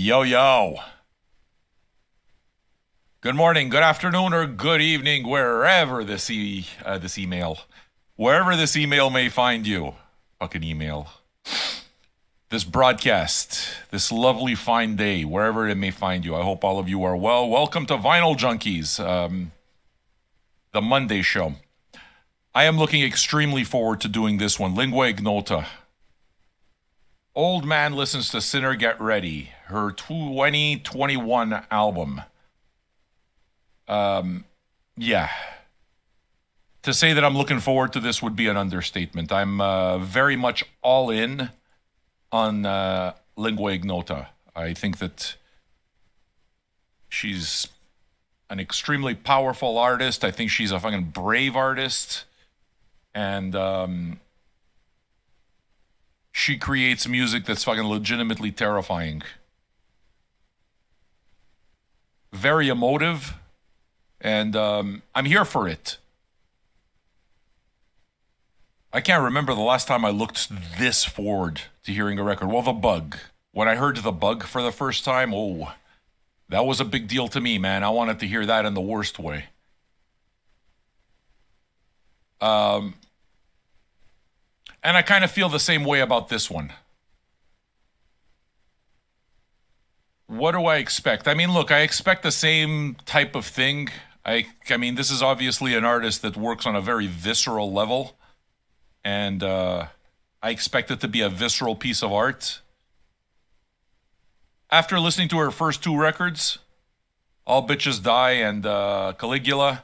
Yo, yo. Good morning, good afternoon, or good evening, wherever this email may find you. Fucking email. This broadcast, this lovely fine day, wherever it may find you. I hope all of you are well. Welcome to Vinyl Junkies, the Monday show. I am looking extremely forward to doing this one. Lingua Ignota. Old Man Listens to Sinner Get Ready, her 2021 album. Yeah. To say that I'm looking forward to this would be an understatement. I'm very much all in on Lingua Ignota. I think that she's an extremely powerful artist. I think she's a fucking brave artist. And she creates music that's fucking legitimately terrifying. Very emotive. And I'm here for it. I can't remember the last time I looked this forward to hearing a record. Well, The Bug. When I heard The Bug for the first time, oh, that was a big deal to me, man. I wanted to hear that in the worst way. And I kind of feel the same way about this one. What do I expect? I mean, look, I expect the same type of thing. I mean, this is obviously an artist that works on a very visceral level. And I expect it to be a visceral piece of art. After listening to her first two records, All Bitches Die and Caligula,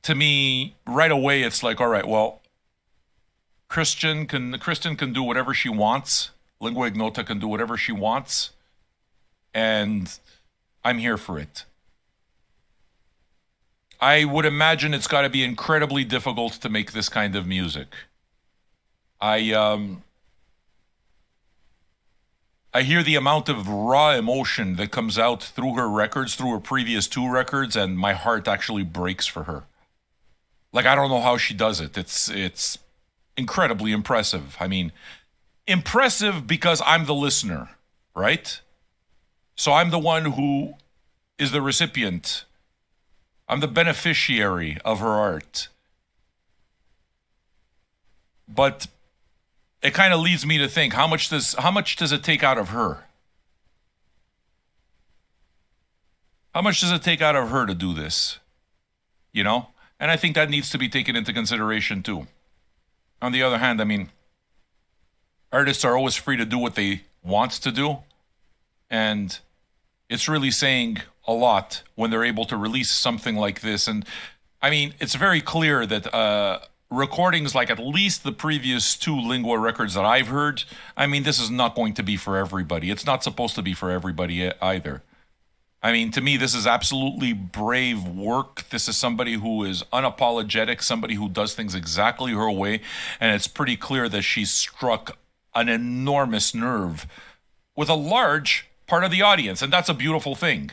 to me, right away, it's like, all right, well, Kristen can do whatever she wants. Lingua Ignota can do whatever she wants. And I'm here for it. I would imagine it's got to be incredibly difficult to make this kind of music. I hear the amount of raw emotion that comes out through her records, through her previous two records, and my heart actually breaks for her. Like, I don't know how she does it. It's incredibly impressive. I mean, impressive because I'm the listener, right? So I'm the one who is the recipient. I'm the beneficiary of her art. But it kind of leads me to think, how much does it take out of her? How much does it take out of her to do this? You know? And I think that needs to be taken into consideration too. On the other hand, I mean, artists are always free to do what they want to do. And it's really saying a lot when they're able to release something like this. And I mean, it's very clear that recordings like at least the previous 2 Lingua records that I've heard, I mean, this is not going to be for everybody. It's not supposed to be for everybody either. I mean, to me, this is absolutely brave work. This is somebody who is unapologetic, somebody who does things exactly her way. And it's pretty clear that she's struck an enormous nerve with a large part of the audience. And that's a beautiful thing.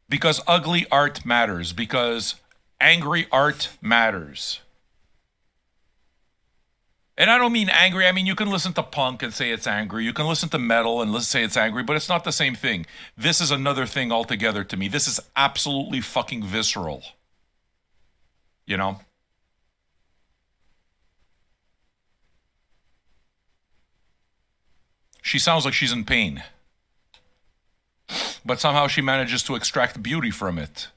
Because ugly art matters. Because angry art matters. And I don't mean angry. I mean, you can listen to punk and say it's angry. You can listen to metal and say it's angry, but it's not the same thing. This is another thing altogether to me. This is absolutely fucking visceral. You know? She sounds like she's in pain. But somehow she manages to extract beauty from it.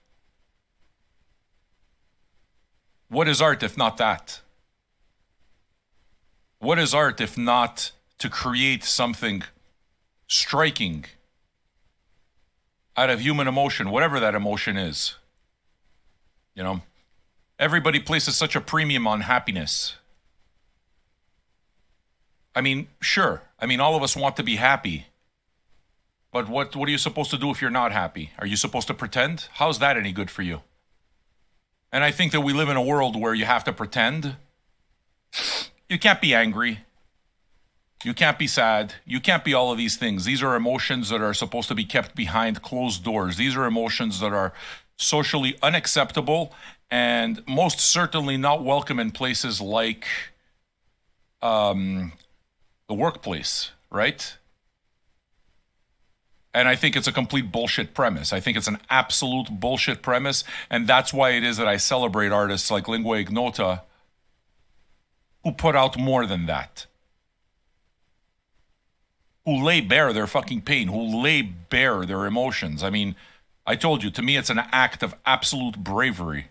What is art if not that? What is art if not to create something striking out of human emotion, whatever that emotion is? You know, everybody places such a premium on happiness. I mean, sure. I mean, all of us want to be happy. But what are you supposed to do if you're not happy? Are you supposed to pretend? How's that any good for you? And I think that we live in a world where you have to pretend. You can't be angry. You can't be sad. You can't be all of these things. These are emotions that are supposed to be kept behind closed doors. These are emotions that are socially unacceptable and most certainly not welcome in places like the workplace, right? And I think it's a complete bullshit premise. I think it's an absolute bullshit premise. And that's why it is that I celebrate artists like Lingua Ignota who put out more than that. Who lay bare their fucking pain. Who lay bare their emotions. I mean, I told you, to me it's an act of absolute bravery.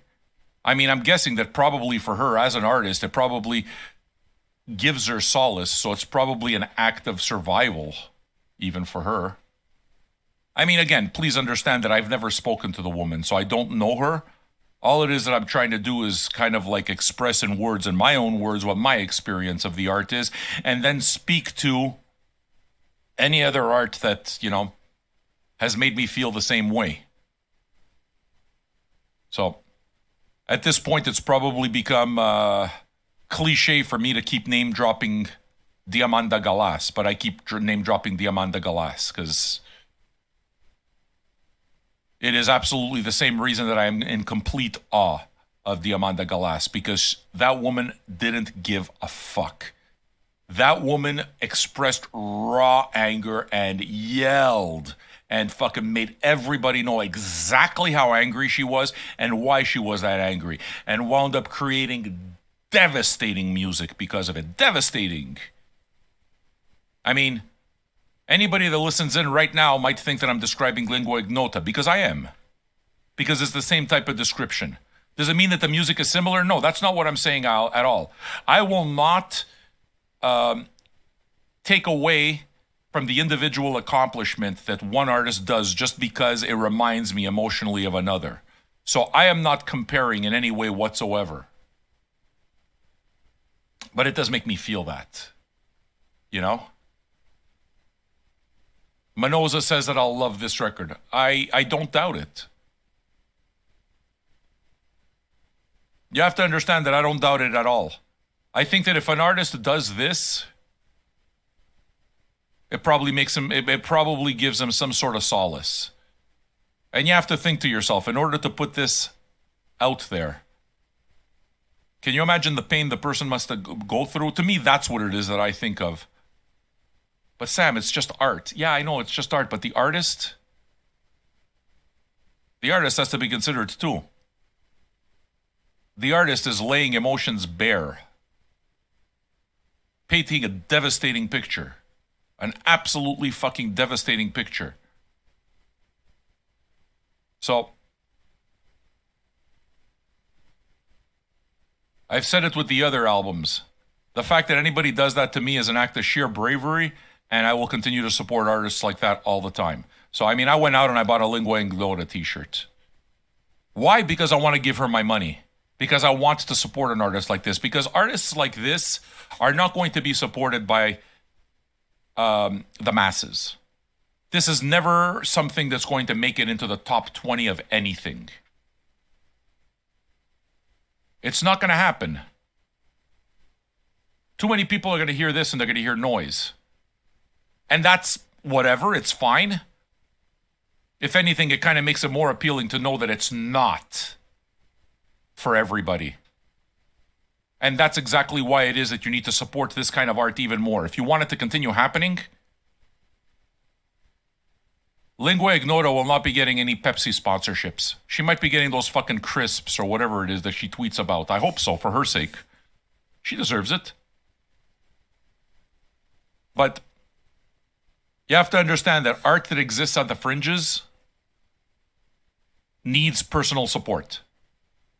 I mean, I'm guessing that probably for her as an artist, it probably gives her solace. So it's probably an act of survival, even for her. I mean, again, please understand that I've never spoken to the woman, so I don't know her. All it is that I'm trying to do is kind of like express in words, in my own words, what my experience of the art is, and then speak to any other art that, you know, has made me feel the same way. So, at this point, it's probably become cliche for me to keep name-dropping Diamanda Galas, but I keep name-dropping Diamanda Galas, because it is absolutely the same reason that I'm in complete awe of Diamanda Galas, because that woman didn't give a fuck. That woman expressed raw anger and yelled and fucking made everybody know exactly how angry she was and why she was that angry, and wound up creating devastating music because of it. Devastating. I mean, anybody that listens in right now might think that I'm describing Lingua Ignota, because I am. Because it's the same type of description. Does it mean that the music is similar? No, that's not what I'm saying at all. I will not take away from the individual accomplishment that one artist does just because it reminds me emotionally of another. So I am not comparing in any way whatsoever. But it does make me feel that. You know? Manoza says that I'll love this record. I don't doubt it. You have to understand that I don't doubt it at all. I think that if an artist does this, it probably gives him some sort of solace. And you have to think to yourself, in order to put this out there. Can you imagine the pain the person must go through? To me, that's what it is that I think of. But Sam, it's just art. Yeah, I know it's just art, but the artist has to be considered too. The artist is laying emotions bare, painting a devastating picture, an absolutely fucking devastating picture. So, I've said it with the other albums. The fact that anybody does that to me is an act of sheer bravery, and I will continue to support artists like that all the time. So, I mean, I went out and I bought a Lingua Ignota t-shirt. Why? Because I want to give her my money. Because I want to support an artist like this. Because artists like this are not going to be supported by the masses. This is never something that's going to make it into the top 20 of anything. It's not going to happen. Too many people are going to hear this and they're going to hear noise. And that's whatever, it's fine. If anything, it kind of makes it more appealing to know that it's not for everybody. And that's exactly why it is that you need to support this kind of art even more. If you want it to continue happening, Lingua Ignota will not be getting any Pepsi sponsorships. She might be getting those fucking crisps or whatever it is that she tweets about. I hope so, for her sake. She deserves it. But you have to understand that art that exists on the fringes needs personal support.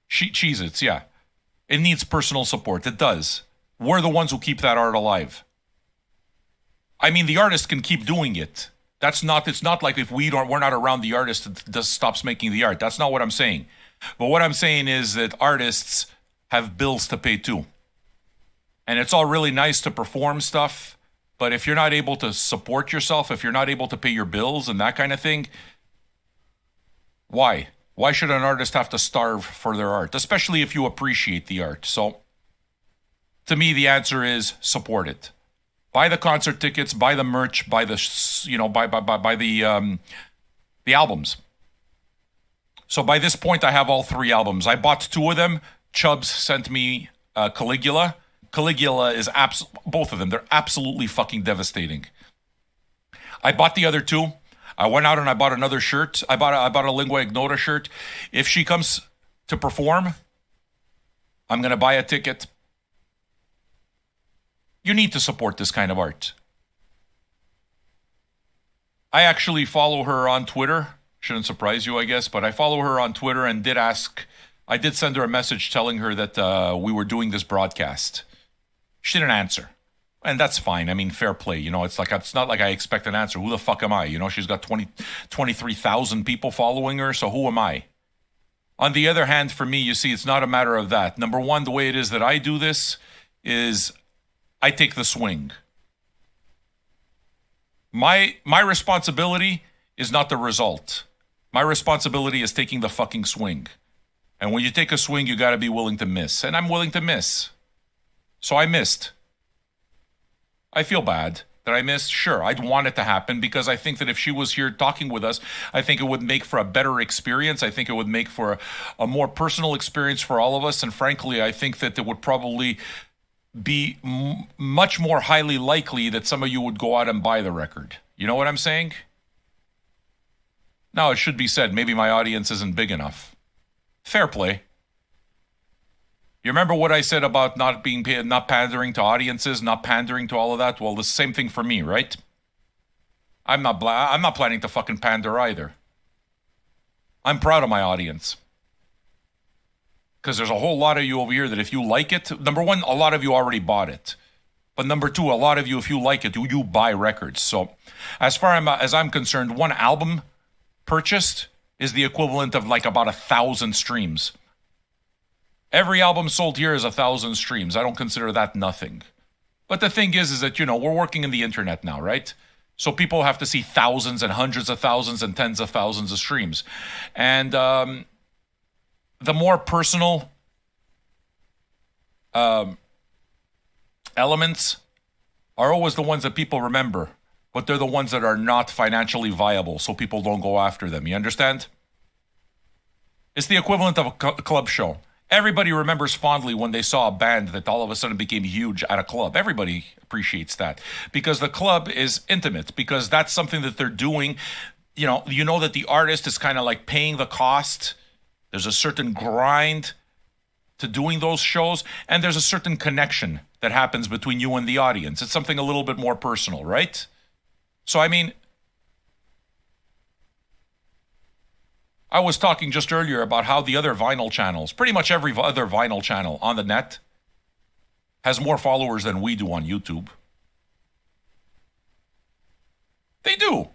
Cheez-Its, yeah. It needs personal support. It does. We're the ones who keep that art alive. I mean, the artist can keep doing it. It's not like if we're not around, the artist just stops making the art. That's not what I'm saying. But what I'm saying is that artists have bills to pay too. And it's all really nice to perform stuff, but if you're not able to support yourself, if you're not able to pay your bills and that kind of thing, why? Why should an artist have to starve for their art, especially if you appreciate the art? So, to me, the answer is support it. Buy the concert tickets, buy the merch, buy the the albums. So by this point, I have all 3 albums. I bought 2 of them. Chubbs sent me Caligula. Caligula is both of them. They're absolutely fucking devastating. I bought the other 2. I went out and I bought another shirt. I bought a Lingua Ignota shirt. If she comes to perform, I'm going to buy a ticket. You need to support this kind of art. I actually follow her on Twitter. Shouldn't surprise you, I guess, but I follow her on Twitter and I did send her a message telling her that we were doing this broadcast. She didn't answer. And that's fine. I mean, fair play. You know, it's not like I expect an answer. Who the fuck am I? You know, she's got 23,000 people following her, so who am I? On the other hand, for me, you see, it's not a matter of that. Number one, the way it is that I do this is I take the swing. My responsibility is not the result. My responsibility is taking the fucking swing. And when you take a swing, you got to be willing to miss. And I'm willing to miss. So I missed. I feel bad that I missed. Sure, I'd want it to happen because I think that if she was here talking with us, I think it would make for a better experience. I think it would make for a more personal experience for all of us. And frankly, I think that it would probably be much more highly likely that some of you would go out and buy the record. You know what I'm saying? Now, it should be said, maybe my audience isn't big enough. Fair play. You remember what I said about not pandering to audiences, not pandering to all of that? Well, the same thing for me, right? I'm not planning to fucking pander either. I'm proud of my audience. Because there's a whole lot of you over here that if you like it, number one, a lot of you already bought it. But number two, a lot of you, if you like it, you buy records. So as far as I'm concerned, one album purchased is the equivalent of like about 1,000 streams. Every album sold here is 1,000 streams. I don't consider that nothing. But the thing is that, you know, we're working in the internet now, right? So people have to see thousands and hundreds of thousands and tens of thousands of streams. And the more personal elements are always the ones that people remember, but they're the ones that are not financially viable, so people don't go after them. You understand? It's the equivalent of a club show. Everybody remembers fondly when they saw a band that all of a sudden became huge at a club. Everybody appreciates that because the club is intimate, because that's something that they're doing. You know that the artist is kind of like paying the cost. There's a certain grind to doing those shows, and there's a certain connection that happens between you and the audience. It's something a little bit more personal, right? So, I mean, I was talking just earlier about how the other vinyl channels, pretty much every other vinyl channel on the net, has more followers than we do on YouTube. They do.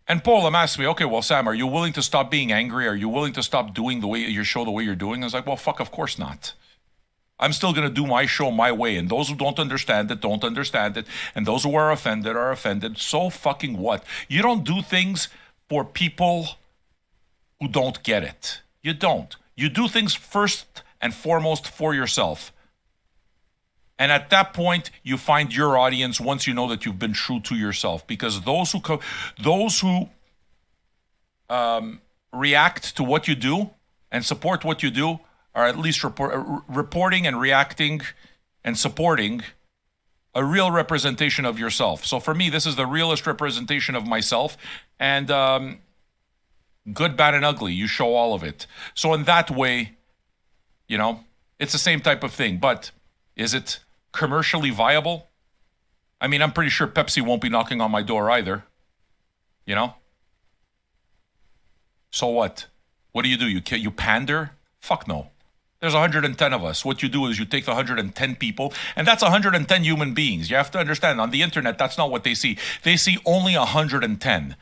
And Polam asked me, okay, well, Sam, are you willing to stop being angry? Are you willing to stop doing your show the way you're doing? I was like, well, fuck, of course not. I'm still going to do my show my way, and those who don't understand it, don't understand it, and those who are offended. So fucking what? You don't do things for people who don't get it. You don't. You do things first and foremost for yourself. And at that point, you find your audience once you know that you've been true to yourself. Because those who react to what you do and support what you do are at least reporting and reacting and supporting a real representation of yourself. So for me, this is the realest representation of myself. And good, bad, and ugly, you show all of it. So in that way, it's the same type of thing. But is it commercially viable? I mean, I'm pretty sure Pepsi won't be knocking on my door either. So what? What do? You pander? Fuck no. There's 110 of us. What you do is you take the 110 people, and that's 110 human beings. You have to understand, on the internet, that's not what they see. They see only 110.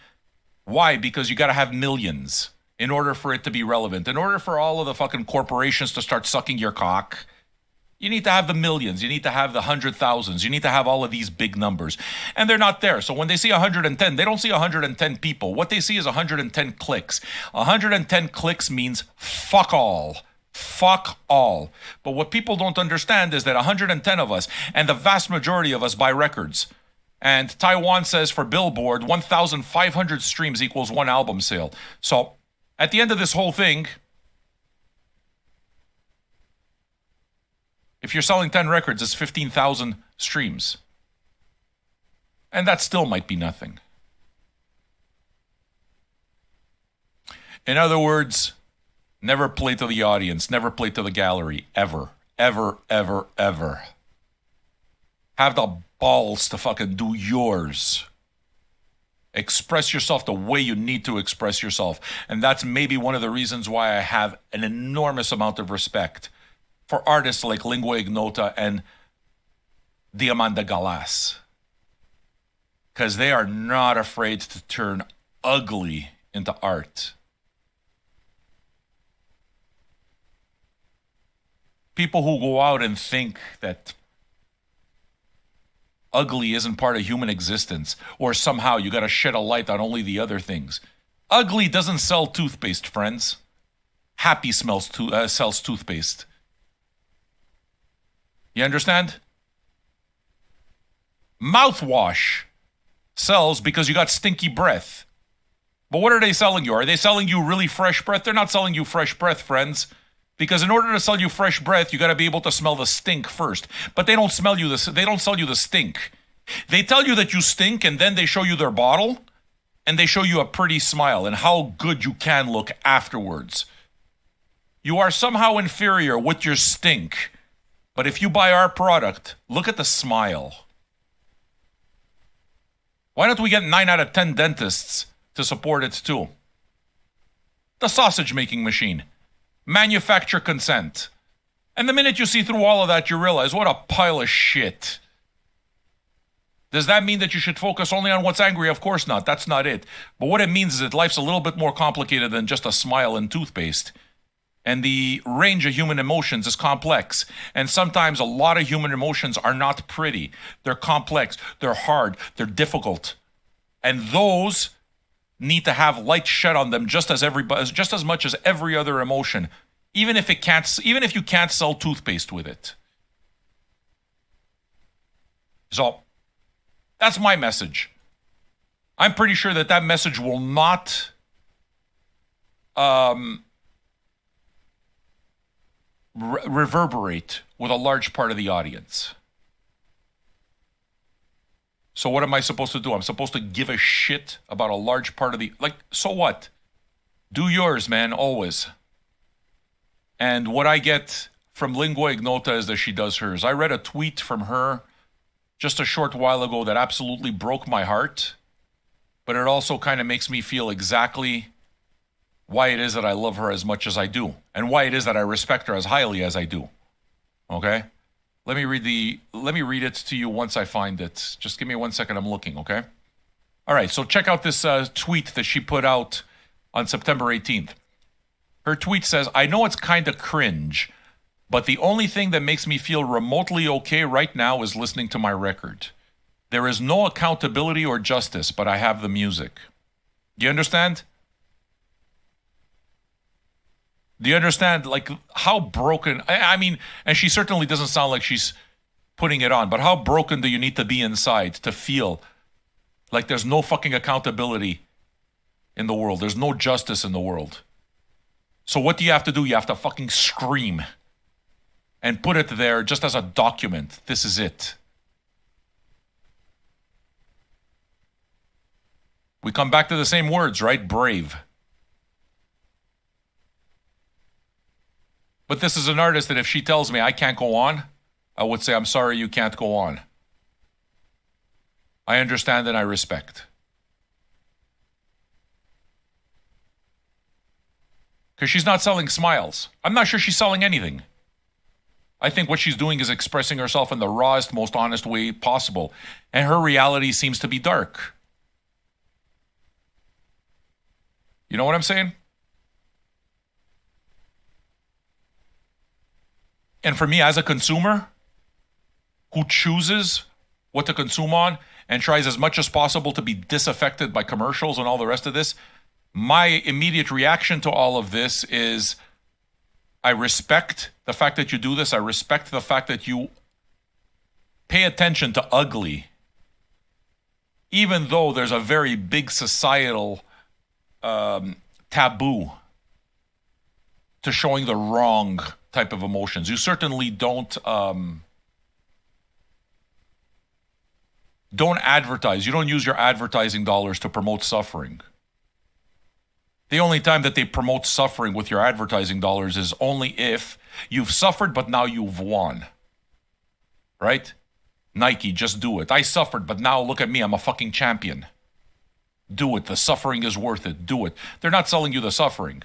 Why? Because you got to have millions in order for it to be relevant. In order for all of the fucking corporations to start sucking your cock, you need to have the millions. You need to have the 100,000s. You need to have all of these big numbers. And they're not there. So when they see 110, they don't see 110 people. What they see is 110 clicks. 110 clicks means fuck all. Fuck all. But what people don't understand is that 110 of us, and the vast majority of us, buy records. And Taiwan says for Billboard, 1,500 streams equals one album sale. So at the end of this whole thing, if you're selling 10 records, it's 15,000 streams. And that still might be nothing. In other words, never play to the audience, never play to the gallery, ever, ever, ever, ever. Have the balls to fucking do yours. Express yourself the way you need to express yourself. And that's maybe one of the reasons why I have an enormous amount of respect for artists like Lingua Ignota and Diamanda Galas. Because they are not afraid to turn ugly into art. People who go out and think that ugly isn't part of human existence, or somehow you got to shed a light on only the other things. Ugly doesn't sell toothpaste, friends. Happy sells toothpaste. You understand? Mouthwash sells because you got stinky breath. But what are they selling you? Are they selling you really fresh breath? They're not selling you fresh breath, friends. Because in order to sell you fresh breath, you got to be able to smell the stink first. But they don't sell you the stink. They tell you that you stink, and then they show you their bottle, and they show you a pretty smile and how good you can look afterwards. You are somehow inferior with your stink. But if you buy our product, look at the smile. Why don't we get 9 out of 10 dentists to support it too? The sausage making machine. Manufacture consent. And the minute you see through all of that, you realize what a pile of shit. Does that mean that you should focus only on what's angry? Of course not. That's not it. But what it means is that life's a little bit more complicated than just a smile and toothpaste. And the range of human emotions is complex. And sometimes a lot of human emotions are not pretty. They're complex. They're hard. They're difficult. And those need to have light shed on them just as much as every other emotion, even if you can't sell toothpaste with it. So that's my message. I'm pretty sure that message will not reverberate with a large part of the audience. So what am I supposed to do? I'm supposed to give a shit about a large part of the... Like, so what? Do yours, man, always. And what I get from Lingua Ignota is that she does hers. I read a tweet from her just a short while ago that absolutely broke my heart, but it also kind of makes me feel exactly why it is that I love her as much as I do, and why it is that I respect her as highly as I do. Okay? Let me read it to you once I find it. Just give me 1 second, I'm looking, okay? All right, so check out this tweet that she put out on September 18th. Her tweet says, "I know it's kind of cringe, but the only thing that makes me feel remotely okay right now is listening to my record. There is no accountability or justice, but I have the music." Do you understand? Do you understand, like, how broken... I mean, and she certainly doesn't sound like she's putting it on, but how broken do you need to be inside to feel like there's no fucking accountability in the world? There's no justice in the world. So what do you have to do? You have to fucking scream and put it there just as a document. This is it. We come back to the same words, right? Brave. But this is an artist that if she tells me I can't go on, I would say, I'm sorry, you can't go on. I understand and I respect. Because she's not selling smiles. I'm not sure she's selling anything. I think what she's doing is expressing herself in the rawest, most honest way possible. And her reality seems to be dark. You know what I'm saying? And for me, as a consumer who chooses what to consume on and tries as much as possible to be disaffected by commercials and all the rest of this, my immediate reaction to all of this is I respect the fact that you do this. I respect the fact that you pay attention to ugly, even though there's a very big societal taboo to showing the wrong type of emotions. You certainly don't advertise. You don't use your advertising dollars to promote suffering. The only time that they promote suffering with your advertising dollars is only if you've suffered, but now you've won. Right? Nike, just do it. I suffered, but now look at me. I'm a fucking champion. Do it. The suffering is worth it. Do it. They're not selling you the suffering.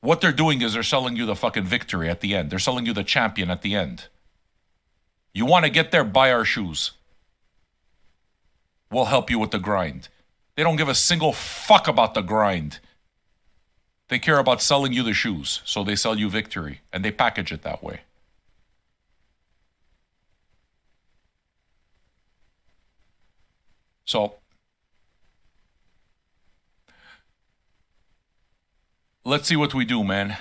What they're doing is they're selling you the fucking victory at the end. They're selling you the champion at the end. You want to get there? Buy our shoes. We'll help you with the grind. They don't give a single fuck about the grind. They care about selling you the shoes, so they sell you victory, and they package it that way. So, let's see what we do, man.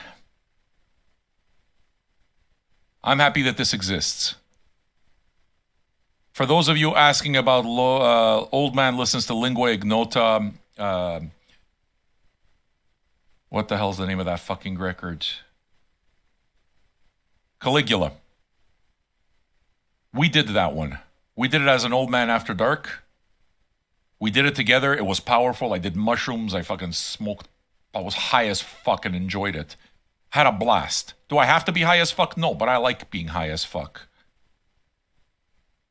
I'm happy that this exists. For those of you asking about Old Man Listens to Lingua Ignota, what the hell's the name of that fucking record? Caligula. We did that one. We did it as an Old Man After Dark. We did it together. It was powerful. I did mushrooms. I fucking smoked. I was high as fuck and enjoyed it. Had a blast. Do I have to be high as fuck? No, but I like being high as fuck.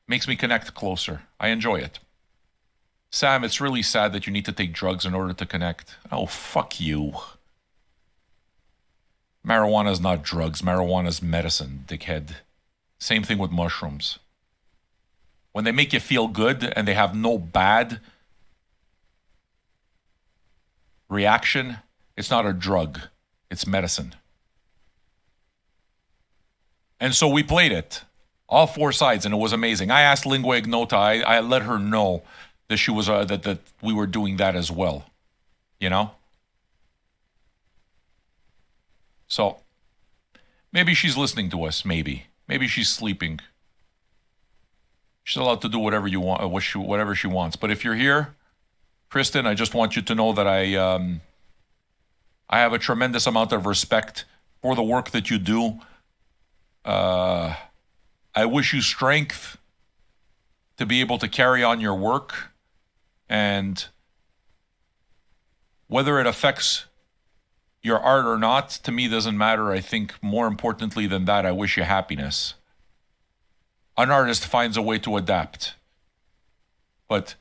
Makes me connect closer. I enjoy it. Sam, it's really sad that you need to take drugs in order to connect. Oh, fuck you. Marijuana's not drugs. Marijuana's medicine, dickhead. Same thing with mushrooms. When they make you feel good and they have no bad reaction, it's not a drug. It's medicine. And so we played it. All four sides, and it was amazing. I asked Lingua Ignota. I let her know that she was that we were doing that as well. You know? So maybe she's listening to us, maybe. Maybe she's sleeping. She's allowed to do whatever you want, whatever she wants. But if you're here, Kristen, I just want you to know that I have a tremendous amount of respect for the work that you do. I wish you strength to be able to carry on your work, and whether it affects your art or not, to me doesn't matter. I think more importantly than that, I wish you happiness. An artist finds a way to adapt. But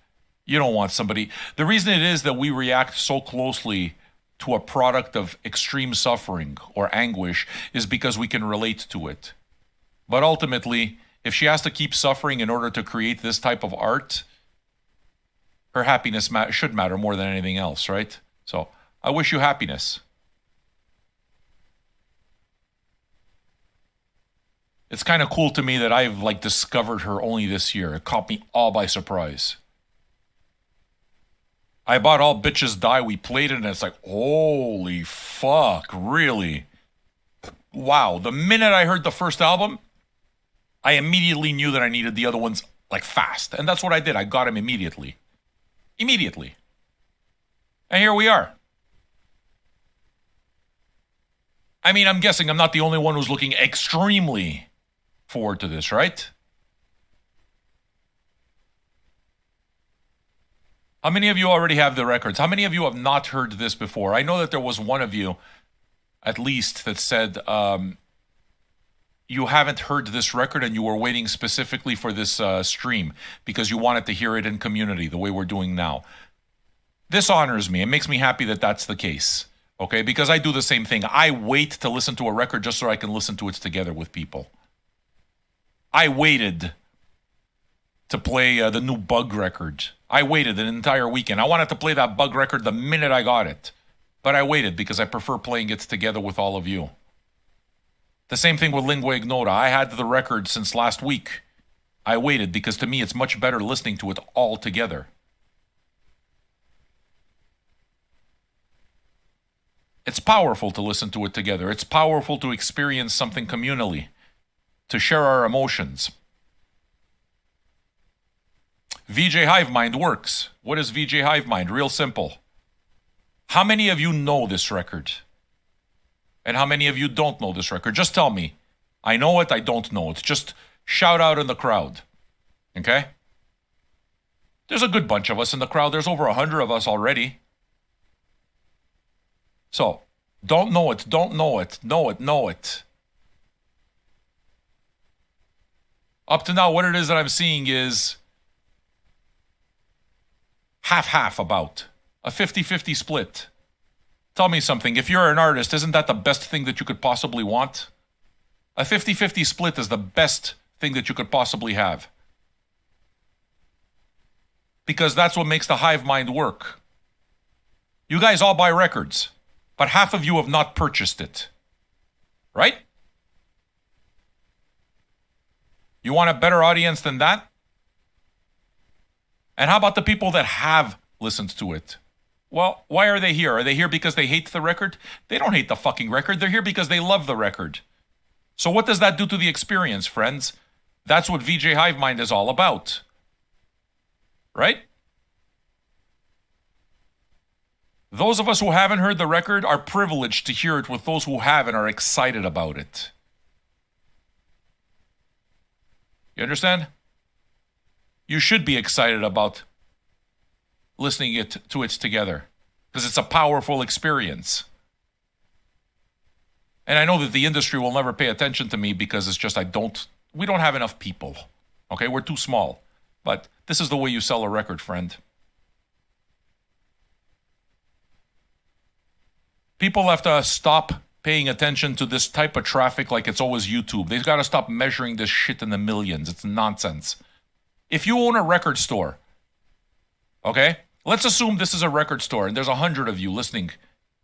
you don't want somebody... The reason it is that we react so closely to a product of extreme suffering or anguish is because we can relate to it. But ultimately, if she has to keep suffering in order to create this type of art, her happiness should matter more than anything else, right? So, I wish you happiness. It's kind of cool to me that I've discovered her only this year. It caught me all by surprise. I bought All Bitches Die. We played it and it's like, holy fuck, really? Wow. The minute I heard the first album, I immediately knew that I needed the other ones fast. And that's what I did. I got them immediately. Immediately. And here we are. I mean, I'm guessing I'm not the only one who's looking extremely forward to this, right? How many of you already have the records? How many of you have not heard this before? I know that there was one of you, at least, that said you haven't heard this record and you were waiting specifically for this stream because you wanted to hear it in community the way we're doing now. This honors me. It makes me happy that that's the case, okay? Because I do the same thing. I wait to listen to a record just so I can listen to it together with people. I waited to play the new Bug record. I waited an entire weekend. I wanted to play that Bug record the minute I got it. But I waited because I prefer playing it together with all of you. The same thing with Lingua Ignota. I had the record since last week. I waited because to me it's much better listening to it all together. It's powerful to listen to it together. It's powerful to experience something communally, to share our emotions. VJ Hivemind works. What is VJ Hivemind? Real simple. How many of you know this record? And how many of you don't know this record? Just tell me. I know it, I don't know it. Just shout out in the crowd. Okay? There's a good bunch of us in the crowd. There's over 100 of us already. So, don't know it, don't know it, know it, know it. Up to now, what it is that I'm seeing is half-half about. A 50-50 split. Tell me something. If you're an artist, isn't that the best thing that you could possibly want? A 50-50 split is the best thing that you could possibly have. Because that's what makes the hive mind work. You guys all buy records, but half of you have not purchased it. Right? You want a better audience than that? And how about the people that have listened to it? Well, why are they here? Are they here because they hate the record? They don't hate the fucking record. They're here because they love the record. So what does that do to the experience, friends? That's what VJ Hivemind is all about. Right? Those of us who haven't heard the record are privileged to hear it with those who have and are excited about it. You understand? You should be excited about listening to it together because it's a powerful experience. And I know that the industry will never pay attention to me because it's just we don't have enough people. Okay, we're too small. But this is the way you sell a record, friend. People have to stop paying attention to this type of traffic like it's always YouTube. They've got to stop measuring this shit in the millions. It's nonsense. If you own a record store, okay, let's assume this is a record store and there's 100 of you listening.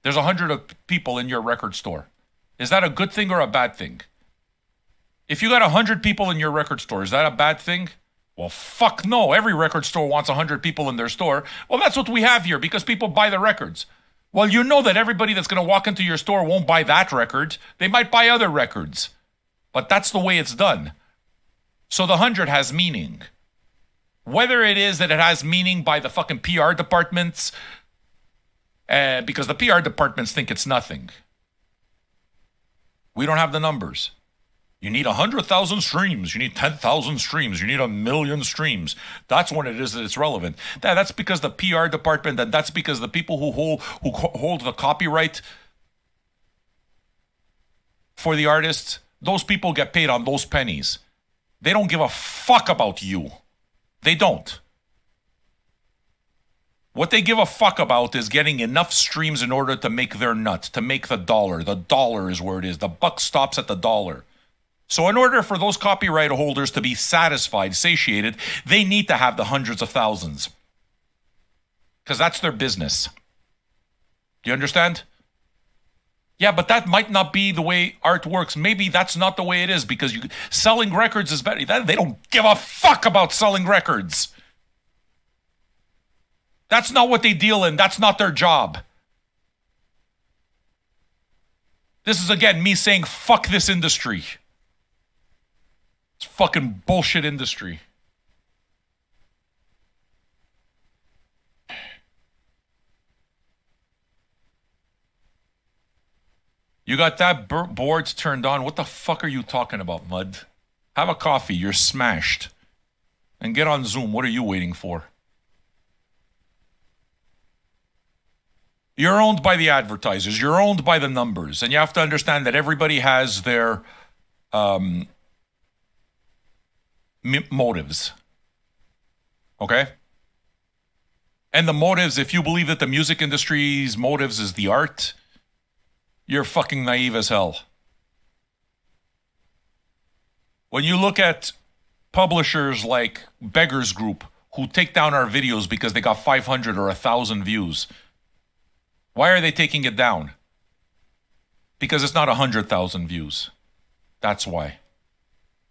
There's 100 people in your record store. Is that a good thing or a bad thing? If you got 100 people in your record store, is that a bad thing? Well, fuck no. Every record store wants 100 people in their store. Well, that's what we have here because people buy the records. Well, you know that everybody that's going to walk into your store won't buy that record. They might buy other records. But that's the way it's done. So the 100 has meaning. Whether it is that it has meaning by the fucking PR departments because the PR departments think it's nothing. We don't have the numbers. You need 100,000 streams. You need 10,000 streams. You need 1,000,000 streams. That's when it is that it's relevant. That's because the PR department, and that's because the people who hold the copyright for the artists, those people get paid on those pennies. They don't give a fuck about you. They don't. What they give a fuck about is getting enough streams in order to make their nut, to make the dollar. The dollar is where it is. The buck stops at the dollar. So in order for those copyright holders to be satisfied, satiated, they need to have the hundreds of thousands. Because that's their business. Do you understand? Yeah, but that might not be the way art works. Maybe that's not the way it is, because selling records is better. They don't give a fuck about selling records. That's not what they deal in. That's not their job. This is, again, me saying fuck this industry. It's fucking bullshit industry. You got that board turned on. What the fuck are you talking about, Mud? Have a coffee. You're smashed. And get on Zoom. What are you waiting for? You're owned by the advertisers. You're owned by the numbers. And you have to understand that everybody has their motives. Okay? And the motives, if you believe that the music industry's motives is the art, you're fucking naive as hell. When you look at publishers like Beggars Group, who take down our videos because they got 500 or 1,000 views, why are they taking it down? Because it's not 100,000 views. That's why.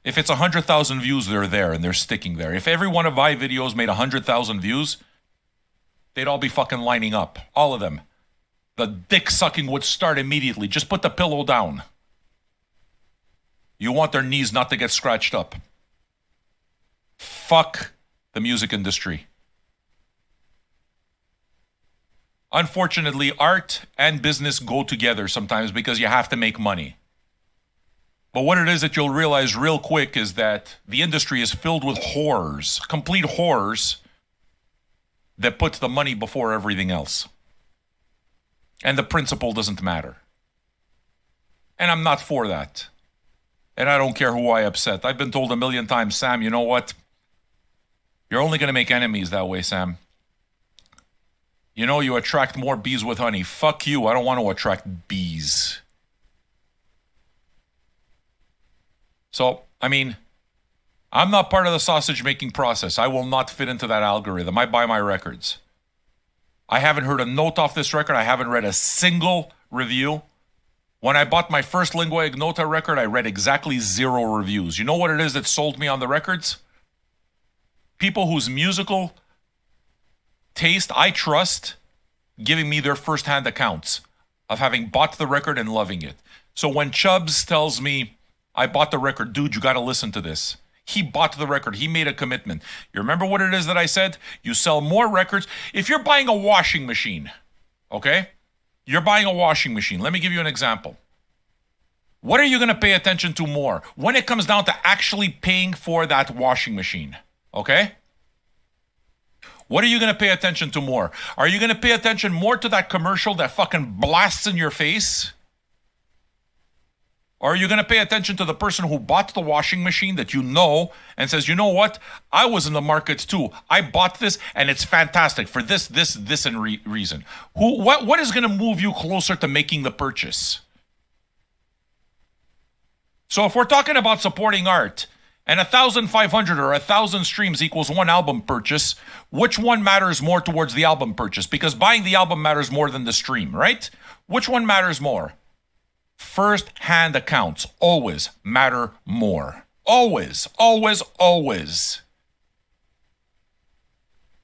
If it's 100,000 views, they're there and they're sticking there. If every one of my videos made 100,000 views, they'd all be fucking lining up. All of them. The dick sucking would start immediately. Just put the pillow down. You want their knees not to get scratched up. Fuck the music industry. Unfortunately, art and business go together sometimes because you have to make money. But what it is that you'll realize real quick is that the industry is filled with whores, complete whores, that put the money before everything else. And the principle doesn't matter. And I'm not for that. And I don't care who I upset. I've been told 1,000,000 times, Sam, you know what? You're only going to make enemies that way, Sam. You know, you attract more bees with honey. Fuck you. I don't want to attract bees. So, I mean, I'm not part of the sausage making process. I will not fit into that algorithm. I buy my records. I haven't heard a note off this record. I haven't read a single review. When I bought my first Lingua Ignota record, I read exactly 0 reviews. You know what it is that sold me on the records? People whose musical taste I trust giving me their first-hand accounts of having bought the record and loving it. So when Chubbs tells me, I bought the record, dude, you got to listen to this. He bought the record. He made a commitment. You remember what it is that I said? You sell more records. If you're buying a washing machine, okay? You're buying a washing machine. Let me give you an example. What are you going to pay attention to more when it comes down to actually paying for that washing machine? Okay? What are you going to pay attention to more? Are you going to pay attention more to that commercial that fucking blasts in your face? Or are you going to pay attention to the person who bought the washing machine that you know and says, you know what? I was in the market too. I bought this and it's fantastic for this and reason. What is going to move you closer to making the purchase? So if we're talking about supporting art and 1,500 or 1,000 streams equals one album purchase, which one matters more towards the album purchase? Because buying the album matters more than the stream, right? Which one matters more? First-hand accounts always matter more. Always, always, always.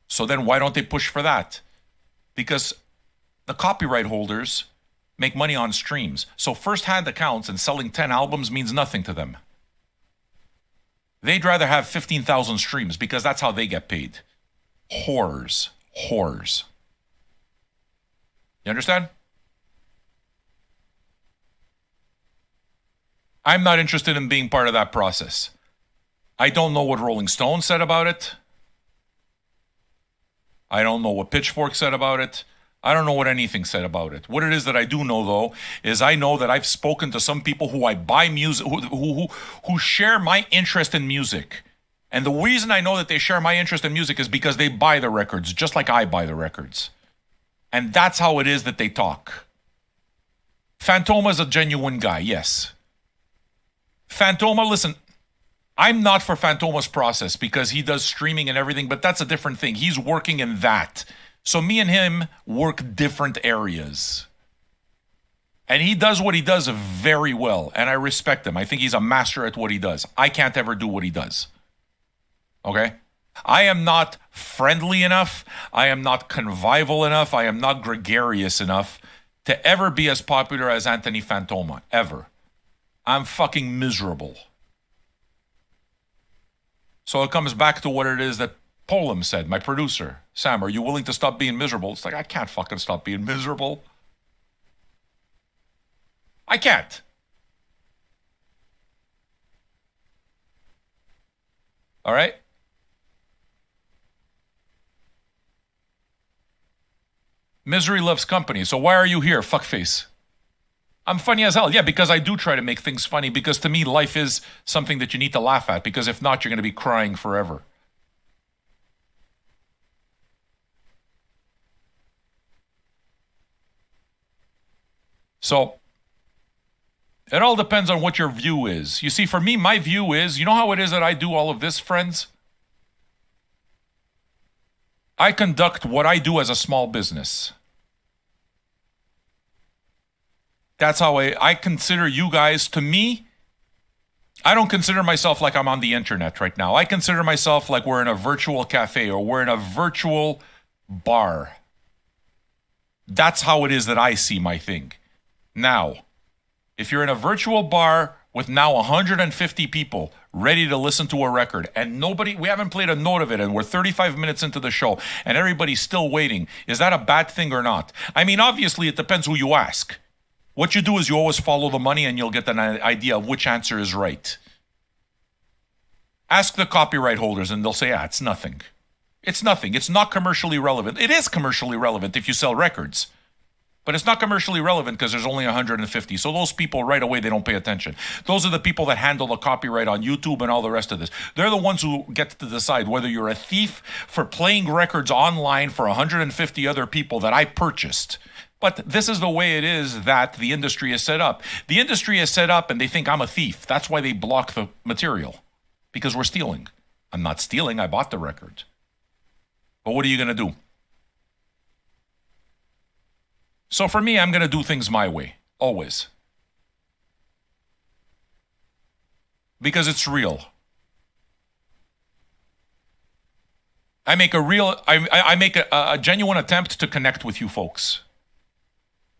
So then why don't they push for that? Because the copyright holders make money on streams. So first-hand accounts and selling 10 albums means nothing to them. They'd rather have 15,000 streams because that's how they get paid. Whores. Whores. You understand? I'm not interested in being part of that process. I don't know what Rolling Stone said about it. I don't know what Pitchfork said about it. I don't know what anything said about it. What it is that I do know, though, is I know that I've spoken to some people who I buy music, who share my interest in music. And the reason I know that they share my interest in music is because they buy the records, just like I buy the records. And that's how it is that they talk. Fantoma's a genuine guy, yes. Fantoma, listen, I'm not for Fantoma's process because he does streaming and everything, but that's a different thing. He's working in that. So me and him work different areas. And he does what he does very well, and I respect him. I think he's a master at what he does. I can't ever do what he does. Okay? I am not friendly enough. I am not convivial enough. I am not gregarious enough to ever be as popular as Anthony Fantoma, ever. I'm fucking miserable. So it comes back to what it is that Polam said, my producer. Sam, are you willing to stop being miserable? It's like, I can't fucking stop being miserable. I can't. All right? Misery loves company. So why are you here, fuckface? I'm funny as hell. Yeah, because I do try to make things funny, because to me, life is something that you need to laugh at, because if not, you're going to be crying forever. So, it all depends on what your view is. You see, for me, my view is, you know how it is that I do all of this, friends? I conduct what I do as a small business. That's how I consider you guys. To me, I don't consider myself like I'm on the internet right now. I consider myself like we're in a virtual cafe or we're in a virtual bar. That's how it is that I see my thing. Now, if you're in a virtual bar with now 150 people ready to listen to a record and we haven't played a note of it and we're 35 minutes into the show and everybody's still waiting, is that a bad thing or not? I mean, obviously it depends who you ask. What you do is you always follow the money and you'll get an idea of which answer is right. Ask the copyright holders and they'll say, it's nothing. It's nothing. It's not commercially relevant. It is commercially relevant if you sell records. But it's not commercially relevant because there's only 150. So those people right away, they don't pay attention. Those are the people that handle the copyright on YouTube and all the rest of this. They're the ones who get to decide whether you're a thief for playing records online for 150 other people that I purchased. But this is the way it is that the industry is set up. The industry is set up and they think I'm a thief. That's why they block the material. Because we're stealing. I'm not stealing. I bought the record. But what are you going to do? So for me, I'm going to do things my way. Always. Because it's real. I make a genuine attempt to connect with you folks.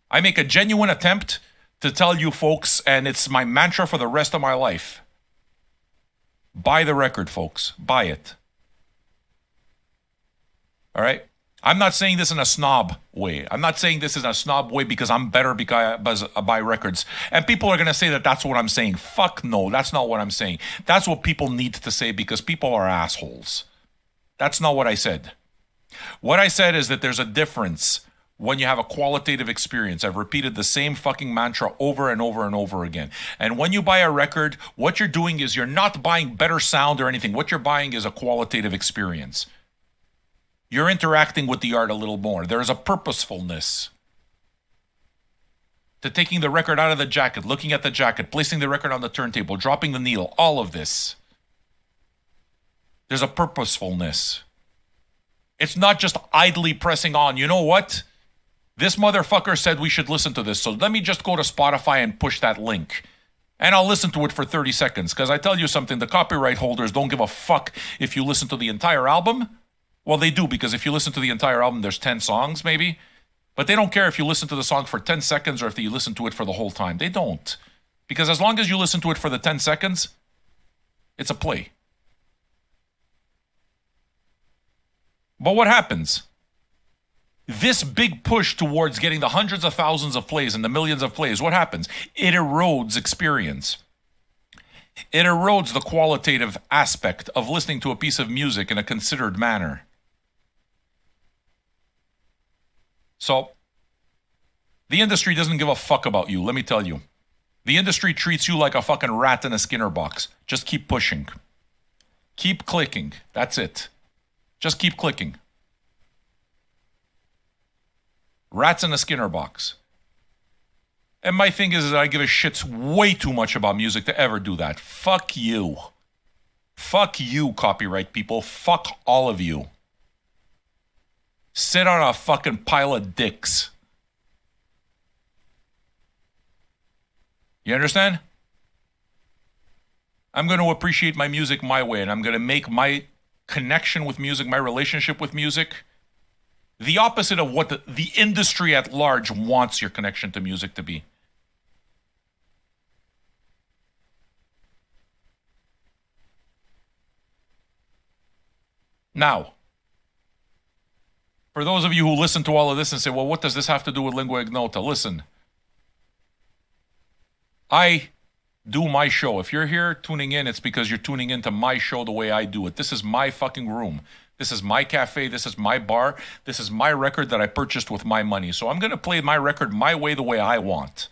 I make a genuine attempt to tell you folks, and it's my mantra for the rest of my life. Buy the record, folks. Buy it. All right? I'm not saying this in a snob way. I'm not saying this in a snob way because I'm better because I buy records. And people are going to say that that's what I'm saying. Fuck no, that's not what I'm saying. That's what people need to say because people are assholes. That's not what I said. What I said is that there's a difference when you have a qualitative experience. I've repeated the same fucking mantra over and over and over again. And when you buy a record, what you're doing is you're not buying better sound or anything. What you're buying is a qualitative experience. You're interacting with the art a little more. There's a purposefulness to taking the record out of the jacket, looking at the jacket, placing the record on the turntable, dropping the needle, all of this. There's a purposefulness. It's not just idly pressing on. You know what? This motherfucker said we should listen to this, so let me just go to Spotify and push that link. And I'll listen to it for 30 seconds, because I tell you something, the copyright holders don't give a fuck if you listen to the entire album. Well, they do, because if you listen to the entire album, there's 10 songs, maybe. But they don't care if you listen to the song for 10 seconds or if you listen to it for the whole time. They don't. Because as long as you listen to it for the 10 seconds, it's a play. But what happens? This big push towards getting the hundreds of thousands of plays and the millions of plays, what happens? It erodes experience. It erodes the qualitative aspect of listening to a piece of music in a considered manner. So, the industry doesn't give a fuck about you, let me tell you. The industry treats you like a fucking rat in a Skinner box. Just keep pushing. Keep clicking. That's it. Just keep clicking. Rats in a Skinner box. And my thing is that I give a shit way too much about music to ever do that. Fuck you. Fuck you, copyright people. Fuck all of you. Sit on a fucking pile of dicks. You understand? I'm going to appreciate my music my way, and I'm going to make my connection with music, my relationship with music, the opposite of what the industry at large wants your connection to music to be. Now, for those of you who listen to all of this and say, well, what does this have to do with Lingua Ignota? Listen, I do my show. If you're here tuning in, it's because you're tuning into my show the way I do it. This is my fucking room. This is my cafe. This is my bar. This is my record that I purchased with my money. So I'm going to play my record my way, the way I want.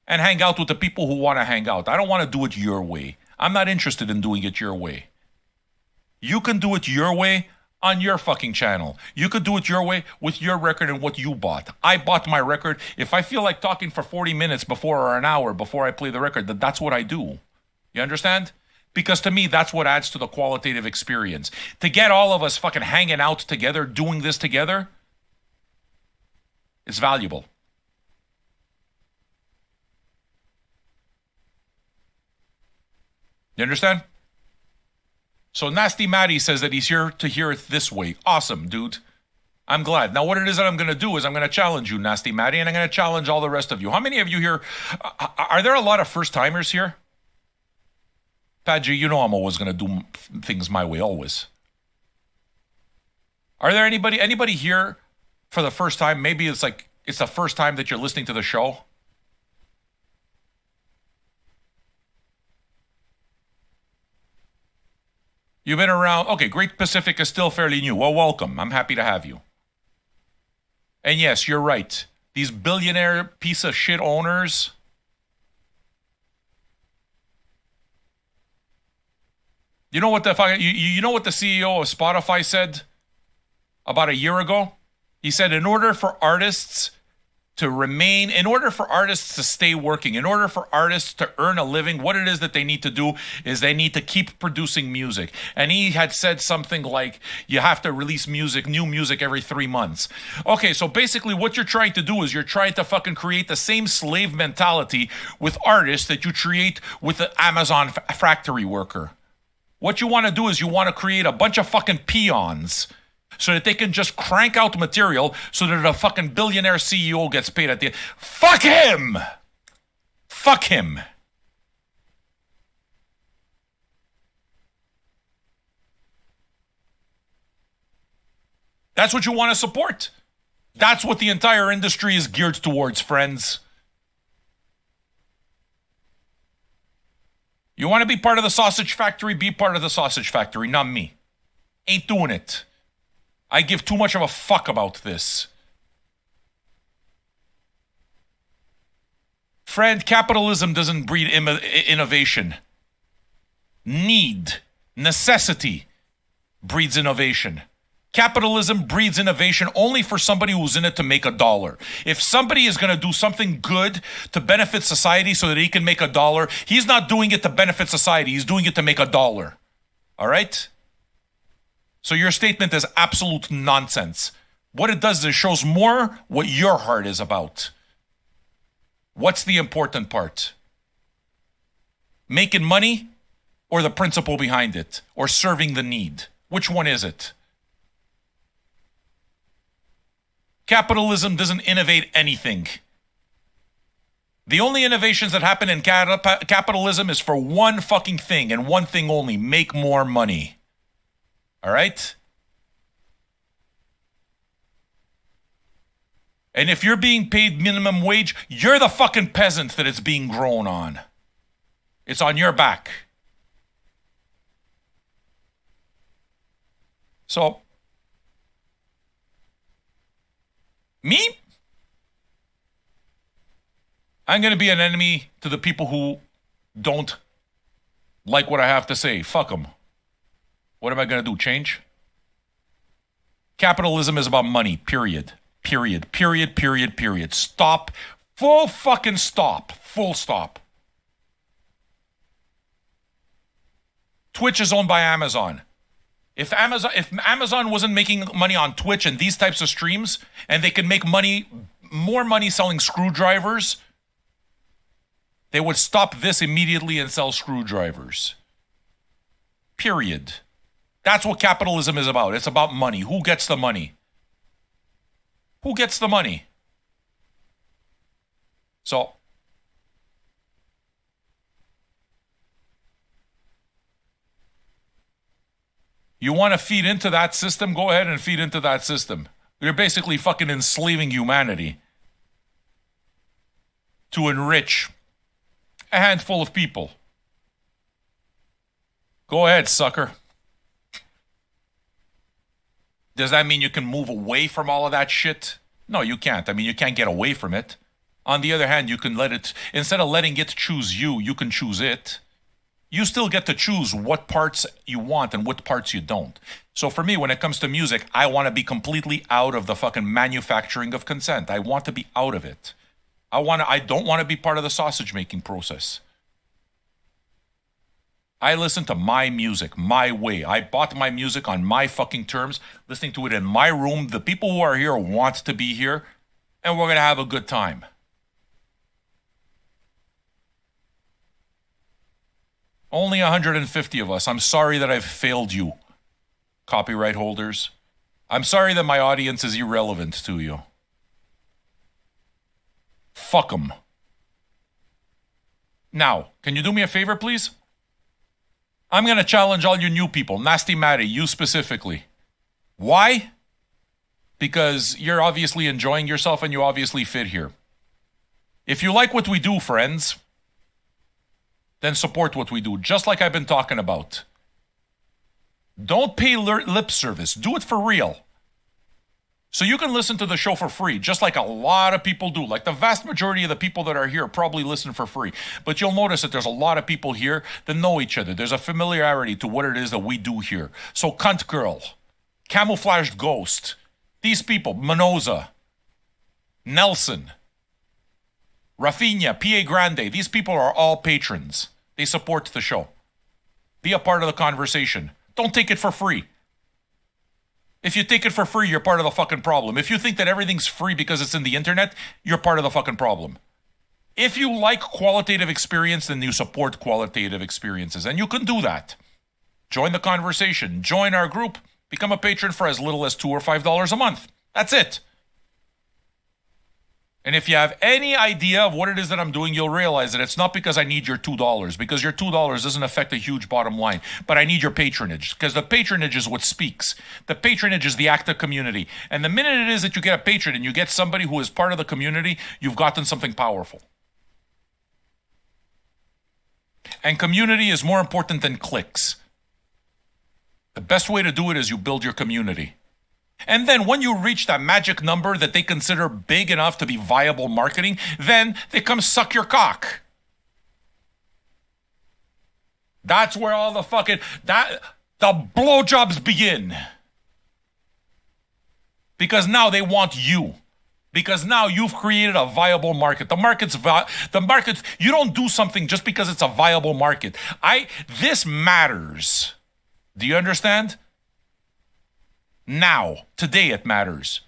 And hang out with the people who want to hang out. I don't want to do it your way. I'm not interested in doing it your way. You can do it your way on your fucking channel. You could do it your way with your record and what you bought. I bought my record. If I feel like talking for 40 minutes before or an hour before I play the record, that's what I do. You understand? Because to me, that's what adds to the qualitative experience. To get all of us fucking hanging out together, doing this together, it's valuable. You understand? So Nasty Matty says that he's here to hear it this way. Awesome, dude. I'm glad. Now, what it is that I'm going to do is I'm going to challenge you, Nasty Matty, and I'm going to challenge all the rest of you. How many of you here, are there a lot of first-timers here? Padgy, you know I'm always going to do things my way, always. Are there anybody here for the first time? Maybe it's like it's the first time that you're listening to the show. You've been around. Okay, Great Pacific is still fairly new. Well, welcome. I'm happy to have you. And yes, you're right. These billionaire piece of shit owners. You know what you know what the CEO of Spotify said about a year ago? He said, in order for artists to stay working, in order for artists to earn a living, what it is that they need to do is they need to keep producing music. And he had said something like, you have to release new music every 3 months. Okay, so basically what you're trying to do is you're trying to fucking create the same slave mentality with artists that you create with the Amazon factory worker. What you want to do is you want to create a bunch of fucking peons so that they can just crank out material so that a fucking billionaire CEO gets paid at the end. Fuck him! Fuck him. That's what you want to support. That's what the entire industry is geared towards, friends. You want to be part of the sausage factory? Be part of the sausage factory, not me. Ain't doing it. I give too much of a fuck about this. Friend, capitalism doesn't breed innovation. Necessity breeds innovation. Capitalism breeds innovation only for somebody who's in it to make $1. If somebody is going to do something good to benefit society so that he can make $1, he's not doing it to benefit society. He's doing it to make $1. All right? So your statement is absolute nonsense. What it does is it shows more what your heart is about. What's the important part? Making money or the principle behind it? Or serving the need? Which one is it? Capitalism doesn't innovate anything. The only innovations that happen in capitalism is for one fucking thing and one thing only: make more money. All right? And if you're being paid minimum wage, you're the fucking peasant that it's being grown on. It's on your back. So, me? I'm going to be an enemy to the people who don't like what I have to say. Fuck them. What am I going to do? Change? Capitalism is about money, period. Period. Period. Period. Period. Stop. Full fucking stop. Full stop. Twitch is owned by Amazon. If Amazon wasn't making money on Twitch and these types of streams, and they could make money, more money selling screwdrivers, they would stop this immediately and sell screwdrivers. Period. That's what capitalism is about. It's about money. Who gets the money? Who gets the money? So, you want to feed into that system? Go ahead and feed into that system. You're basically fucking enslaving humanity to enrich a handful of people. Go ahead, sucker. Does that mean you can move away from all of that shit? No, you can't. I mean, you can't get away from it. On the other hand, you can let it, instead of letting it choose you, you can choose it. You still get to choose what parts you want and what parts you don't. So for me, when it comes to music, I want to be completely out of the fucking manufacturing of consent. I want to be out of it. I don't want to be part of the sausage making process. I listen to my music, my way. I bought my music on my fucking terms, listening to it in my room. The people who are here want to be here, and we're going to have a good time. Only 150 of us. I'm sorry that I've failed you, copyright holders. I'm sorry that my audience is irrelevant to you. Fuck them. Now, can you do me a favor, please? I'm going to challenge all you new people, Nasty Matty, you specifically. Why? Because you're obviously enjoying yourself and you obviously fit here. If you like what we do, friends, then support what we do, just like I've been talking about. Don't pay lip service. Do it for real. So you can listen to the show for free, just like a lot of people do. Like the vast majority of the people that are here probably listen for free. But you'll notice that there's a lot of people here that know each other. There's a familiarity to what it is that we do here. So Cunt Girl, Camouflaged Ghost, these people, Manoza, Nelson, Rafinha, PA Grande, these people are all patrons. They support the show. Be a part of the conversation. Don't take it for free. If you take it for free, you're part of the fucking problem. If you think that everything's free because it's in the internet, you're part of the fucking problem. If you like qualitative experience, then you support qualitative experiences. And you can do that. Join the conversation. Join our group. Become a patron for as little as $2 or $5 a month. That's it. And if you have any idea of what it is that I'm doing, you'll realize that it's not because I need your $2, because your $2 doesn't affect a huge bottom line, but I need your patronage, because the patronage is what speaks. The patronage is the act of community. And the minute it is that you get a patron and you get somebody who is part of the community, you've gotten something powerful. And community is more important than clicks. The best way to do it is you build your community. And then when you reach that magic number that they consider big enough to be viable marketing, then they come suck your cock. That's where all the the blowjobs begin. Because now they want you. Because now you've created a viable market. The market, you don't do something just because it's a viable market. This matters. Do you understand? Now, today it matters.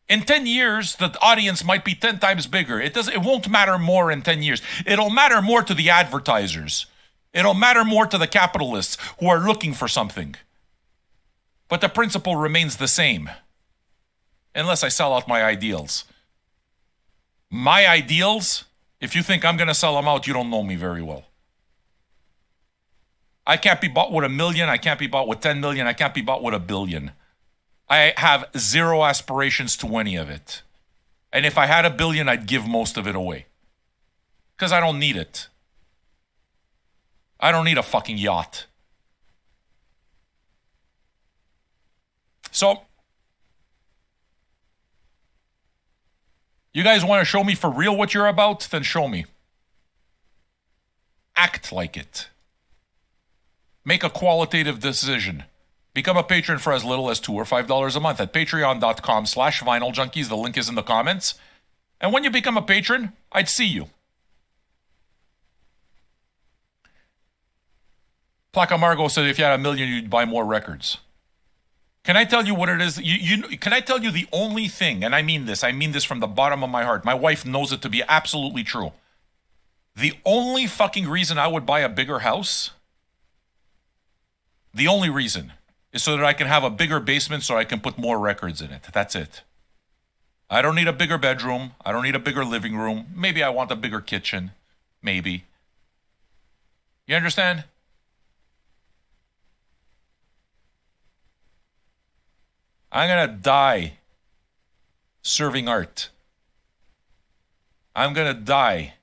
In 10 years, the audience might be 10 times bigger. It won't matter more in 10 years. It'll matter more to the advertisers. It'll matter more to the capitalists who are looking for something. But the principle remains the same. Unless I sell out my ideals. My ideals, if you think I'm going to sell them out, you don't know me very well. I can't be bought with $1 million. I can't be bought with 10 million. I can't be bought with $1 billion. I have zero aspirations to any of it. And if I had $1 billion, I'd give most of it away. Because I don't need it. I don't need a fucking yacht. So, you guys want to show me for real what you're about? Then show me. Act like it. Make a qualitative decision. Become a patron for as little as $2 or $5 a month at patreon.com/vinyljunkies. The link is in the comments. And when you become a patron, I'd see you. Placa Margo said if you had $1 million, you'd buy more records. Can I tell you what it is? Can I tell you the only thing, and I mean this from the bottom of my heart. My wife knows it to be absolutely true. The only fucking reason I would buy a bigger house, the only reason, is so that I can have a bigger basement so I can put more records in it. That's it. I don't need a bigger bedroom. I don't need a bigger living room. Maybe I want a bigger kitchen. Maybe. You understand? I'm going to die serving art. I'm going to die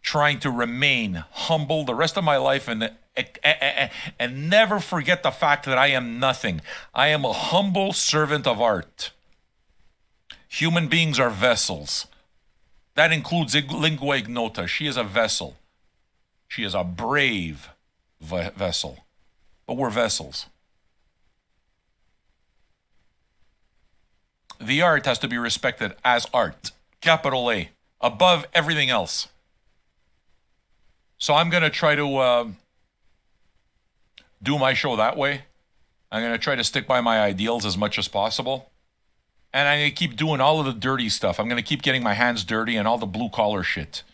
trying to remain humble the rest of my life and never forget the fact that I am nothing. I am a humble servant of art. Human beings are vessels. That includes Lingua Ignota. She is a vessel. She is a brave vessel. But we're vessels. The art has to be respected as art. Capital A. Above everything else. So I'm going to try to do my show that way. I'm going to try to stick by my ideals as much as possible. And I'm going to keep doing all of the dirty stuff. I'm going to keep getting my hands dirty and all the blue-collar shit.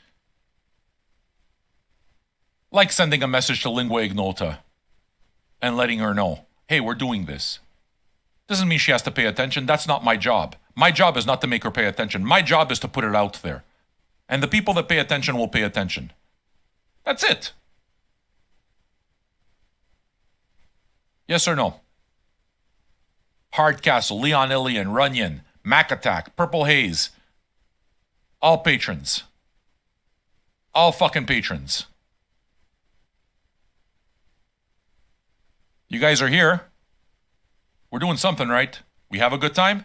Like sending a message to Lingua Ignota and letting her know, hey, we're doing this. Doesn't mean she has to pay attention. That's not my job. My job is not to make her pay attention. My job is to put it out there. And the people that pay attention will pay attention. That's it. Yes or no? Hardcastle, Leon Ilian, Runyon, Mac Attack, Purple Haze. All patrons. All fucking patrons. You guys are here. We're doing something right. We have a good time.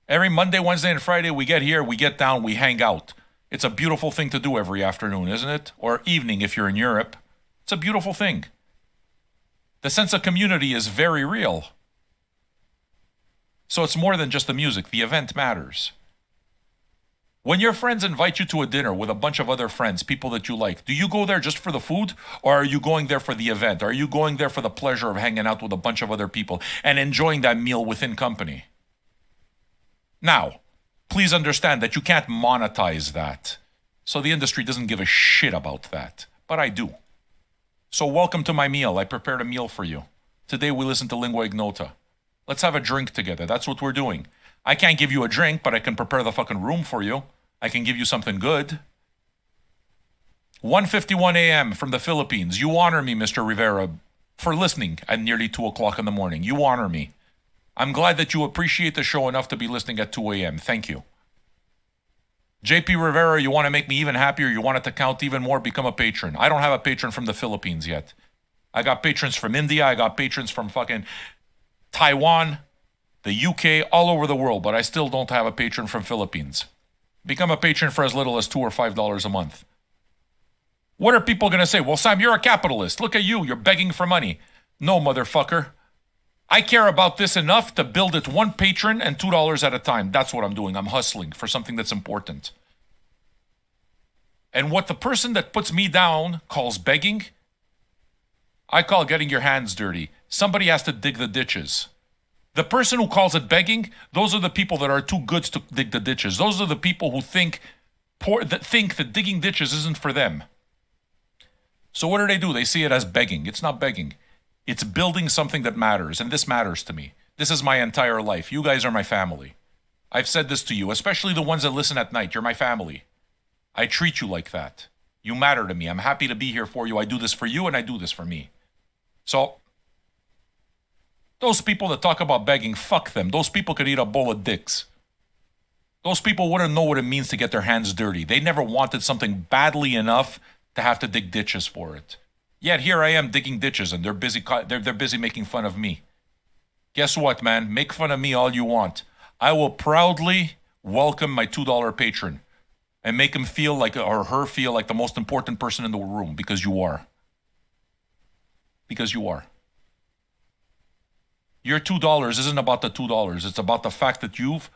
Every Monday, Wednesday, and Friday, we get here, we get down, we hang out. It's a beautiful thing to do every afternoon, isn't it? Or evening if you're in Europe. It's a beautiful thing. The sense of community is very real. So it's more than just the music. The event matters. When your friends invite you to a dinner with a bunch of other friends, people that you like, do you go there just for the food, or are you going there for the event? Are you going there for the pleasure of hanging out with a bunch of other people and enjoying that meal within company? Now, please understand that you can't monetize that. So the industry doesn't give a shit about that. But I do. So welcome to my meal. I prepared a meal for you. Today we listen to Lingua Ignota. Let's have a drink together. That's what we're doing. I can't give you a drink, but I can prepare the fucking room for you. I can give you something good. 1:51 a.m. from the Philippines. You honor me, Mr. Rivera, for listening at nearly 2 o'clock in the morning. You honor me. I'm glad that you appreciate the show enough to be listening at 2 a.m. Thank you. JP Rivera, you want to make me even happier? You want it to count even more? Become a patron. I don't have a patron from the Philippines yet. I got patrons from India. I got patrons from fucking Taiwan, the UK, all over the world, but I still don't have a patron from Philippines. Become a patron for as little as $2 or $5 a month. What are people going to say? Well, Sam, you're a capitalist. Look at you. You're begging for money. No, motherfucker. I care about this enough to build it one patron and $2 at a time. That's what I'm doing. I'm hustling for something that's important. And what the person that puts me down calls begging, I call getting your hands dirty. Somebody has to dig the ditches. The person who calls it begging, those are the people that are too good to dig the ditches. Those are the people who think that digging ditches isn't for them. So what do? They see it as begging. It's not begging. It's building something that matters, and this matters to me. This is my entire life. You guys are my family. I've said this to you, especially the ones that listen at night. You're my family. I treat you like that. You matter to me. I'm happy to be here for you. I do this for you, and I do this for me. So, those people that talk about begging, fuck them. Those people could eat a bowl of dicks. Those people wouldn't know what it means to get their hands dirty. They never wanted something badly enough to have to dig ditches for it. Yet here I am digging ditches, and they're busy. They're busy making fun of me. Guess what, man? Make fun of me all you want. I will proudly welcome my $2 patron and make him feel like, or her feel like, the most important person in the room, because you are. Because you are. Your $2 isn't about the $2. It's about the fact that you've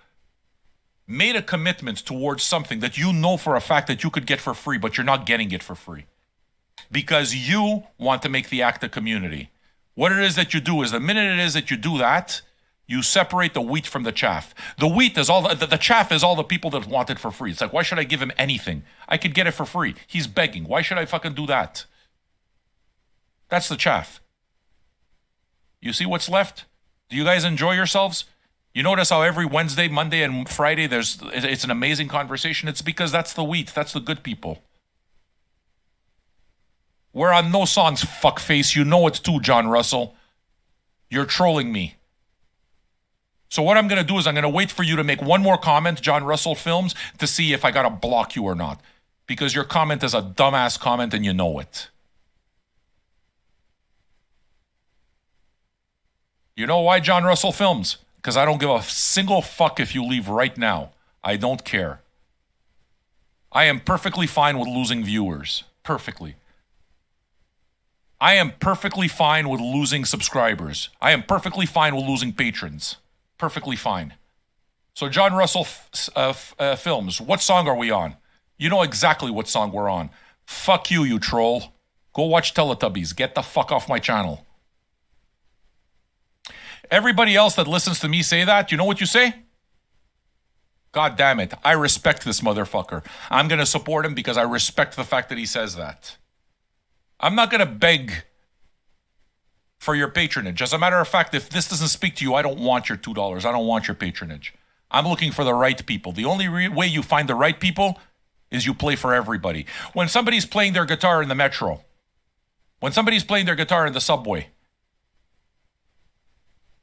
made a commitment towards something that you know for a fact that you could get for free, but you're not getting it for free. Because you want to make the act a community. What it is that you do is, the minute it is that you do that, you separate the wheat from the chaff. The wheat is all, the chaff is all the people that want it for free. It's like, why should I give him anything? I could get it for free. He's begging. Why should I fucking do that? That's the chaff. You see what's left? Do you guys enjoy yourselves? You notice how every Wednesday, Monday, and Friday it's an amazing conversation? It's because that's the wheat. That's the good people. We're on no songs, fuckface. You know it too, John Russell. You're trolling me. So what I'm going to do is I'm going to wait for you to make one more comment, John Russell Films, to see if I got to block you or not. Because your comment is a dumbass comment and you know it. You know why, John Russell Films? Because I don't give a single fuck if you leave right now. I don't care. I am perfectly fine with losing viewers. Perfectly. I am perfectly fine with losing subscribers. I am perfectly fine with losing patrons. Perfectly fine. So John Russell Films, what song are we on? You know exactly what song we're on. Fuck you, you troll. Go watch Teletubbies. Get the fuck off my channel. Everybody else that listens to me say that, you know what you say? God damn it. I respect this motherfucker. I'm going to support him because I respect the fact that he says that. I'm not going to beg for your patronage. As a matter of fact, if this doesn't speak to you, I don't want your $2. I don't want your patronage. I'm looking for the right people. The only way you find the right people is you play for everybody. When somebody's playing their guitar in the metro, when somebody's playing their guitar in the subway,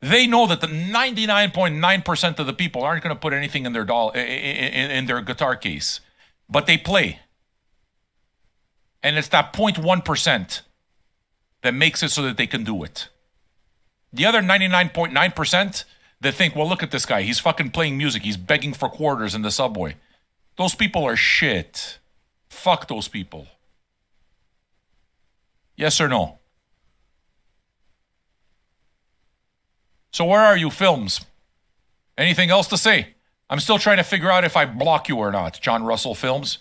they know that the 99.9% of the people aren't going to put anything in their in their guitar case, but they play. And it's that 0.1% that makes it so that they can do it. The other 99.9%, they think, well, look at this guy. He's fucking playing music. He's begging for quarters in the subway. Those people are shit. Fuck those people. Yes or no? So where are you, Films? Anything else to say? I'm still trying to figure out if I block you or not, John Russell Films.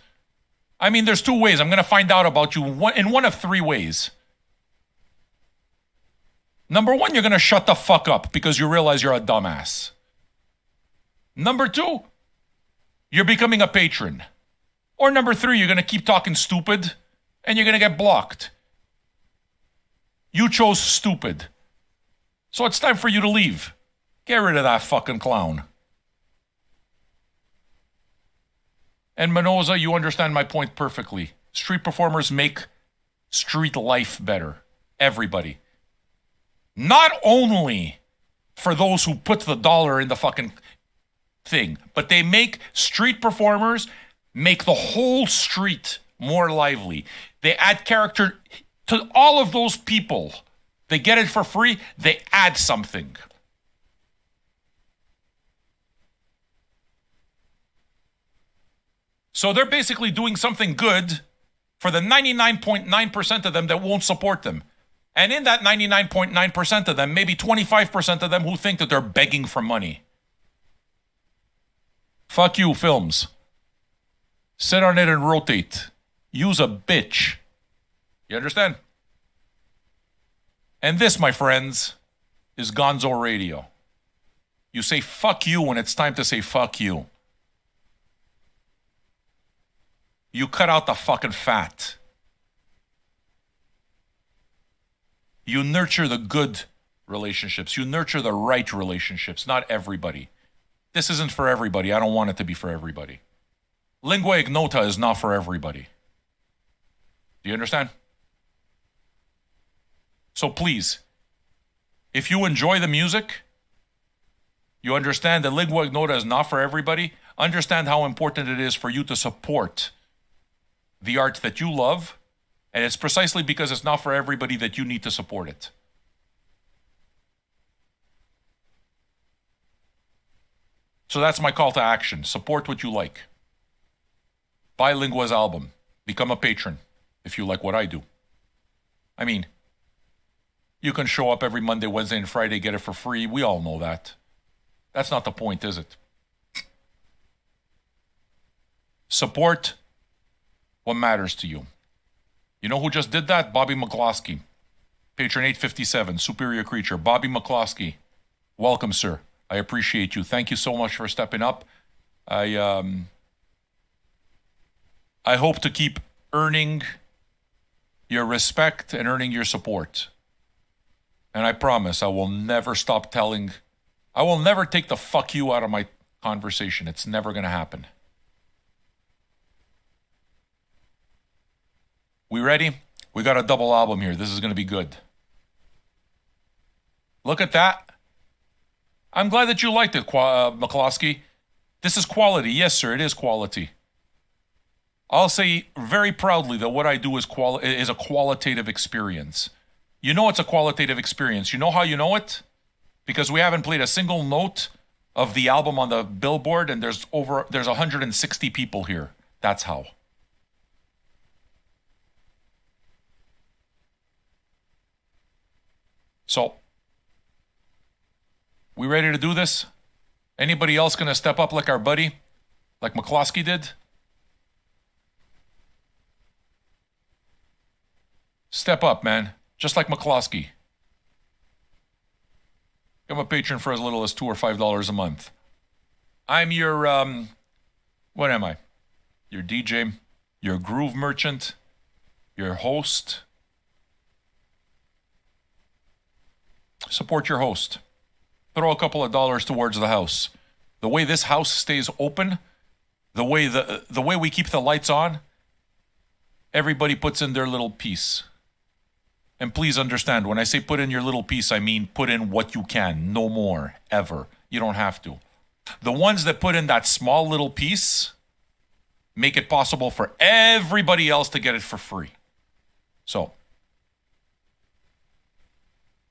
I mean, there's two ways. I'm going to find out about you in one of three ways. Number one, you're going to shut the fuck up because you realize you're a dumbass. Number two, you're becoming a patron. Or number three, you're going to keep talking stupid and you're going to get blocked. You chose stupid. So it's time for you to leave. Get rid of that fucking clown. And Minoza, you understand my point perfectly. Street performers make street life better. Everybody. Not only for those who put the dollar in the fucking thing, but they make street performers make the whole street more lively. They add character to all of those people. They get it for free. They add something. So they're basically doing something good for the 99.9% of them that won't support them. And in that 99.9% of them, maybe 25% of them who think that they're begging for money. Fuck you, Films. Sit on it and rotate. Use a bitch. You understand? And this, my friends, is Gonzo Radio. You say fuck you when it's time to say fuck you. You cut out the fucking fat. You nurture the good relationships. You nurture the right relationships, not everybody. This isn't for everybody. I don't want it to be for everybody. Lingua Ignota is not for everybody. Do you understand? So please, if you enjoy the music, you understand that Lingua Ignota is not for everybody, understand how important it is for you to support the art that you love, and it's precisely because it's not for everybody that you need to support it. So that's my call to action. Support what you like. Buy Lingua's album. Become a patron if you like what I do. I mean, you can show up every Monday, Wednesday, and Friday, get it for free. We all know that. That's not the point, is it? Support what matters to you. You know who just did that? Bobby McCloskey. Patron 857, Superior Creature. Bobby McCloskey. Welcome, sir. I appreciate you. Thank you so much for stepping up. I hope to keep earning your respect and earning your support. And I promise I will never I will never take the fuck you out of my conversation. It's never going to happen. We ready? We got a double album here. This is going to be good. Look at that. I'm glad that you liked it, McCloskey. This is quality. Yes, sir, it is quality. I'll say very proudly that what I do is a qualitative experience. You know it's a qualitative experience. You know how you know it? Because we haven't played a single note of the album on the billboard, and there's 160 people here. That's how. So, we ready to do this? Anybody else going to step up like our buddy? Like McCloskey did? Step up, man. Just like McCloskey. Become a patron for as little as $2 or $5 a month. I'm your, what am I? Your DJ, your groove merchant, your host. Support your host. Throw a couple of dollars towards the house. The way this house stays open, the way we keep the lights on, everybody puts in their little piece. And please understand, when I say put in your little piece, I mean put in what you can. No more, ever. You don't have to. The ones that put in that small little piece make it possible for everybody else to get it for free. So,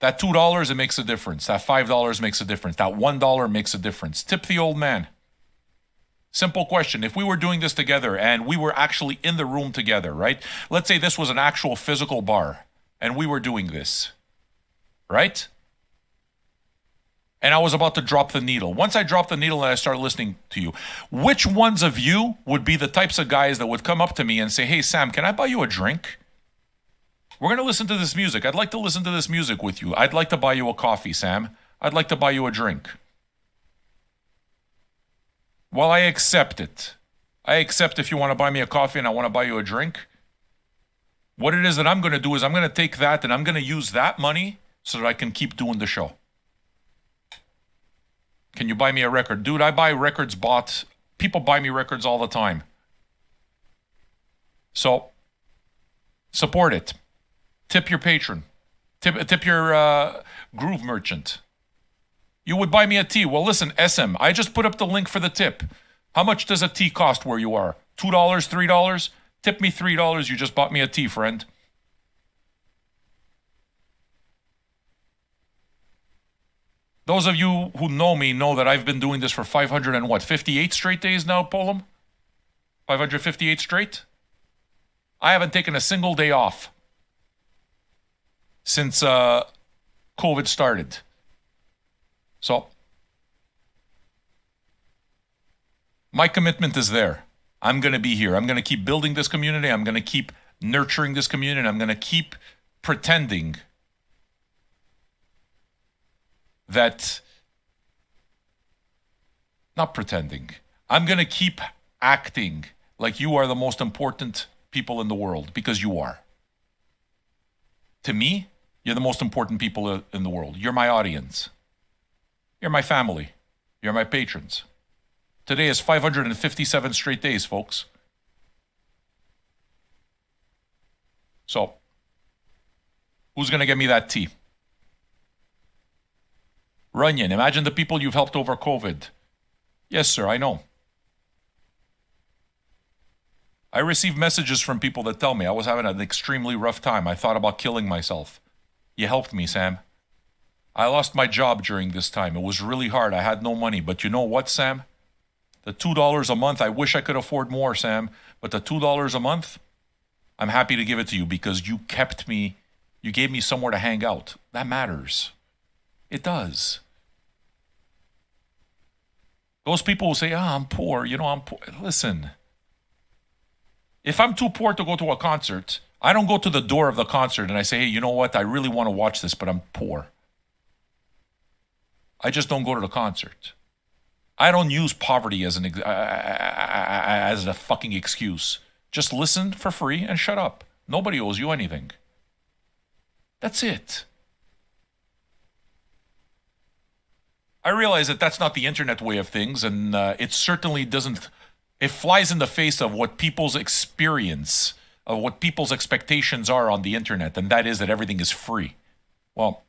that $2, it makes a difference. That $5 makes a difference. That $1 makes a difference. Tip the old man. Simple question. If we were doing this together and we were actually in the room together, right? Let's say this was an actual physical bar and we were doing this, right? And I was about to drop the needle. Once I dropped the needle and I started listening to you, which ones of you would be the types of guys that would come up to me and say, hey, Sam, can I buy you a drink? We're going to listen to this music. I'd like to listen to this music with you. I'd like to buy you a coffee, Sam. I'd like to buy you a drink. Well, I accept it. I accept if you want to buy me a coffee and I want to buy you a drink. What it is that I'm going to do is I'm going to take that and I'm going to use that money so that I can keep doing the show. Can you buy me a record? Dude, I buy records bought. People buy me records all the time. So, support it. Tip your patron. Tip your groove merchant. You would buy me a tea. Well, listen, SM, I just put up the link for the tip. How much does a tea cost where you are? $2, $3? Tip me $3. You just bought me a tea, friend. Those of you who know me know that I've been doing this for 58 straight days now, Polam? 558 straight? I haven't taken a single day off since COVID started. So, my commitment is there. I'm going to be here. I'm going to keep building this community. I'm going to keep nurturing this community. I'm going to keep pretending that, not pretending, I'm going to keep acting like you are the most important people in the world, because you are. To me, you're the most important people in the world. You're my audience. You're my family. You're my patrons. Today is 557 straight days, folks. So, who's going to get me that tea? Runyon, imagine the people you've helped over COVID. Yes, sir, I know. I receive messages from people that tell me I was having an extremely rough time. I thought about killing myself. You helped me, Sam. I lost my job during this time. It was really hard. I had no money. But you know what, Sam? The $2 a month, I wish I could afford more, Sam. But the $2 a month, I'm happy to give it to you because you kept me, you gave me somewhere to hang out. That matters. It does. Those people who say, I'm poor, I'm poor. Listen, if I'm too poor to go to a concert, I don't go to the door of the concert and I say, hey, you know what? I really want to watch this, but I'm poor. I just don't go to the concert. I don't use poverty as as a fucking excuse. Just listen for free and shut up. Nobody owes you anything. That's it. I realize that that's not the internet way of things, and it certainly doesn't. It flies in the face of what people's experience, of what people's expectations are on the internet, and that is that everything is free. Well,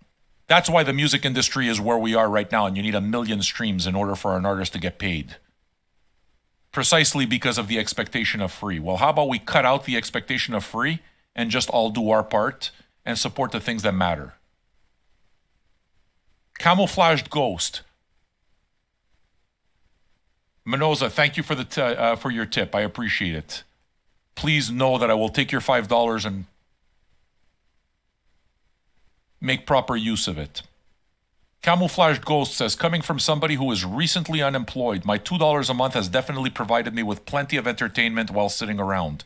that's why the music industry is where we are right now, and you need 1 million streams in order for an artist to get paid. Precisely because of the expectation of free. Well, how about we cut out the expectation of free and just all do our part and support the things that matter? Camouflaged Ghost. Minoza, thank you for for your tip. I appreciate it. Please know that I will take your $5 and make proper use of it. Camouflaged Ghost says, coming from somebody who is recently unemployed, my $2 a month has definitely provided me with plenty of entertainment while sitting around.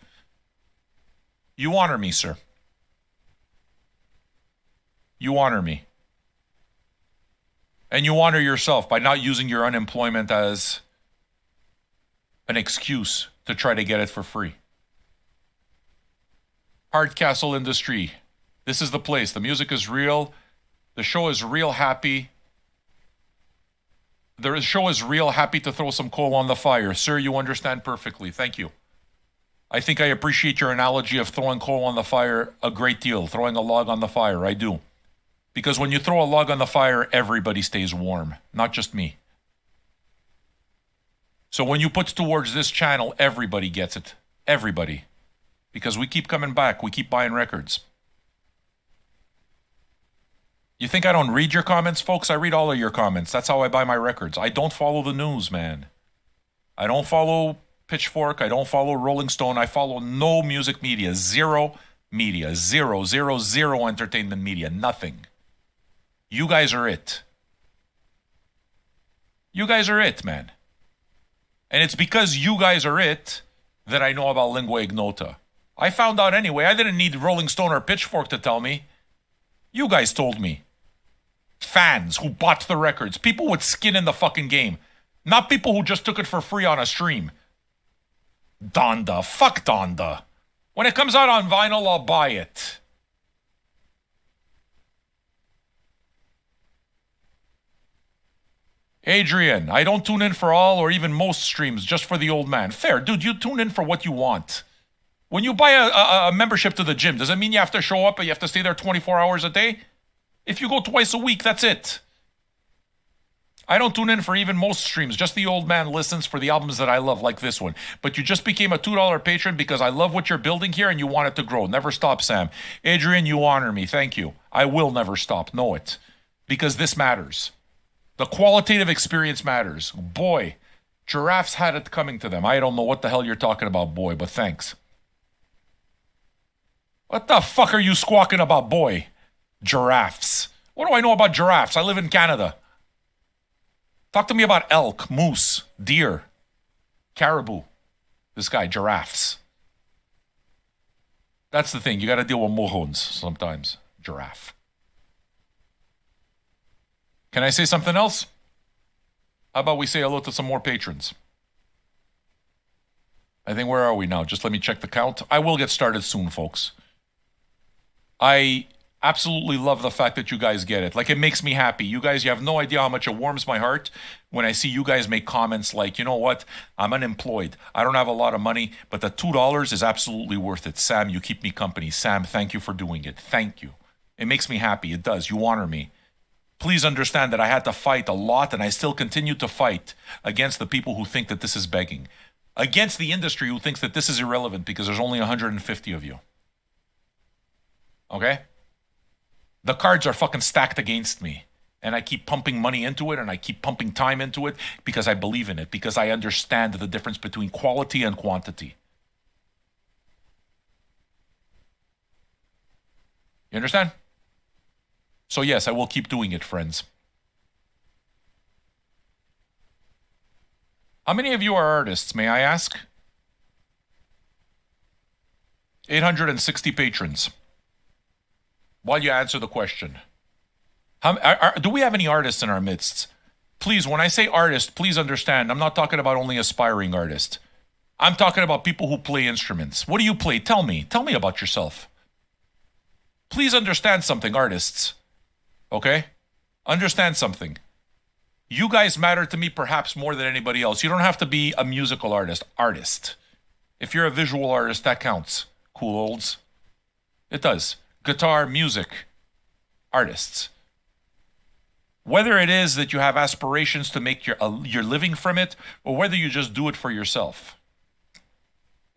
You honor me, sir. You honor me. And you honor yourself by not using your unemployment as an excuse to try to get it for free. Hardcastle Industry. This is the place. The music is real. The show is real happy. The show is real happy to throw some coal on the fire. Sir, you understand perfectly. Thank you. I think I appreciate your analogy of throwing coal on the fire a great deal. Throwing a log on the fire. I do. Because when you throw a log on the fire, everybody stays warm. Not just me. So when you put towards this channel, everybody gets it. Everybody. Because we keep coming back. We keep buying records. You think I don't read your comments, folks? I read all of your comments. That's how I buy my records. I don't follow the news, man. I don't follow Pitchfork. I don't follow Rolling Stone. I follow no music media. Zero media. Zero entertainment media. Nothing. You guys are it. You guys are it, man. And it's because you guys are it that I know about Lingua Ignota. I found out anyway. I didn't need Rolling Stone or Pitchfork to tell me. You guys told me. Fans who bought the records. People with skin in the fucking game. Not people who just took it for free on a stream. Donda. Fuck Donda. When it comes out on vinyl, I'll buy it. Adrian, I don't tune in for all or even most streams, just for the old man. Fair. Dude, you tune in for what you want. When you buy a membership to the gym, does it mean you have to show up and you have to stay there 24 hours a day? If you go twice a week, that's it. I don't tune in for even most streams. Just the old man listens for the albums that I love, like this one. But you just became a $2 patron because I love what you're building here and you want it to grow. Never stop, Sam. Adrian, you honor me. Thank you. I will never stop. Know it. Because this matters. The qualitative experience matters. Boy, giraffes had it coming to them. I don't know what the hell you're talking about, boy, but thanks. What the fuck are you squawking about, boy? Giraffes. What do I know about giraffes? I live in Canada. Talk to me about elk, moose, deer, caribou. This guy, giraffes. That's the thing. You got to deal with mohons sometimes. Giraffe. Can I say something else? How about we say hello to some more patrons? I think, where are we now? Just let me check the count. I will get started soon, folks. I absolutely love the fact that you guys get it. Like, it makes me happy. You guys, you have no idea how much it warms my heart when I see you guys make comments like, you know what? I'm unemployed. I don't have a lot of money, but the $2 is absolutely worth it. Sam, you keep me company. Sam, thank you for doing it. Thank you. It makes me happy. It does. You honor me. Please understand that I had to fight a lot, and I still continue to fight against the people who think that this is begging. against the industry who thinks that this is irrelevant because there's only 150 of you. Okay? The cards are fucking stacked against me. And I keep pumping money into it and I keep pumping time into it because I believe in it, because I understand the difference between quality and quantity. You understand? So yes, I will keep doing it, friends. How many of you are artists, may I ask? 860 patrons. While you answer the question. Do we have any artists in our midst? Please, when I say artist, please understand, I'm not talking about only aspiring artists. I'm talking about people who play instruments. What do you play? Tell me. Tell me about yourself. Please understand something, artists. Okay? Understand something. You guys matter to me perhaps more than anybody else. You don't have to be a musical artist. Artist. If you're a visual artist, that counts. Cool olds. It does. Guitar, music. Artists. Whether it is that you have aspirations to make your living from it, or whether you just do it for yourself.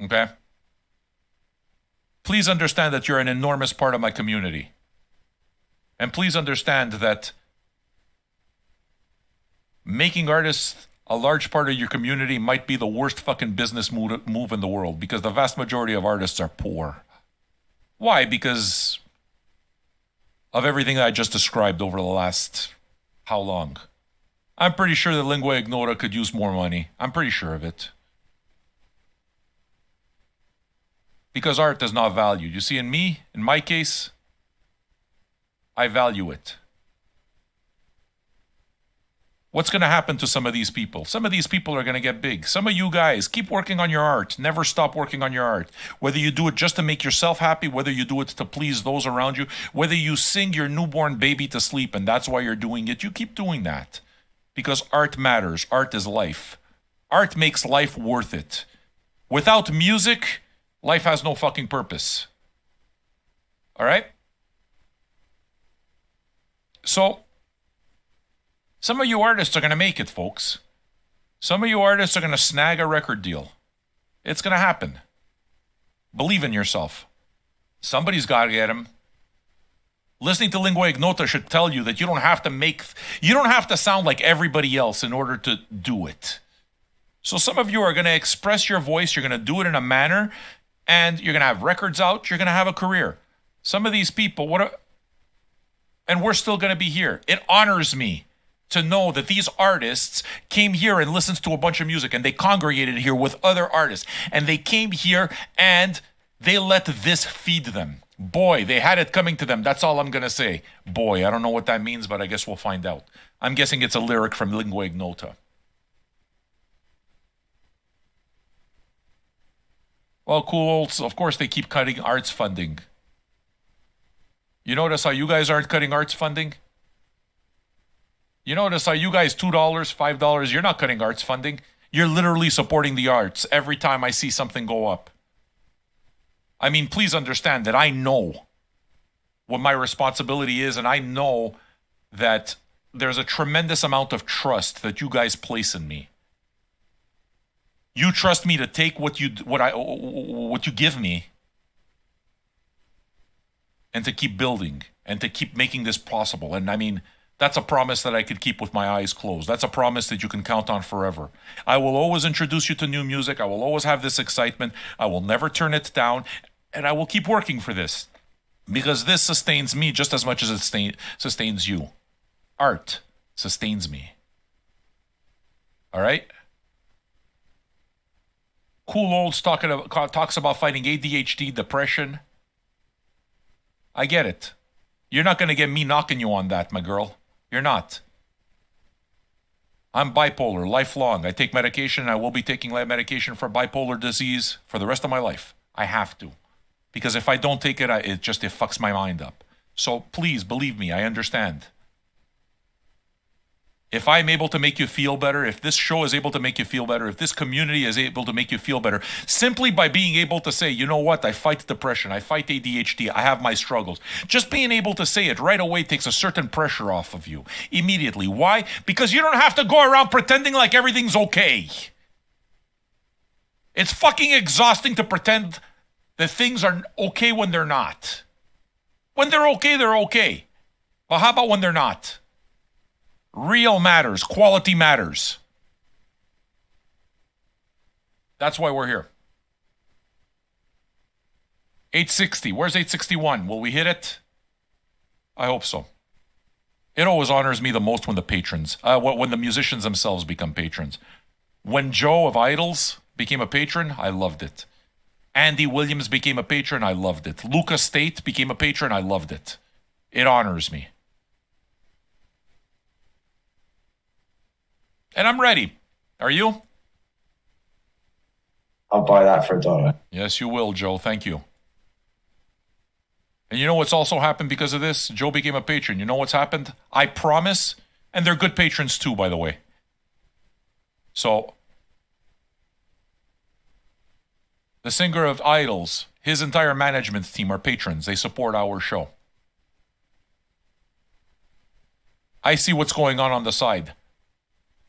Okay? Please understand that you're an enormous part of my community. And please understand that making artists a large part of your community might be the worst fucking business move in the world, because the vast majority of artists are poor. Why? Because of everything that I just described over the last... how long? I'm pretty sure that Lingua Ignota could use more money. I'm pretty sure of it. Because art is not valued. You see, in my case, I value it. What's going to happen to some of these people? Some of these people are going to get big. Some of you guys, keep working on your art. Never stop working on your art. Whether you do it just to make yourself happy, whether you do it to please those around you, whether you sing your newborn baby to sleep and that's why you're doing it, you keep doing that. Because art matters. Art is life. Art makes life worth it. Without music, life has no fucking purpose. All right? So, some of you artists are going to make it, folks. Some of you artists are going to snag a record deal. It's going to happen. Believe in yourself. Somebody's got to get them. Listening to Lingua Ignota should tell you that you don't have to sound like everybody else in order to do it. So some of you are going to express your voice, you're going to do it in a manner, and you're going to have records out, you're going to have a career. Some of these people, and we're still going to be here. It honors me to know that these artists came here and listened to a bunch of music and they congregated here with other artists and they came here and they let this feed them. Boy, they had it coming to them. That's all I'm going to say. Boy, I don't know what that means, but I guess we'll find out. I'm guessing it's a lyric from Lingua Ignota. Well, cool, of course they keep cutting arts funding. You notice how you guys aren't cutting arts funding? You notice how you guys $2, $5, you're not cutting arts funding. You're literally supporting the arts every time I see something go up. I mean, please understand that I know what my responsibility is, and I know that there's a tremendous amount of trust that you guys place in me. You trust me to take what you give me and to keep building and to keep making this possible. And I mean, that's a promise that I could keep with my eyes closed. That's a promise that you can count on forever. I will always introduce you to new music. I will always have this excitement. I will never turn it down. And I will keep working for this. Because this sustains me just as much as it sustains you. Art sustains me. All right? Cool Olds talks about fighting ADHD, depression. I get it. You're not going to get me knocking you on that, my girl. You're not. I'm bipolar, lifelong. I take medication. I will be taking medication for bipolar disease for the rest of my life. I have to. Because if I don't take it, it fucks my mind up. So please, believe me, I understand. If I'm able to make you feel better, if this show is able to make you feel better, if this community is able to make you feel better, simply by being able to say, you know what, I fight depression, I fight ADHD, I have my struggles. Just being able to say it right away takes a certain pressure off of you immediately. Why? Because you don't have to go around pretending like everything's okay. It's fucking exhausting to pretend that things are okay when they're not. When they're okay, they're okay. But how about when they're not? Real matters. Quality matters. That's why we're here. 860. Where's 861? Will we hit it? I hope so. It always honors me the most when the patrons, when the musicians themselves become patrons. When Joe of Idols became a patron, I loved it. Andy Williams became a patron, I loved it. Luca State became a patron, I loved it. It honors me. And I'm ready. Are you? I'll buy that for $1. Yes, you will, Joe. Thank you. And you know what's also happened because of this? Joe became a patron. You know what's happened? I promise. And they're good patrons too, by the way. So, the singer of Idols, his entire management team are patrons. They support our show. I see what's going on the side.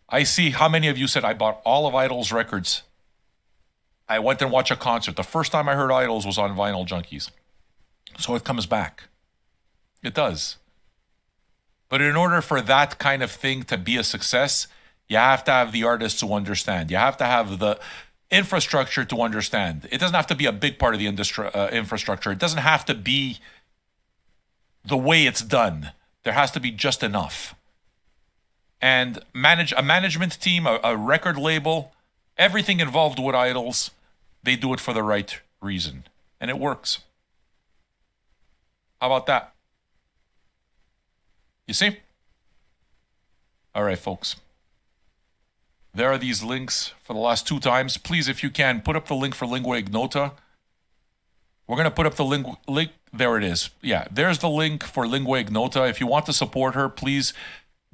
I see how many of you said, I bought all of Idols records. I went and watched a concert. The first time I heard Idols was on Vinyl Junkies. So it comes back. It does. But in order for that kind of thing to be a success, you have to have the artists who understand. You have to have the infrastructure to understand. It doesn't have to be a big part of the infrastructure. It doesn't have to be the way it's done. There has to be just enough. And a management team, a record label, everything involved with Idols, they do it for the right reason. And it works. How about that? You see? All right, folks. There are these links for the last 2 times. Please, if you can, put up the link for Lingua Ignota. We're going to put up the link. There it is. Yeah, there's the link for Lingua Ignota. If you want to support her, please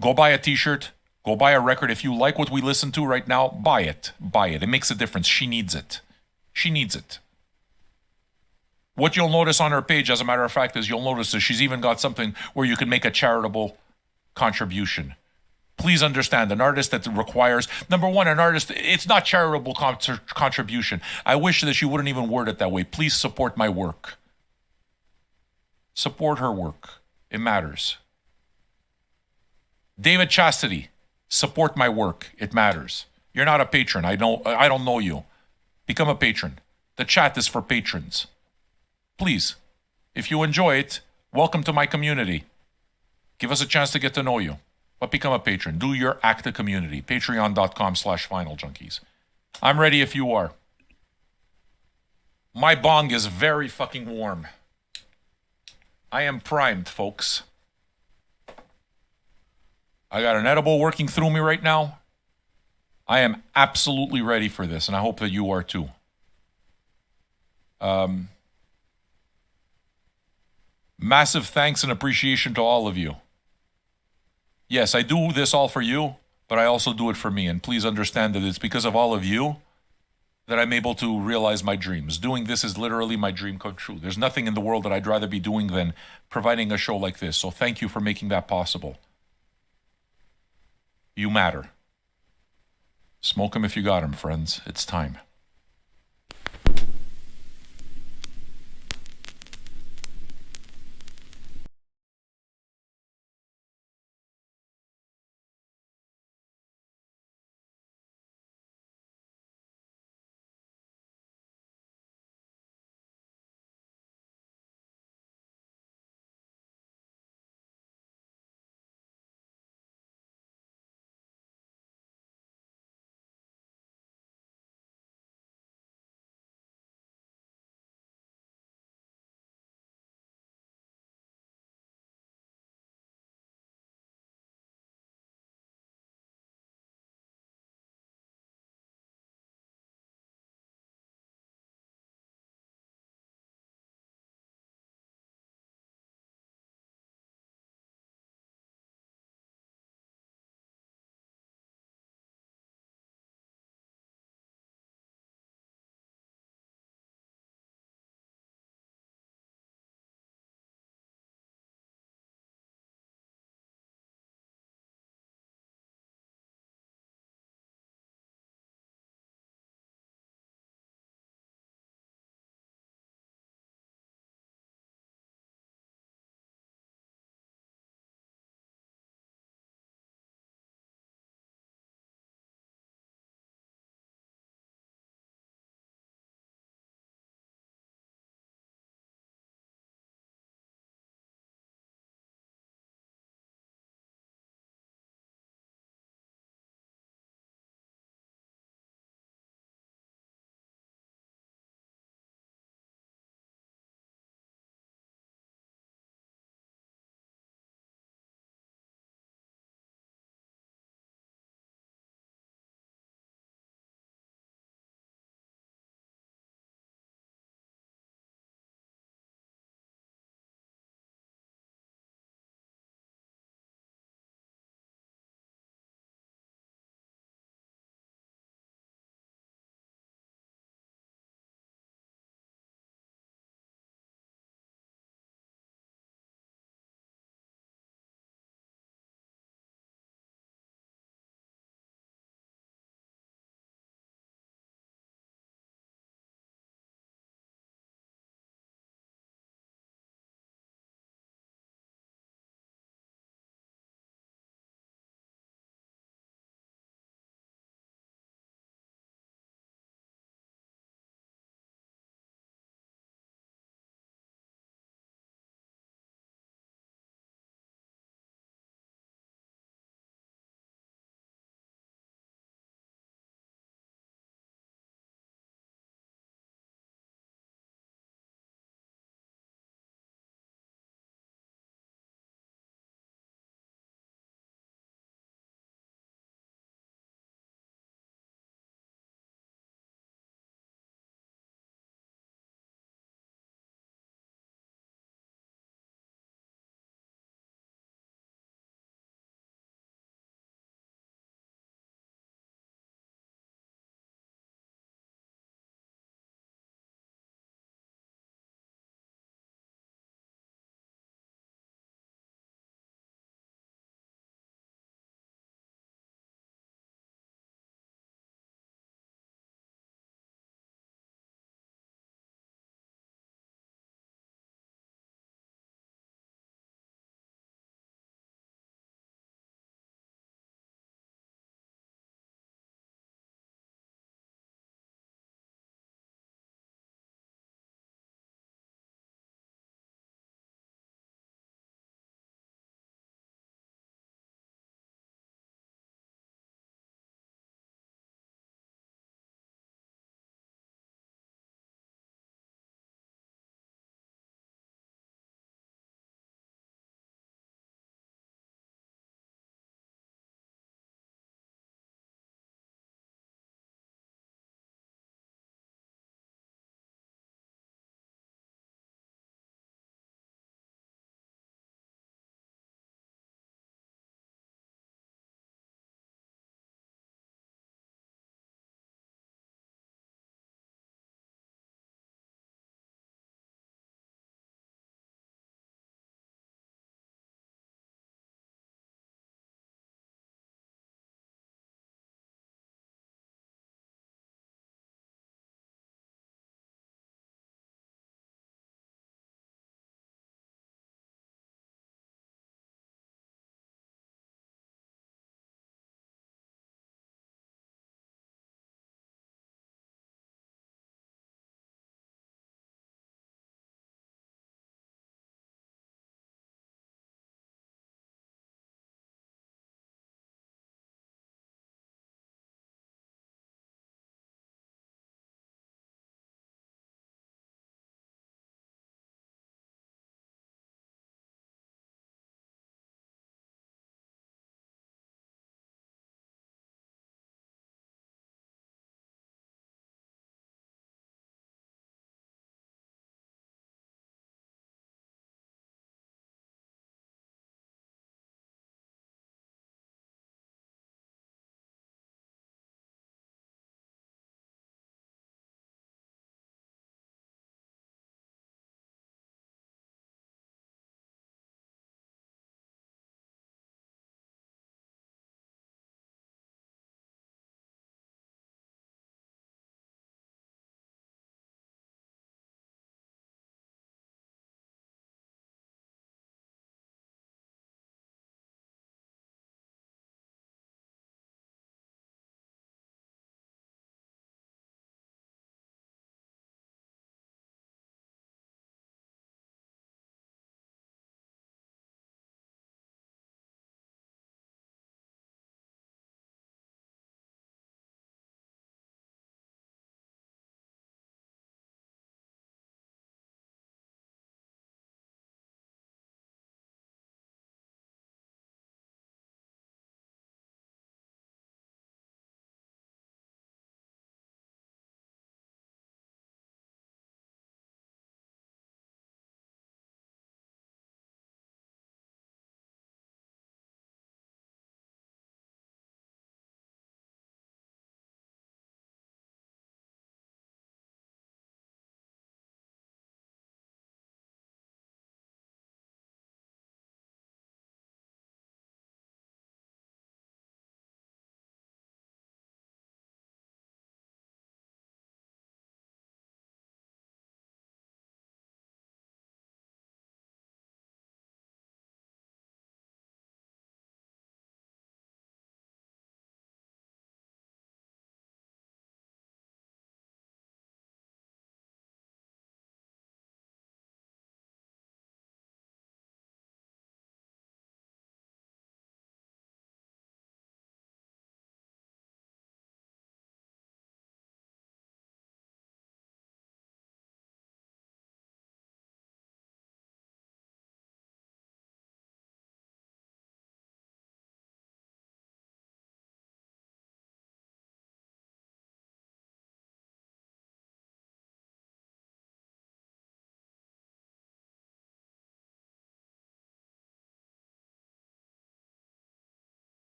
go buy a t-shirt. Go buy a record. If you like what we listen to right now, buy it. Buy it. It makes a difference. She needs it. She needs it. What you'll notice on her page, as a matter of fact, is you'll notice that she's even got something where you can make a charitable contribution. Please understand, an artist that requires, number one, an artist, it's not charitable contribution. I wish that she wouldn't even word it that way. Please support my work. Support her work. It matters. David Chastity, support my work. It matters. You're not a patron. I don't know you. Become a patron. The chat is for patrons. Please, if you enjoy it, welcome to my community. Give us a chance to get to know you. But become a patron. Do your act of community. Patreon.com/VinylJunkies. I'm ready if you are. My bong is very fucking warm. I am primed, folks. I got an edible working through me right now. I am absolutely ready for this, and I hope that you are too. Massive thanks and appreciation to all of you. Yes, I do this all for you, but I also do it for me. And please understand that it's because of all of you that I'm able to realize my dreams. Doing this is literally my dream come true. There's nothing in the world that I'd rather be doing than providing a show like this. So thank you for making that possible. You matter. Smoke 'em if you got 'em, friends. It's time.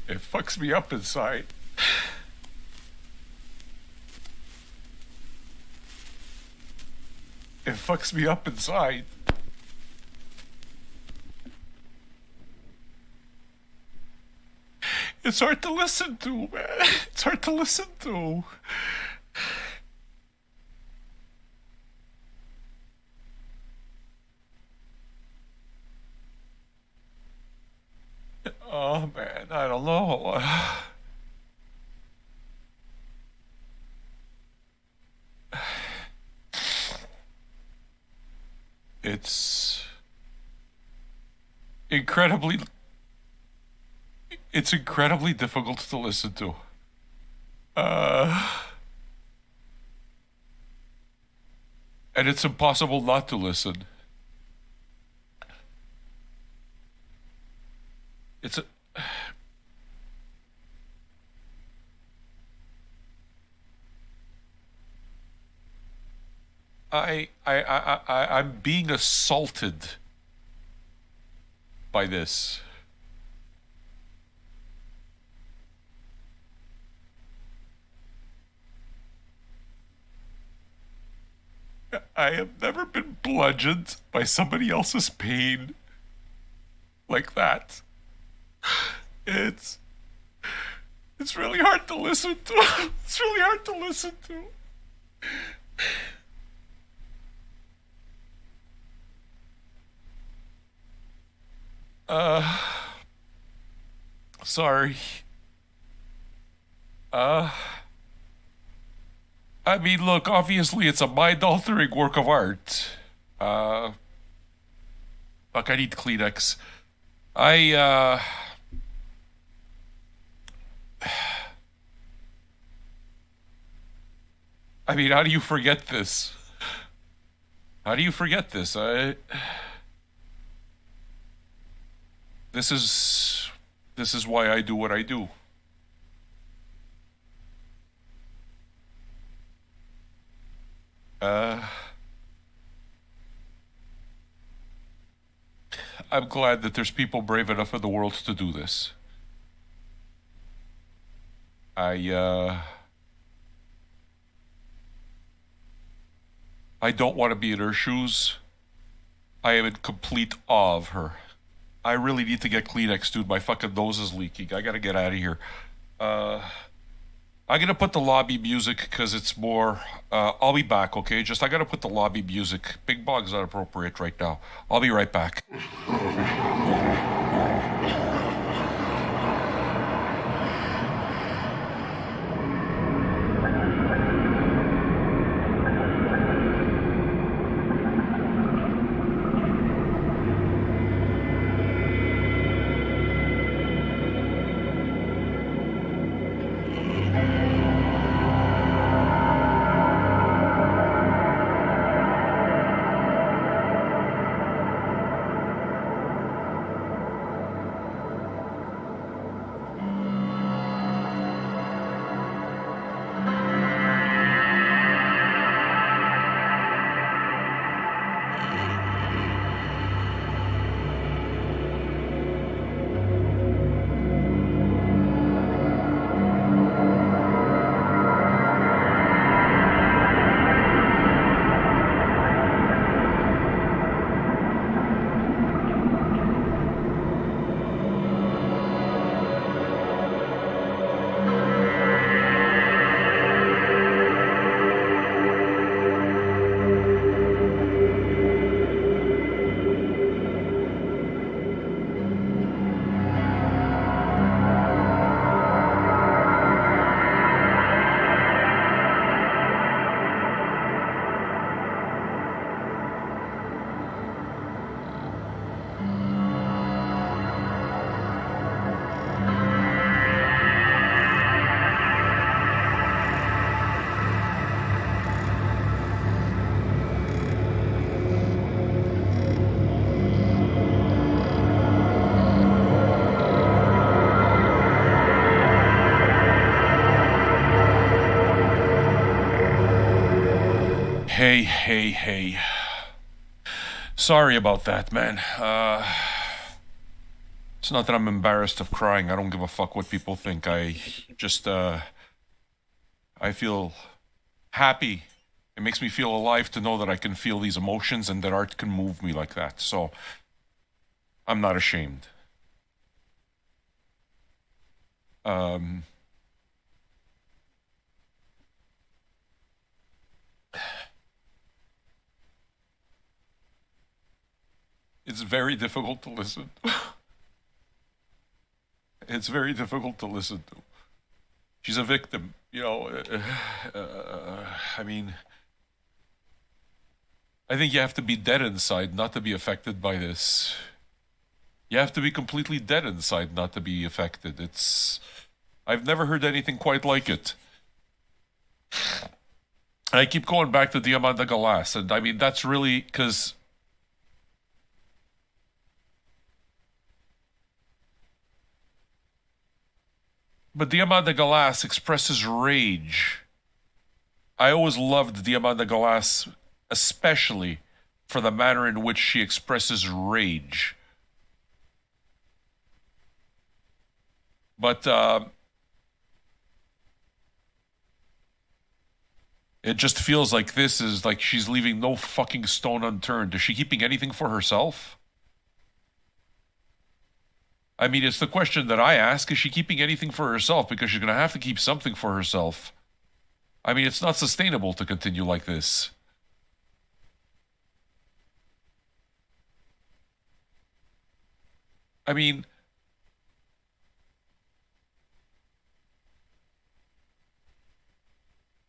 It fucks me up inside. It fucks me up inside. It's hard to listen to, man. It's hard to listen to. Oh, man, I don't know. It's incredibly difficult to listen to. And it's impossible not to listen. It's a I'm being assaulted by this. I have never been bludgeoned by somebody else's pain like that. It's really hard to listen to. It's really hard to listen to. Sorry. I mean, look, obviously it's a mind-altering work of art. Fuck, I need Kleenex. I mean, how do you forget this? How do you forget this? This is why I do what I do. I'm glad that there's people brave enough in the world to do this. I don't want to be in her shoes. I am in complete awe of her. I really need to get Kleenex, dude. My fucking nose is leaking. I gotta get out of here. I'm gonna put the lobby music because it's more. I'll be back, okay? Just I gotta put the lobby music. Big Bog's not appropriate right now. I'll be right back. Hey. Sorry about that, man. It's not that I'm embarrassed of crying. I don't give a fuck what people think. I just, I feel happy. It makes me feel alive to know that I can feel these emotions and that art can move me like that. So, I'm not ashamed. It's very difficult to listen. It's very difficult to listen to. She's a victim, you know. I mean, I think you have to be dead inside not to be affected by this. You have to be completely dead inside not to be affected. I've never heard anything quite like it. I keep going back to Diamant de Galas, and I mean, that's really because. But Diamant de Galas expresses rage. I always loved Diamant de Galas, especially for the manner in which she expresses rage. But it just feels like this is like she's leaving no fucking stone unturned. Is she keeping anything for herself? I mean, it's the question that I ask. Is she keeping anything for herself? Because she's going to have to keep something for herself. I mean, it's not sustainable to continue like this. I mean,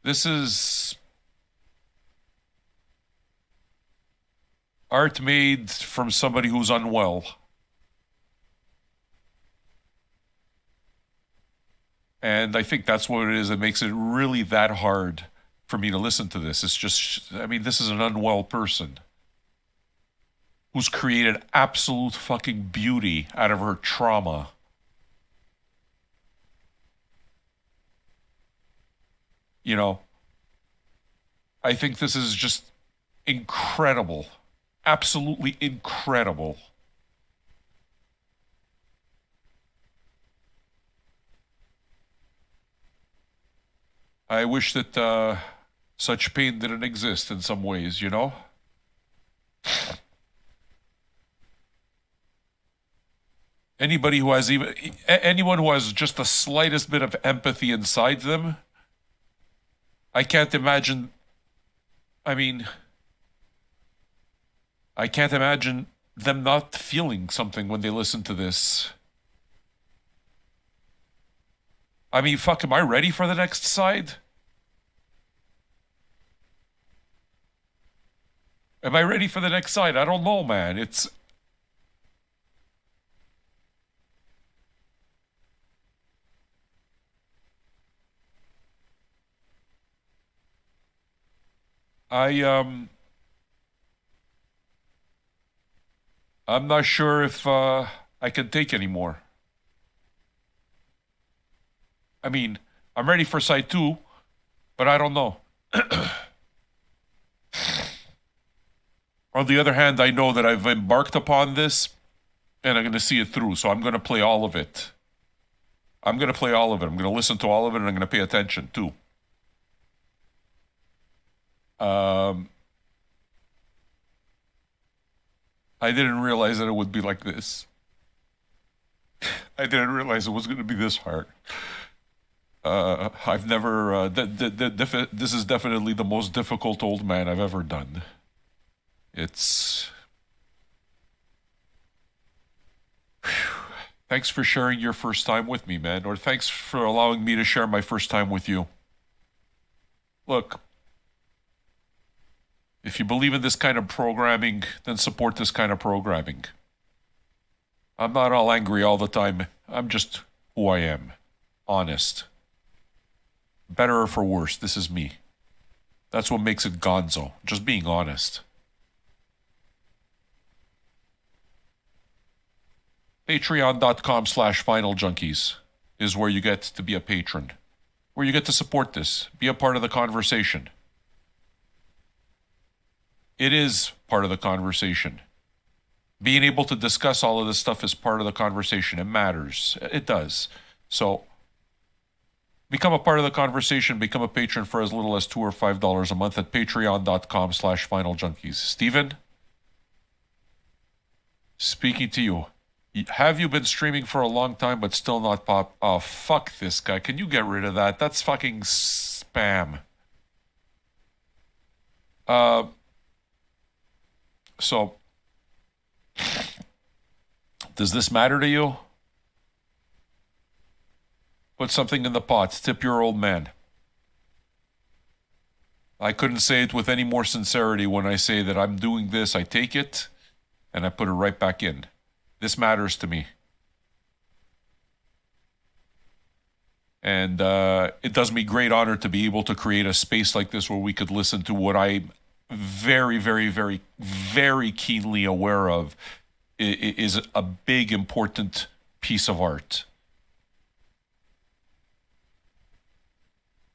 this is art made from somebody who's unwell. And I think that's what it is that makes it really that hard for me to listen to this. It's just, I mean, this is an unwell person who's created absolute fucking beauty out of her trauma. You know, I think this is just incredible. Absolutely incredible. I wish that such pain didn't exist in some ways, you know? Anybody who has anyone who has just the slightest bit of empathy inside them, I can't imagine, I mean, I can't imagine them not feeling something when they listen to this. I mean, fuck, am I ready for the next side? Am I ready for the next side? I don't know, man. I'm not sure if I can take anymore. I mean, I'm ready for side 2, but I don't know. On the other hand, I know that I've embarked upon this, and I'm going to see it through, so I'm going to play all of it. I'm going to play all of it. I'm going to listen to all of it, and I'm going to pay attention, too. I didn't realize that it would be like this. I didn't realize it was going to be this hard. I've never, this is definitely the most difficult old man I've ever done. Thanks for sharing your first time with me, man, or thanks for allowing me to share my first time with you. Look, if you believe in this kind of programming, then support this kind of programming. I'm not all angry all the time. I'm just who I am. Honest. Better or for worse, this is me. That's what makes it gonzo. Just being honest. Patreon.com/FinalJunkies is where you get to be a patron. Where you get to support this. Be a part of the conversation. It is part of the conversation. being able to discuss all of this stuff is part of the conversation. It matters. It does. So become a part of the conversation. Become a patron for as little as $2 or $5 a month at patreon.com/finaljunkies. Steven, speaking to you. Have you been streaming for a long time but still not pop? Oh, fuck this guy. Can you get rid of that? That's fucking spam. So, does this matter to you? Put something in the pot. Tip your old man. I couldn't say it with any more sincerity when I say that I'm doing this, I take it, and I put it right back in. This matters to me. And it does me great honor to be able to create a space like this where we could listen to what I'm very, very, very, very keenly aware of is a big, important piece of art.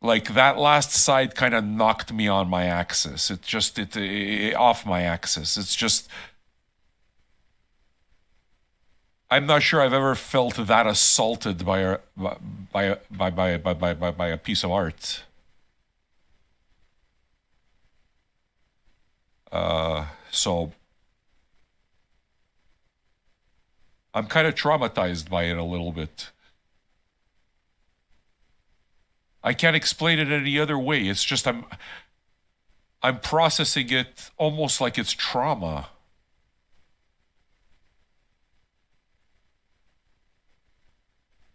Like, that last side kind of knocked me on my axis. It off my axis. It's just... I'm not sure I've ever felt that assaulted by a piece of art. So I'm kind of traumatized by it a little bit. I can't explain it any other way. It's just I'm processing it almost like it's trauma.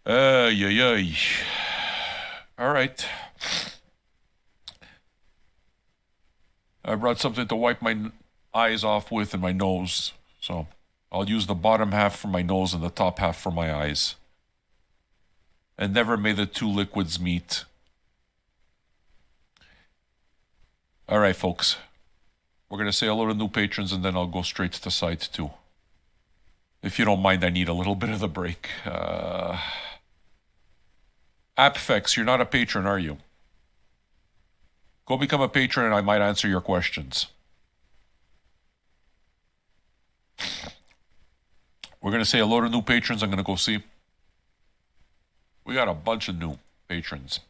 Ay. All right. I brought something to wipe my eyes off with and my nose. So I'll use the bottom half for my nose and the top half for my eyes. And never may the two liquids meet. All right, folks. We're going to say hello to new patrons and then I'll go straight to side 2. If you don't mind, I need a little bit of the break. Appfex, you're not a patron, are you? Go become a patron and I might answer your questions. We're going to say hello to new patrons. I'm going to go see. We got a bunch of new patrons.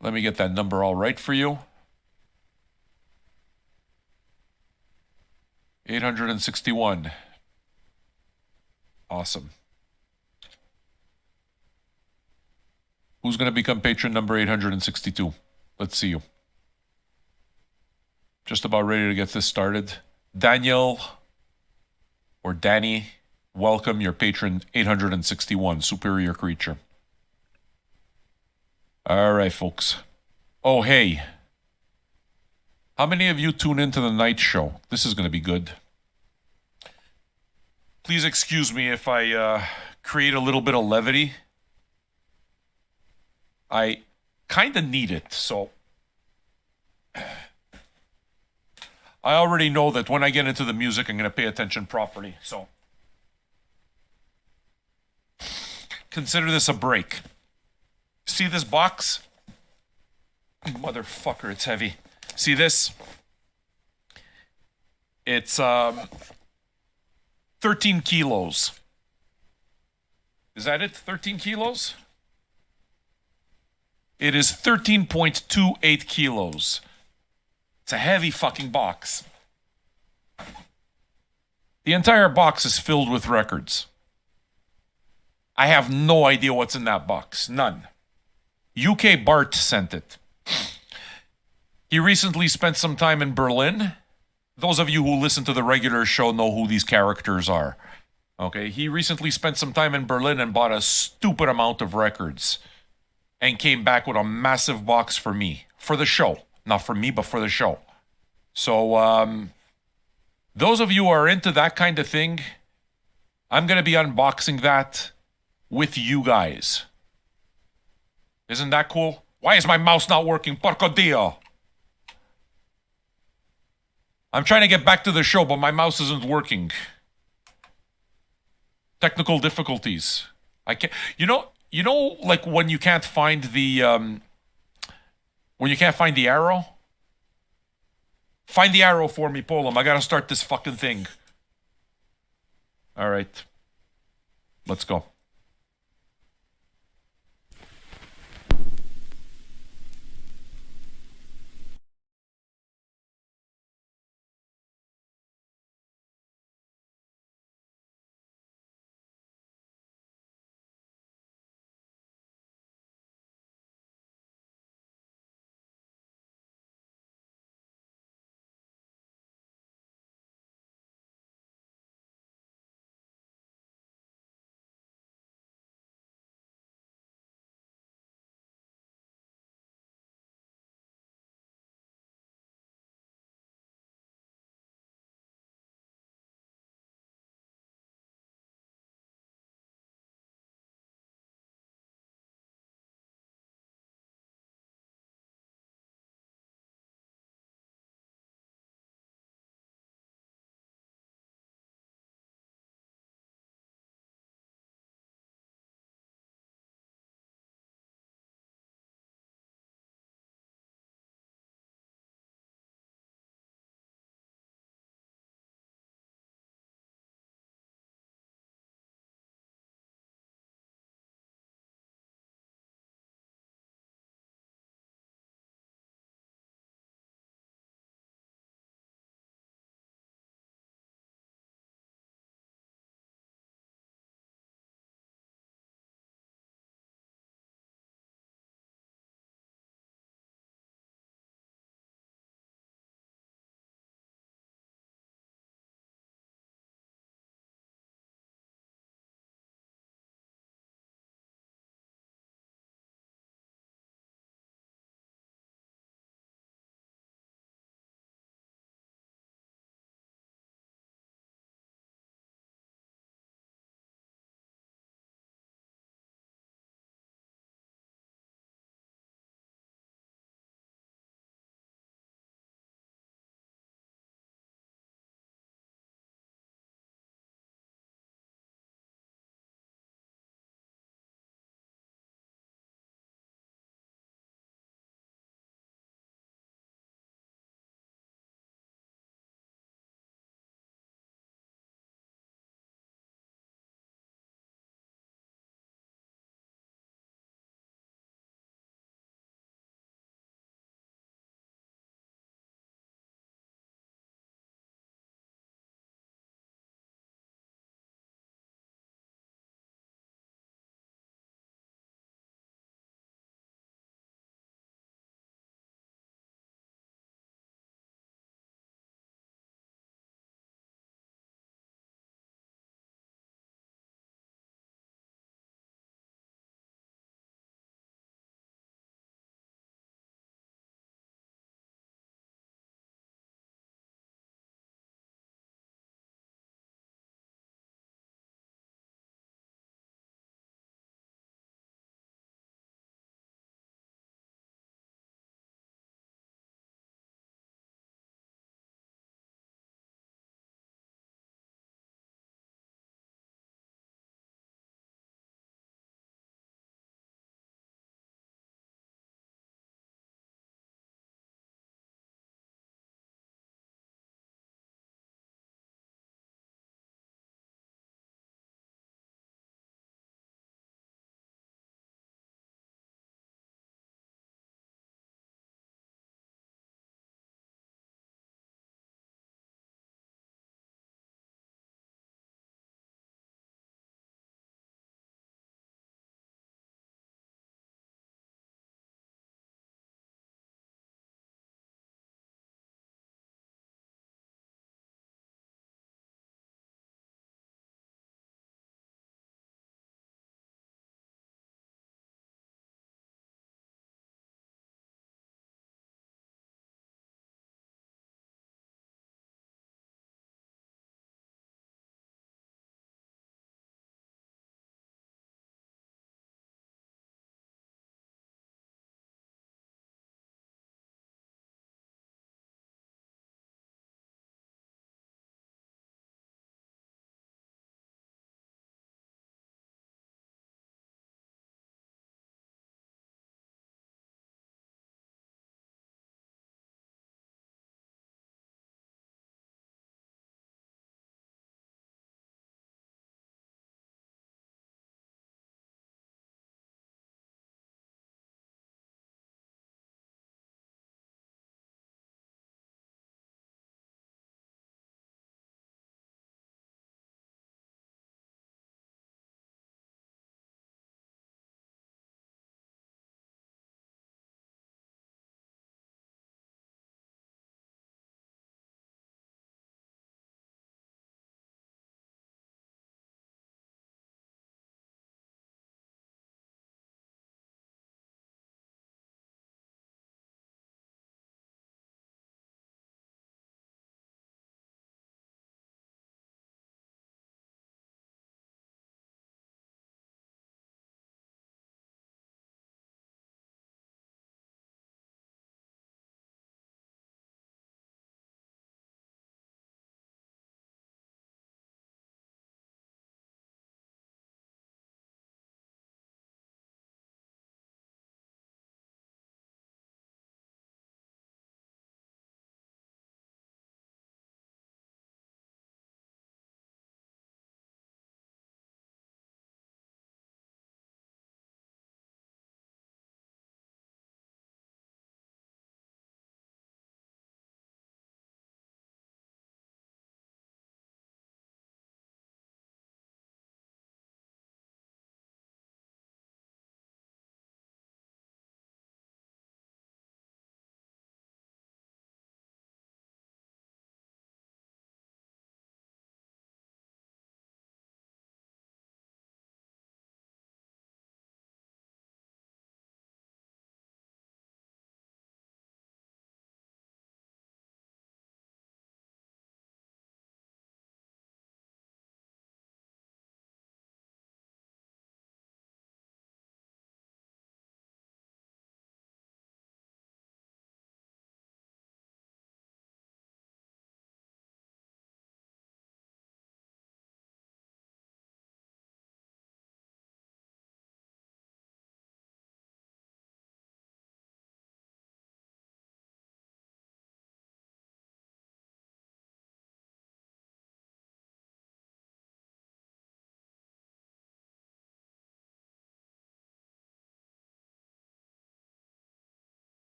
Let me get that number all right for you. 861. Awesome. Who's going to become patron number 862? Let's see you. Just about ready to get this started. Daniel or Danny, welcome your patron 861, Superior Creature. All right, folks. Oh, hey. How many of you tune into the night show? This is going to be good. Please excuse me if I create a little bit of levity. I kind of need it, so I already know that when I get into the music, I'm going to pay attention properly, so consider this a break. See this box? Motherfucker, it's heavy. See this? It's 13 kilos. Is that it? 13 kilos? It is 13.28 kilos. It's a heavy fucking box. The entire box is filled with records. I have no idea what's in that box. None. UK Bart sent it. He recently spent some time in Berlin. Those of you who listen to the regular show know who these characters are. Okay, he recently spent some time in Berlin and bought a stupid amount of records. And came back with a massive box for me. For the show. Not for me, but for the show. So, those of you who are into that kind of thing, I'm going to be unboxing that with you guys. Isn't that cool? Why is my mouse not working? Porco Dio! I'm trying to get back to the show, but my mouse isn't working. Technical difficulties. I can't... You know, like when you can't find the arrow? Find the arrow for me, Polam. I gotta start this fucking thing. All right. Let's go.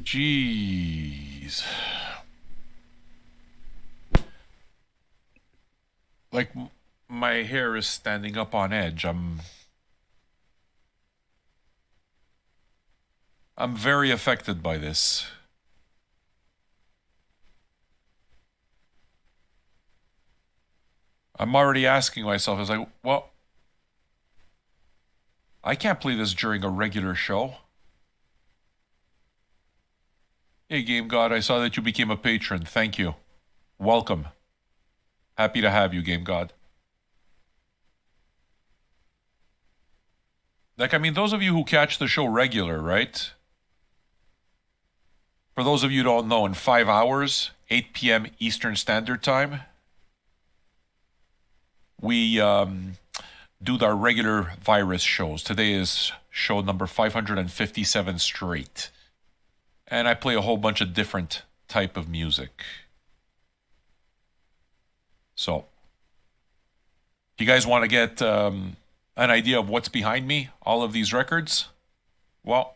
Jeez. Like my hair is standing up on edge. I'm very affected by this. I'm already asking myself, I was like, well, I can't play this during a regular show. Hey, Game God, I saw that you became a patron. Thank you. Welcome. Happy to have you, Game God. Like, I mean, those of you who catch the show regular, right? For those of you who don't know, in 5 hours, 8 p.m. Eastern Standard Time, we do our regular virus shows. Today is show number 557 straight. And I play a whole bunch of different type of music. So, if you guys want to get an idea of what's behind me, all of these records, well,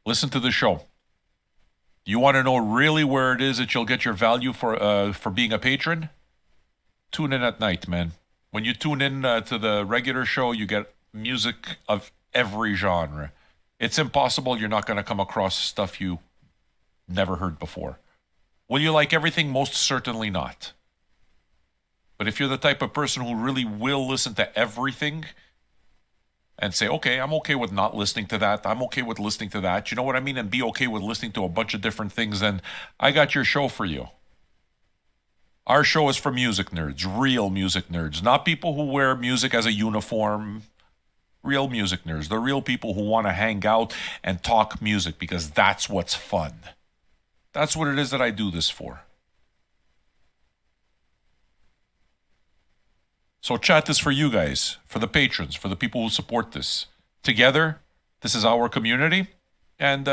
listen to the show. You want to know really where it is that you'll get your value for being a patron? Tune in at night, man. When you tune in to the regular show, you get music of every genre. It's impossible you're not going to come across stuff you never heard before. Will you like everything? Most certainly not. But if you're the type of person who really will listen to everything and say, okay, I'm okay with not listening to that, I'm okay with listening to that, you know what I mean? And be okay with listening to a bunch of different things, then I got your show for you. Our show is for music nerds, real music nerds, not people who wear music as a uniform. Real music nerds, the real people who want to hang out and talk music because that's what's fun. That's what it is that I do this for. So chat is for you guys, for the patrons, for the people who support this. Together, this is our community, and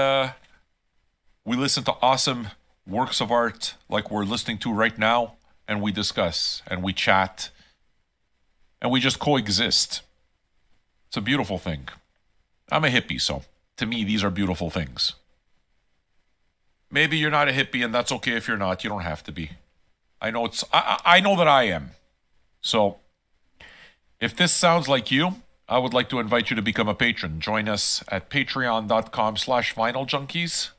we listen to awesome works of art like we're listening to right now, and we discuss, and we chat, and we just coexist. It's a beautiful thing. I'm a hippie, so to me, these are beautiful things. Maybe you're not a hippie, and that's okay if you're not. You don't have to be. I know I know that I am. So, if this sounds like you, I would like to invite you to become a patron. Join us at patreon.com/vinyljunkies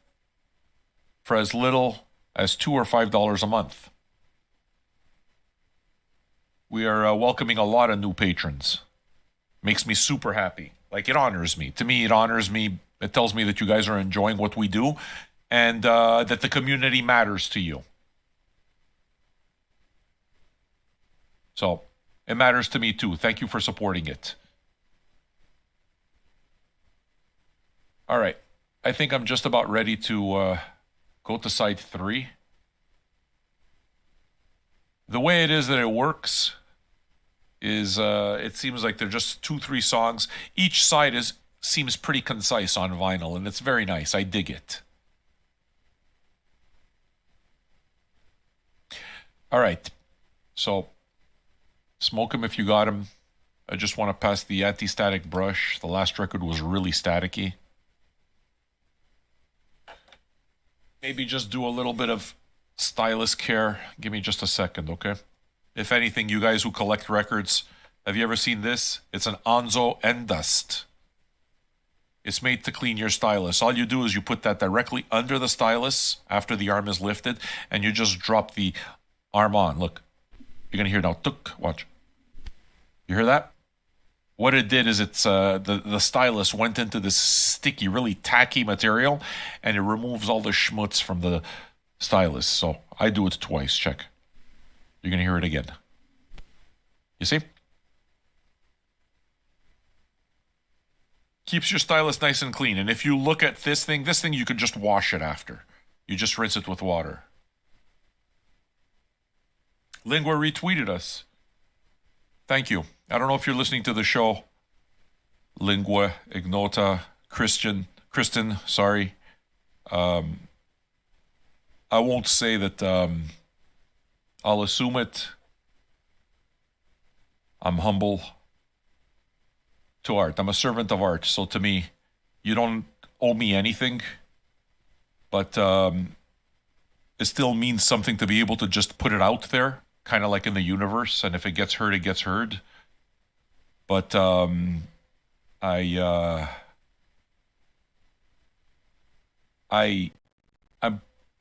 for as little as $2 or $5 a month. We are welcoming a lot of new patrons. Makes me super happy. Like, it honors me. To me, it honors me. It tells me that you guys are enjoying what we do and that the community matters to you. So, it matters to me too. Thank you for supporting it. All right. I think I'm just about ready to go to side 3. The way it is that it works is it seems like they're just 2-3 songs. Each side seems pretty concise on vinyl, and it's very nice. I dig it. All right. So, smoke them if you got them. I just want to pass the anti-static brush. The last record was really staticky. Maybe just do a little bit of stylus care. Give me just a second, okay? If anything, you guys who collect records, have you ever seen this? It's an Onzo Endust. It's made to clean your stylus. All you do is you put that directly under the stylus after the arm is lifted, and you just drop the arm on. Look. You're going to hear now. Tuk. Watch. You hear that? What it did is it's the stylus went into this sticky, really tacky material, and it removes all the schmutz from the stylus. So I do it twice. Check. You're going to hear it again. You see? Keeps your stylus nice and clean. And if you look at this thing you could just wash it after. You just rinse it with water. Lingua retweeted us. Thank you. I don't know if you're listening to the show. Lingua Ignota, Kristen, sorry. I won't say that I'll assume it. I'm humble to art. I'm a servant of art. So to me, you don't owe me anything. but it still means something to be able to just put it out there, kind of like in the universe. And if it gets heard, it gets heard. But I'm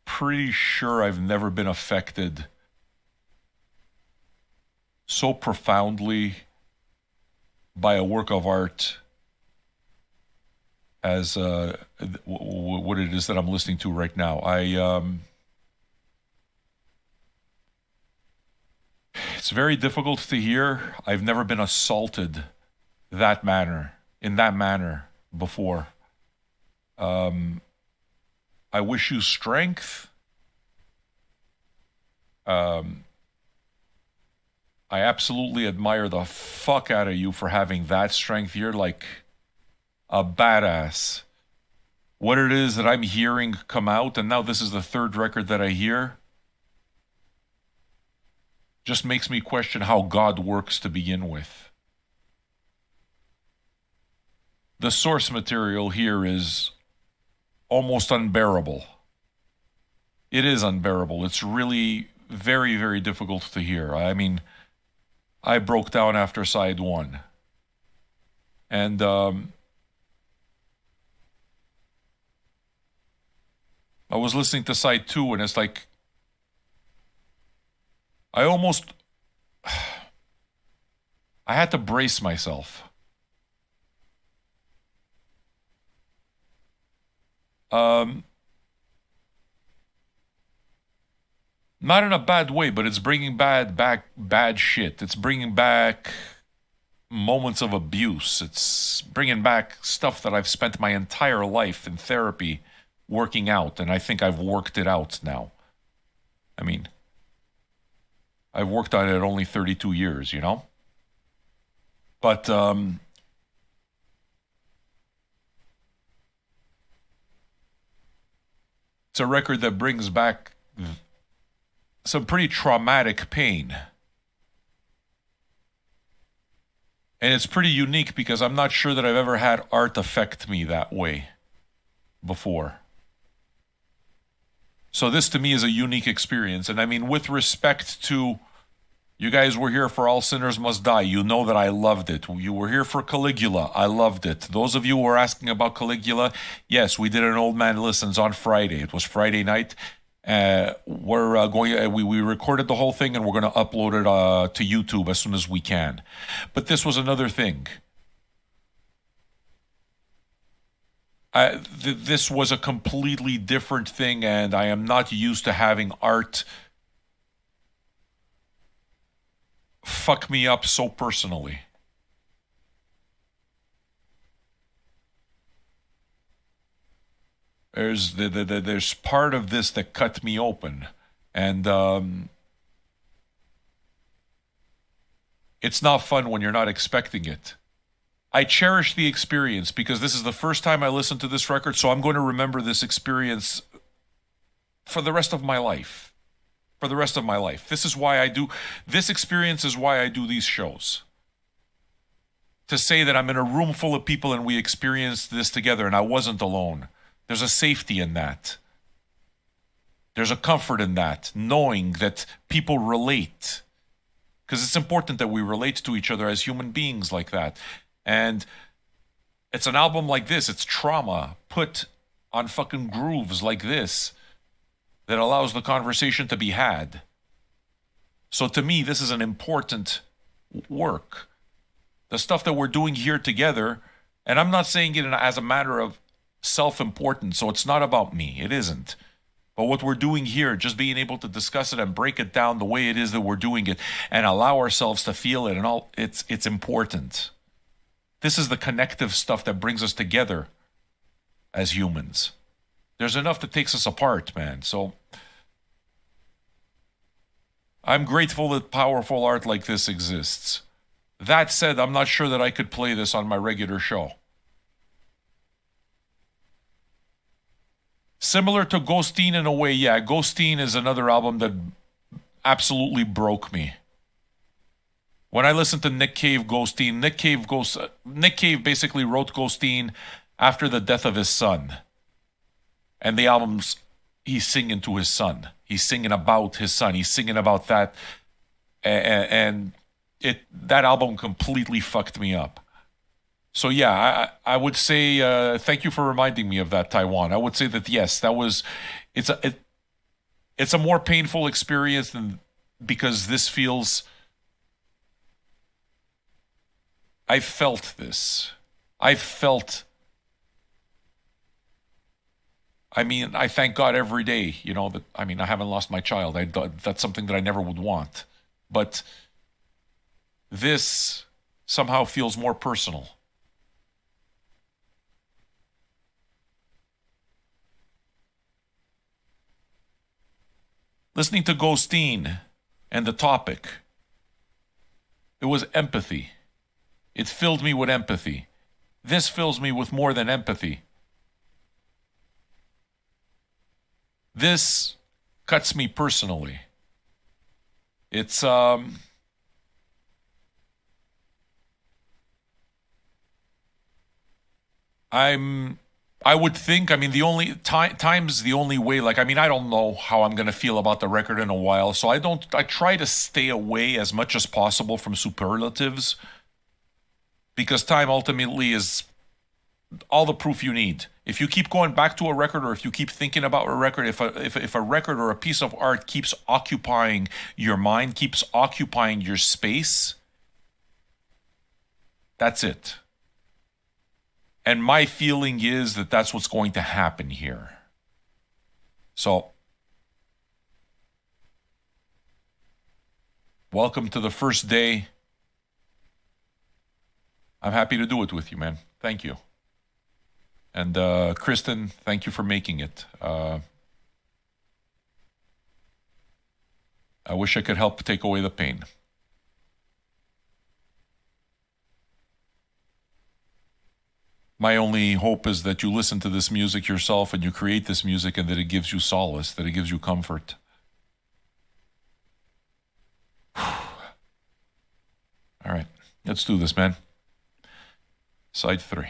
pretty sure I've never been affected so profoundly by a work of art as what it is that I'm listening to right now. It's very difficult to hear. I've never been assaulted in that manner before. I wish you strength. I absolutely admire the fuck out of you for having that strength. You're like a badass. What it is that I'm hearing come out, and now this is the third record that I hear, just makes me question how God works to begin with. The source material here is almost unbearable. It is unbearable. It's really very, very difficult to hear. I mean, I broke down after side one. And I was listening to side two, and it's like, I had to brace myself. Not in a bad way, but it's bringing bad shit. It's bringing back moments of abuse. It's bringing back stuff that I've spent my entire life in therapy working out, and I think I've worked it out now. I mean, I've worked on it at only 32 years, you know? But, it's a record that brings back some pretty traumatic pain. And it's pretty unique because I'm not sure that I've ever had art affect me that way before. So this to me is a unique experience. And I mean, with respect to, you guys were here for All Sinners Must Die. You know that I loved it. You were here for Caligula. I loved it. Those of you who were asking about Caligula, yes, we did an Old Man Listens on Friday. It was Friday night. We recorded the whole thing, and we're going to upload it to YouTube as soon as we can. But this was another thing. This was a completely different thing, and I am not used to having art fuck me up so personally. There's part of this that cut me open, and it's not fun when you're not expecting it. I cherish the experience because this is the first time I listened to this record, so I'm going to remember this experience for the rest of my life. For the rest of my life. This experience is why I do these shows. To say that I'm in a room full of people and we experienced this together and I wasn't alone. There's a safety in that. There's a comfort in that, knowing that people relate. Because it's important that we relate to each other as human beings like that. And it's an album like this. It's trauma put on fucking grooves like this that allows the conversation to be had. So to me, this is an important work. The stuff that we're doing here together, and I'm not saying it as a matter of self-importance, so it's not about me. It isn't. But what we're doing here, just being able to discuss it and break it down the way it is that we're doing it and allow ourselves to feel it and all, it's important. This is the connective stuff that brings us together as humans. There's enough that takes us apart, man. So I'm grateful that powerful art like this exists. That said, I'm not sure that I could play this on my regular show. Similar to Ghosteen in a way, yeah. Ghosteen is another album that absolutely broke me. When I listened to Nick Cave Ghosteen, Nick Cave basically wrote Ghosteen after the death of his son. And the album's, he's singing to his son. He's singing about his son. He's singing about that. And that album completely fucked me up. So yeah, I would say thank you for reminding me of that, Taiwan. I would say that yes, that was it's a more painful experience than because this feels. I felt this. I felt. I mean, I thank God every day. You know that. I mean, I haven't lost my child. That's something that I never would want. But this somehow feels more personal. Listening to Ghosteen and the topic, it was empathy. It filled me with empathy. This fills me with more than empathy. This cuts me personally. It's I would think, I mean, the only time's the only way. Like, I mean, I don't know how I'm going to feel about the record in a while. So I try to stay away as much as possible from superlatives because time ultimately is all the proof you need. If you keep going back to a record or if you keep thinking about a record, if a record or a piece of art keeps occupying your mind, keeps occupying your space, that's it. And my feeling is that that's what's going to happen here. So, welcome to the first day. I'm happy to do it with you, man. Thank you. And Kristen, thank you for making it. I wish I could help take away the pain. My only hope is that you listen to this music yourself and you create this music and that it gives you solace, that it gives you comfort. All right, let's do this, man. Side 3.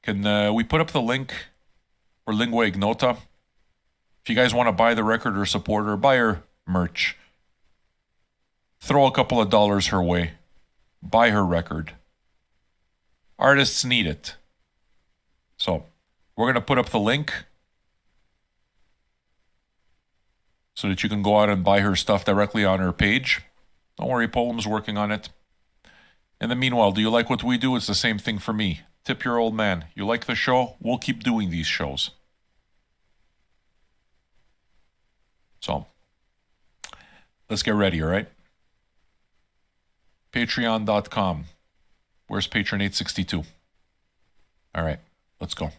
Can we put up the link for Lingua Ignota? If you guys want to buy the record or support her, buy her merch. Throw a couple of dollars her way. Buy her record. Artists need it. So, we're going to put up the link so that you can go out and buy her stuff directly on her page. Don't worry, Polem's working on it. In the meanwhile, do you like what we do? It's the same thing for me. Tip your old man. You like the show? We'll keep doing these shows. So, let's get ready, all right? Patreon.com. Where's Patron 862? All right, let's go.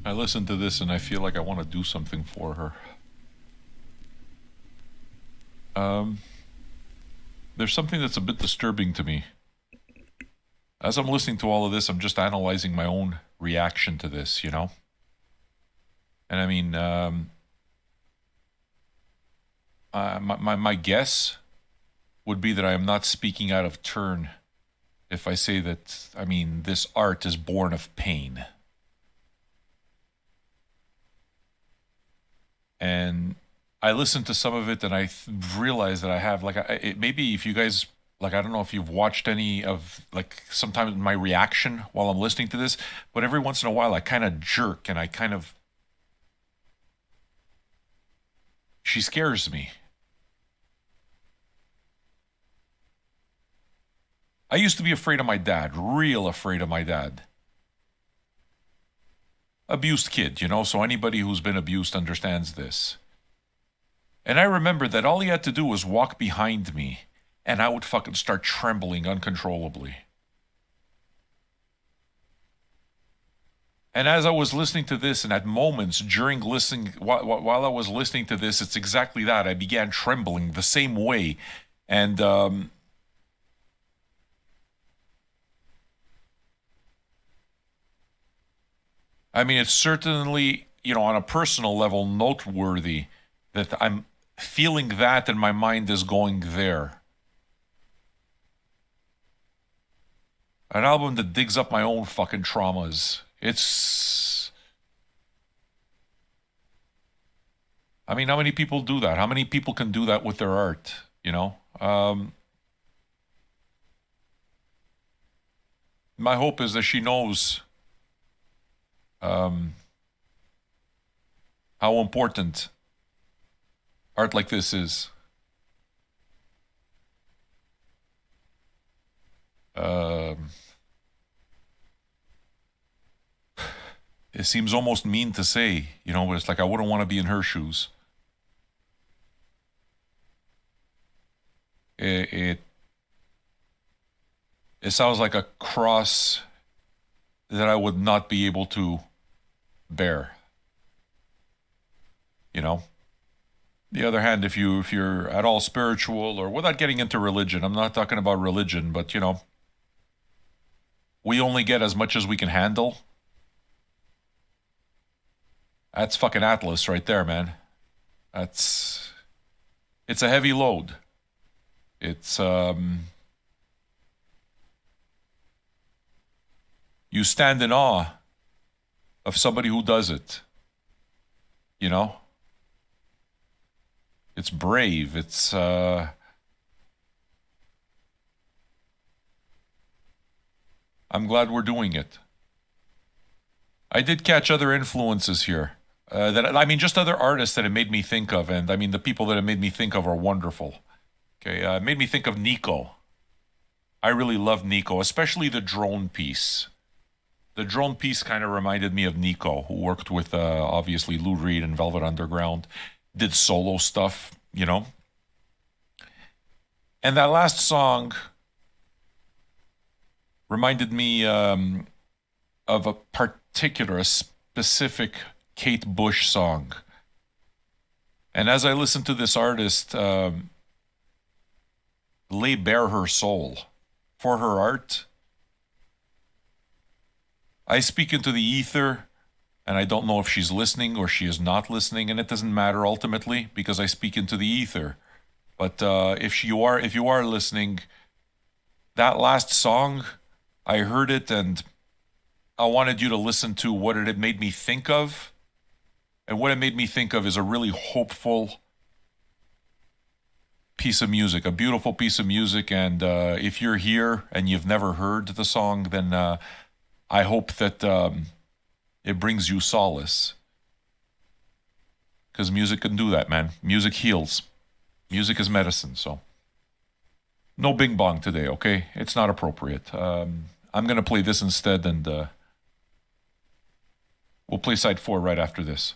I listen to this and I feel like I want to do something for her. There's something that's a bit disturbing to me. As I'm listening to all of this, I'm just analyzing my own reaction to this, you know? And I mean, my guess would be that I am not speaking out of turn if I say that, I mean, this art is born of pain. And I listened to some of it and I realized that I have, like, maybe if you guys, like, I don't know if you've watched any of, like, sometimes my reaction while I'm listening to this, but every once in a while I kind of jerk and I kind of, she scares me. I used to be afraid of my dad, real afraid of my dad. Abused kid, you know, so anybody who's been abused understands this. And I remember that all he had to do was walk behind me, and I would fucking start trembling uncontrollably. And as I was listening to this, and at moments during listening, while I was listening to this, it's exactly that. I began trembling the same way. And, I mean, it's certainly, you know, on a personal level, noteworthy that I'm feeling that and my mind is going there. An album that digs up my own fucking traumas. It's... I mean, how many people do that? How many people can do that with their art, you know? My hope is that she knows how important art like this is. It seems almost mean to say, you know, but it's like I wouldn't want to be in her shoes. It sounds like a cross that I would not be able to bear. You know? The other hand, if you're at all spiritual, or without getting into religion, I'm not talking about religion, but you know, we only get as much as we can handle. That's fucking Atlas right there, man. It's a heavy load. It's you stand in awe of somebody who does it. You know? It's brave. It's I'm glad we're doing it. I did catch other influences here. I mean, just other artists that it made me think of, and I mean, the people that it made me think of are wonderful. Okay, it made me think of Nico. I really love Nico, especially the drone piece. The drone piece kind of reminded me of Nico, who worked with obviously Lou Reed and Velvet Underground, did solo stuff, you know. And that last song reminded me of a particular, a specific Kate Bush song. And as I listened to this artist lay bare her soul for her art, I speak into the ether, and I don't know if she's listening or she is not listening, and it doesn't matter ultimately because I speak into the ether. But if you are listening, that last song, I heard it and I wanted you to listen to what it made me think of. And what it made me think of is a really hopeful piece of music, a beautiful piece of music. And if you're here and you've never heard the song, then I hope that it brings you solace. Because music can do that, man. Music heals. Music is medicine, so. No bing bong today, okay? It's not appropriate. I'm going to play this instead, and we'll play side 4 right after this.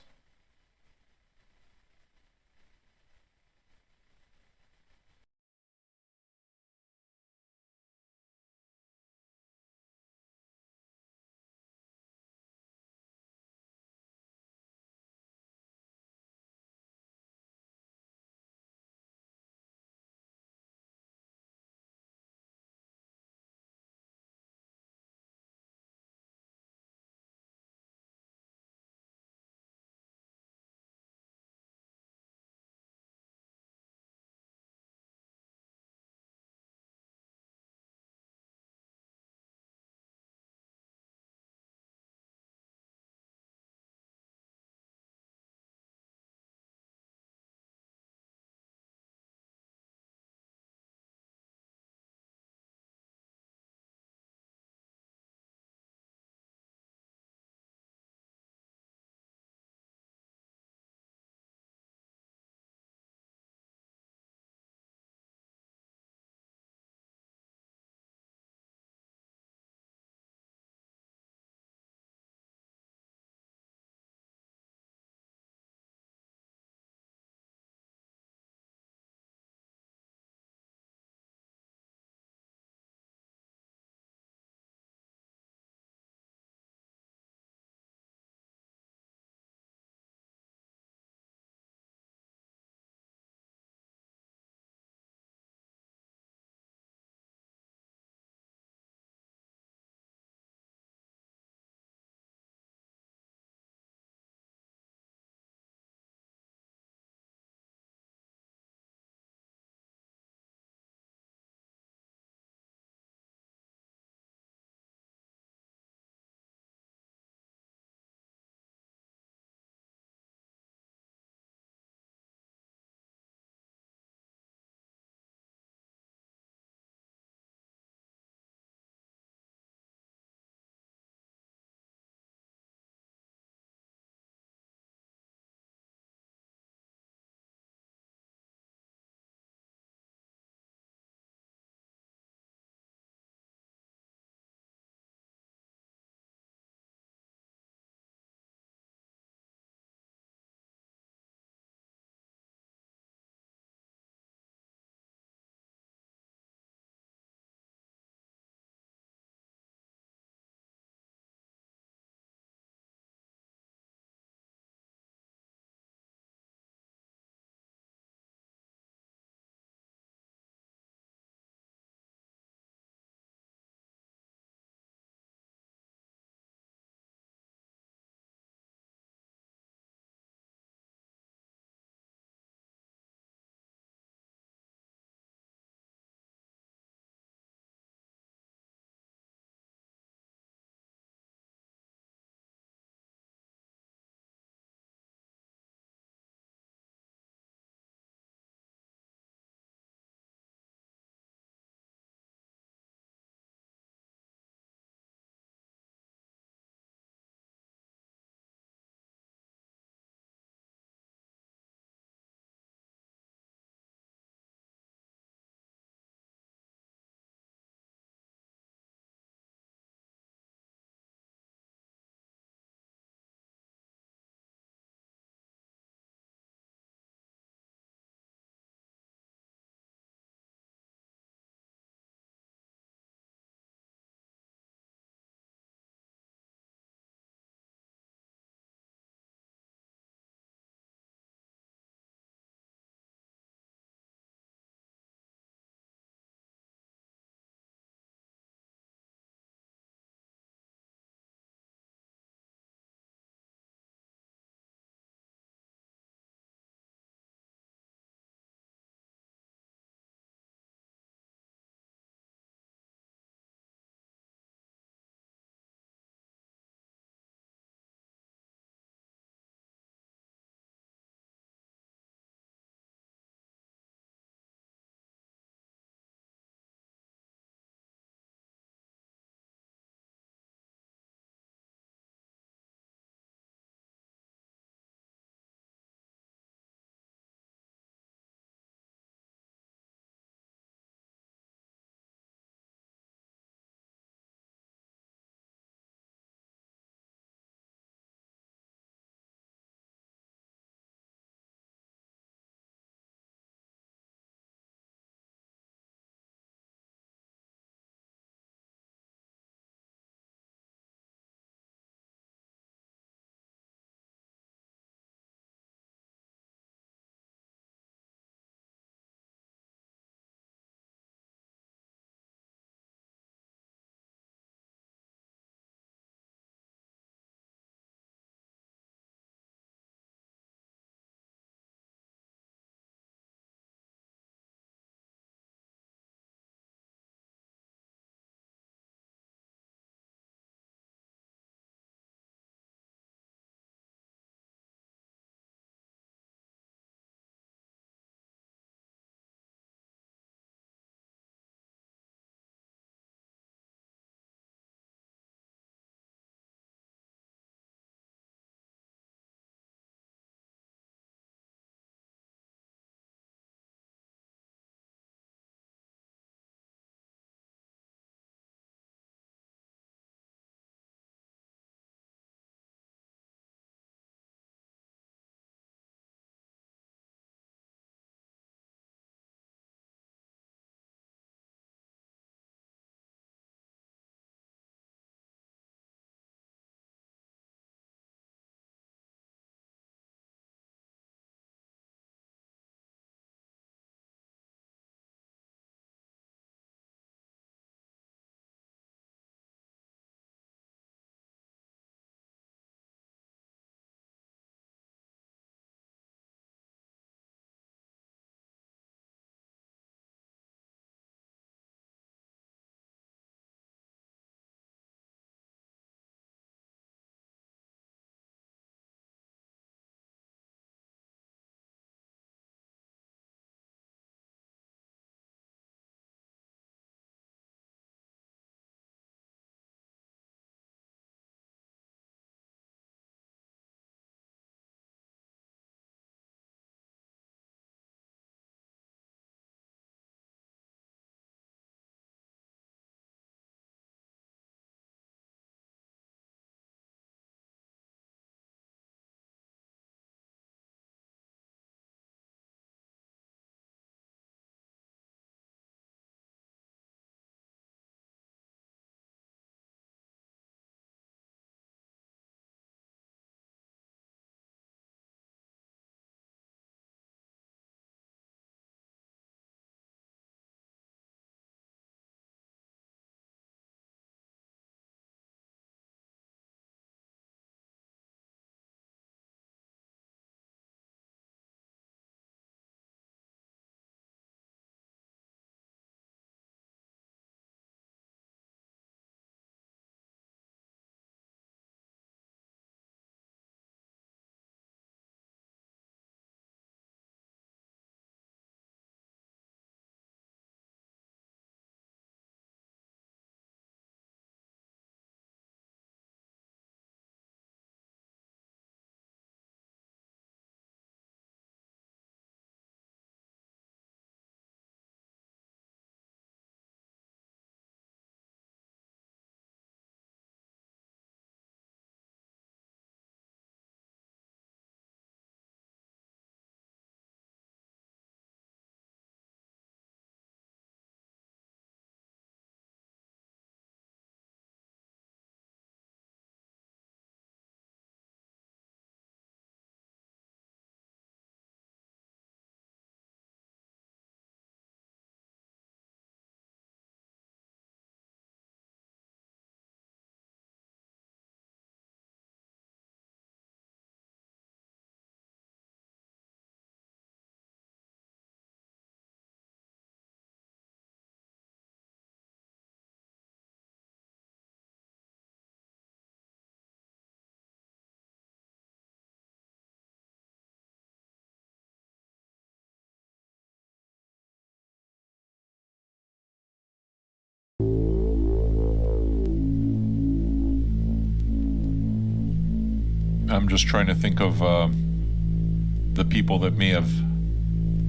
I'm just trying to think of the people that may have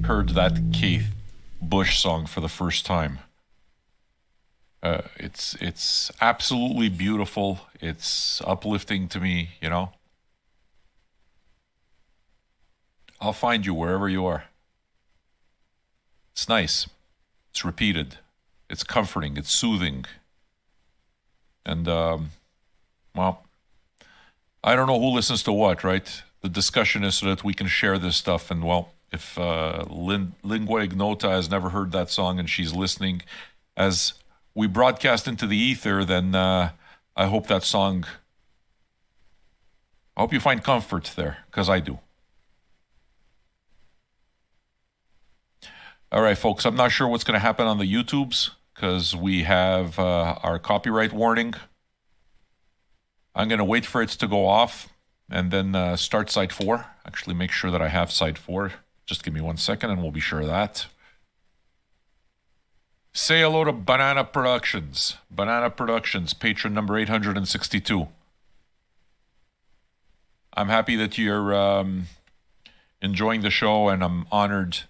heard that Kate Bush song for the first time. It's absolutely beautiful. It's uplifting to me, you know. I'll find you wherever you are. It's nice. It's repeated. It's comforting. It's soothing. And, well, I don't know who listens to what, right? The discussion is so that we can share this stuff. And, well, if Lingua Ignota has never heard that song and she's listening as we broadcast into the ether, then I hope that song, I hope you find comfort there, because I do. All right, folks, I'm not sure what's going to happen on the YouTubes because we have our copyright warning. I'm going to wait for it to go off and then start side 4. Actually, make sure that I have side 4. Just give me 1 second and we'll be sure of that. Say hello to Banana Productions. Banana Productions, patron number 862. I'm happy that you're enjoying the show, and I'm honored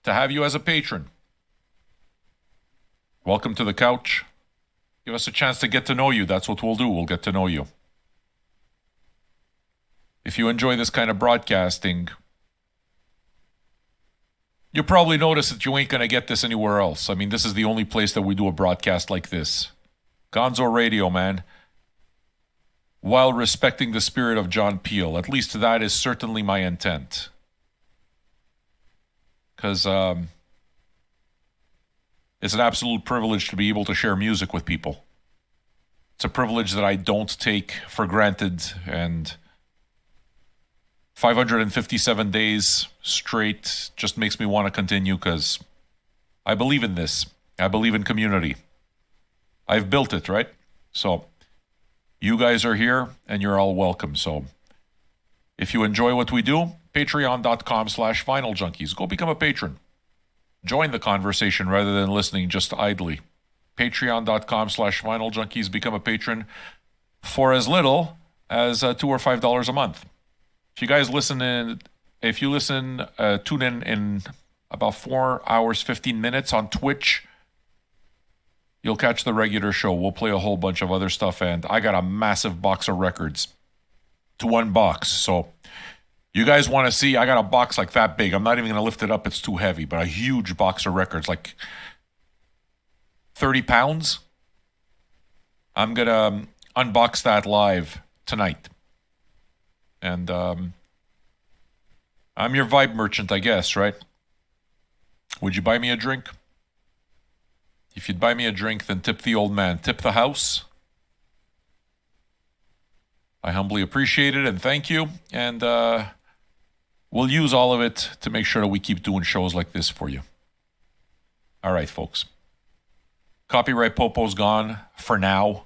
to have you as a patron. Welcome to the couch. Give us a chance to get to know you. That's what we'll do. We'll get to know you. If you enjoy this kind of broadcasting, you'll probably notice that you ain't going to get this anywhere else. I mean, this is the only place that we do a broadcast like this. Gonzo Radio, man. While respecting the spirit of John Peel. At least that is certainly my intent. Because it's an absolute privilege to be able to share music with people. It's a privilege that I don't take for granted, and 557 days straight just makes me want to continue because I believe in this. I believe in community. I've built it, right? So you guys are here and you're all welcome. So if you enjoy what we do, patreon.com/Vinyl Junkies. Go become a patron. Join the conversation rather than listening just idly. Patreon.com/Vinyl Junkies. Become a patron for as little as $2 or $5 a month. If you guys tune in about 4 hours, 15 minutes on Twitch, you'll catch the regular show. We'll play a whole bunch of other stuff, and I got a massive box of records to unbox. So you guys want to see, I got a box like that big. I'm not even going to lift it up. It's too heavy, but a huge box of records, like 30 pounds. I'm going to unbox that live tonight. And I'm your vibe merchant, I guess, right? Would you buy me a drink? If you'd buy me a drink, then tip the old man. Tip the house. I humbly appreciate it and thank you. And we'll use all of it to make sure that we keep doing shows like this for you. All right, folks. Copyright Popo's gone for now.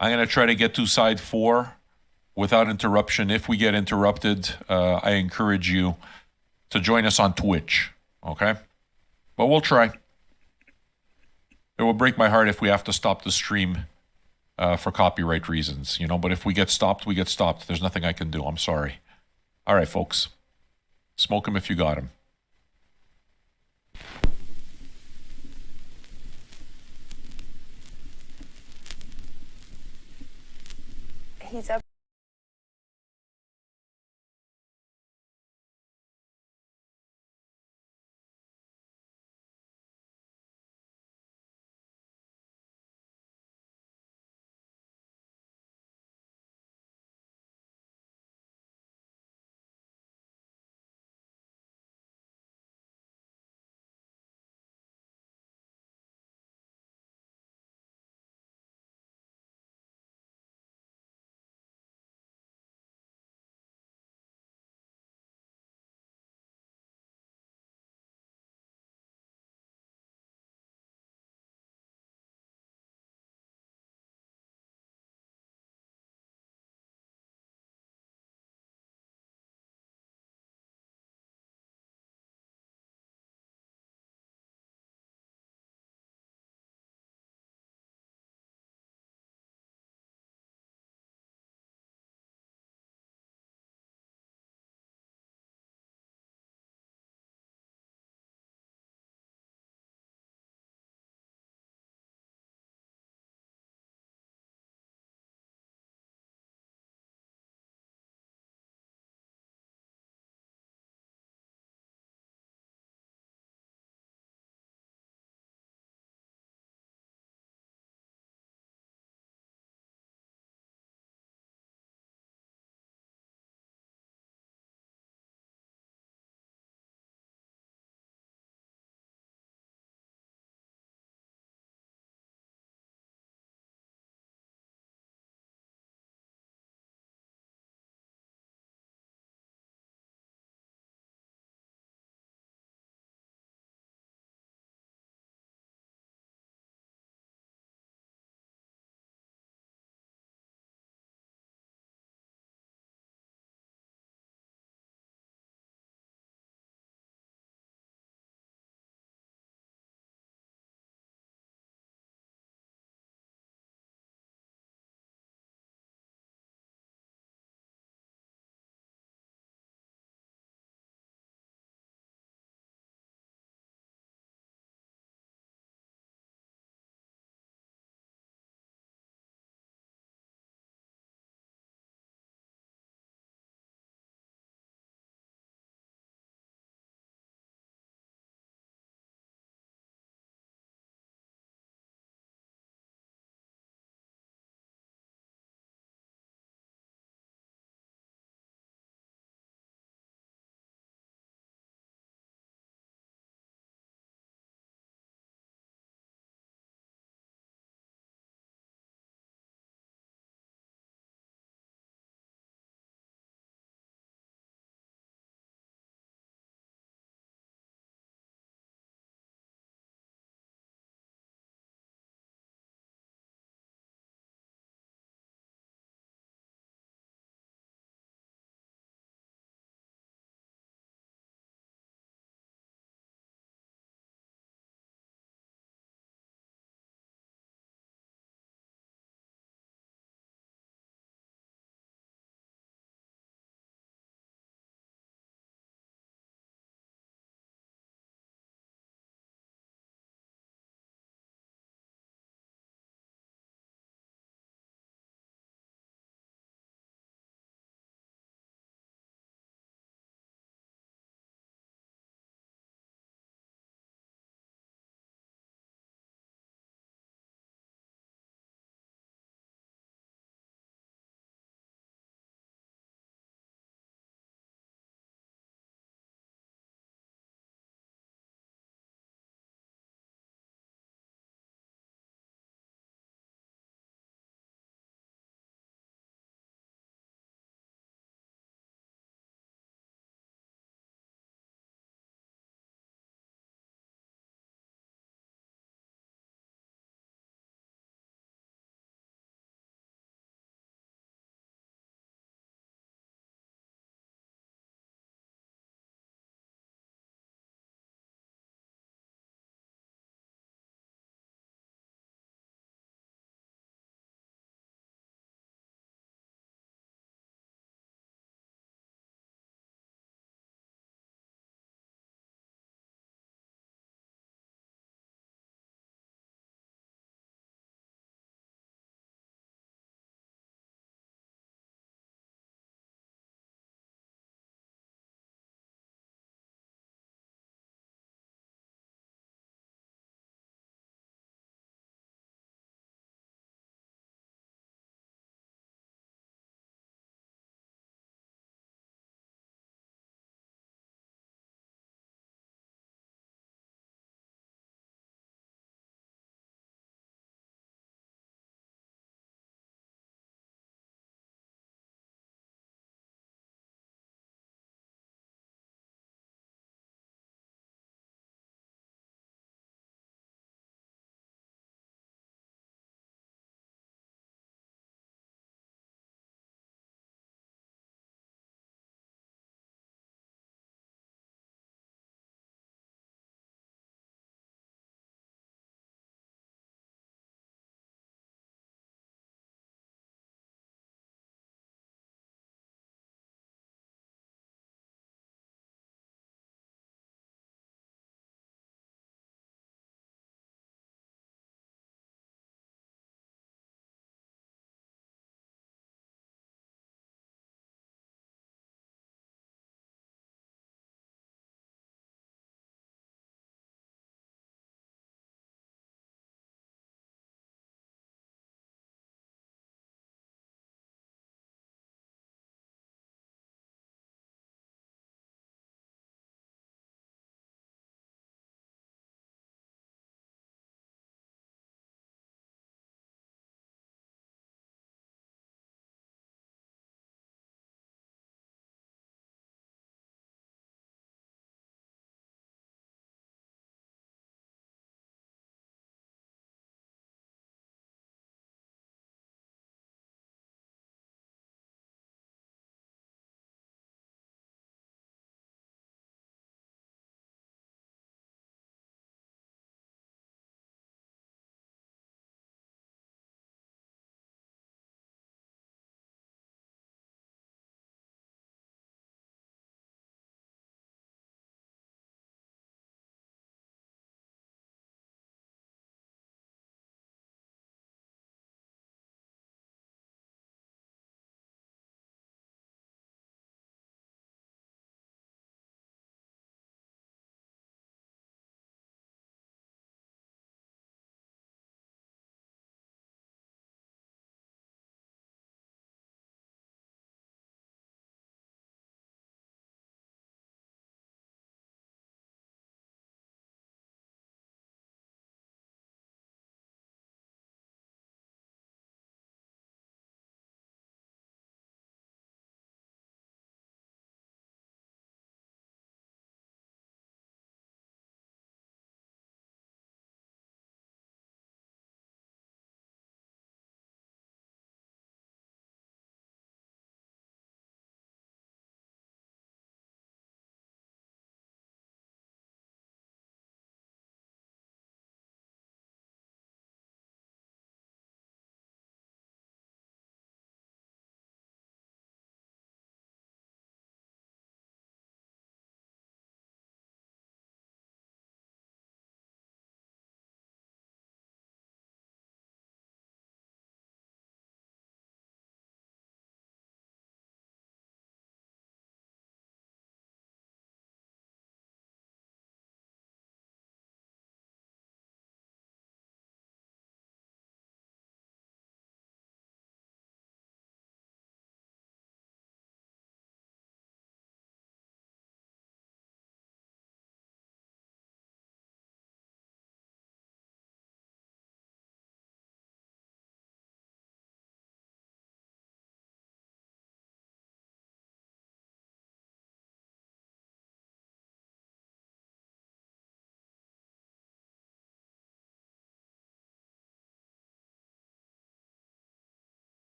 I'm going to try to get to side 4 without interruption. If we get interrupted, I encourage you to join us on Twitch, okay? But we'll try. It will break my heart if we have to stop the stream for copyright reasons, you know? But if we get stopped, we get stopped. There's nothing I can do. I'm sorry. All right, folks. Smoke 'em if you got 'em. He's up.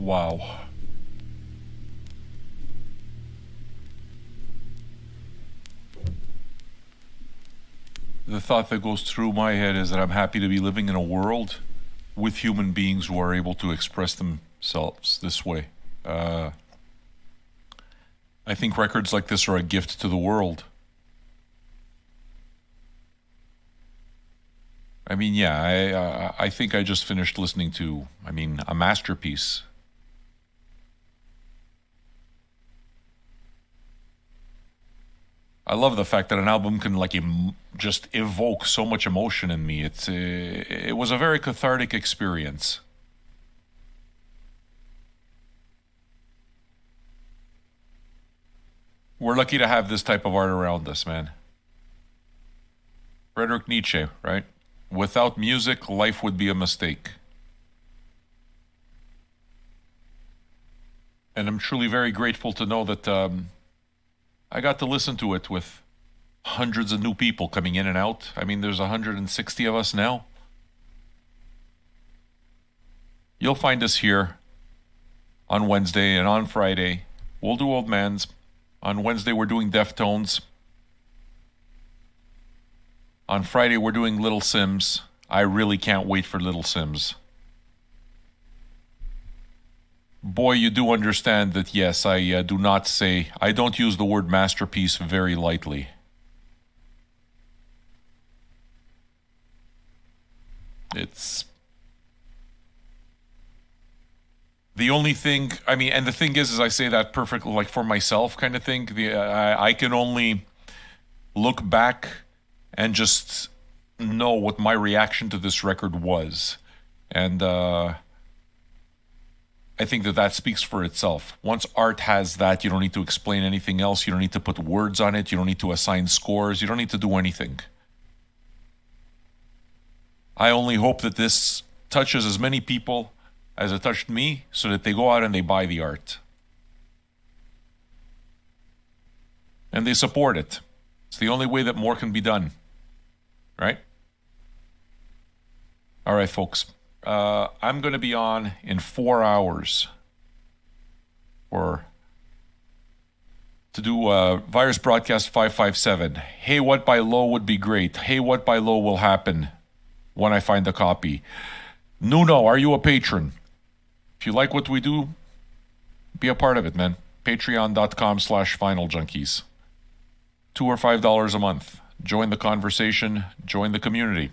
Wow. The thought that goes through my head is that I'm happy to be living in a world with human beings who are able to express themselves this way. I think records like this are a gift to the world. I mean, yeah, I think I just finished listening to, a masterpiece. I love the fact that an album can just evoke so much emotion in me. It was a very cathartic experience. We're lucky to have this type of art around us, man. Friedrich Nietzsche, right? Without music, life would be a mistake. And I'm truly very grateful to know that I got to listen to it with hundreds of new people coming in and out. There's 160 of us now. You'll find us here on Wednesday and on Friday. We'll do Old Man's. On Wednesday, we're doing Deftones. On Friday, we're doing Little Sims. I really can't wait for Little Sims. Boy, you do understand that, yes, I don't use the word masterpiece very lightly. It's the only thing, and the thing is I say that perfectly, like for myself kind of thing. I can only look back and just know what my reaction to this record was. And I think that speaks for itself. Once art has that, you don't need to explain anything else. You don't need to put words on it. You don't need to assign scores. You don't need to do anything. I only hope that this touches as many people as it touched me, so that they go out and they buy the art. And they support it. It's the only way that more can be done. Right? All right, folks. I'm going to be on in 4 hours to do Virus Broadcast 557. Hey, What by Low would be great. Hey, What by Low will happen when I find a copy. Nuno, are you a patron? If you like what we do, be a part of it, man. Patreon.com/FinalJunkies. $2 or $5 a month. Join the conversation. Join the community.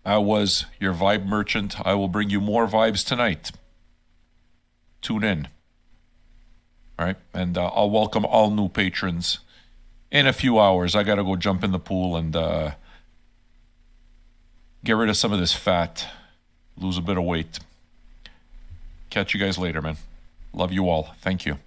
I was your vibe merchant. I will bring you more vibes tonight. Tune in. All right? And I'll welcome all new patrons in a few hours. I got to go jump in the pool and get rid of some of this fat. Lose a bit of weight. Catch you guys later, man. Love you all. Thank you.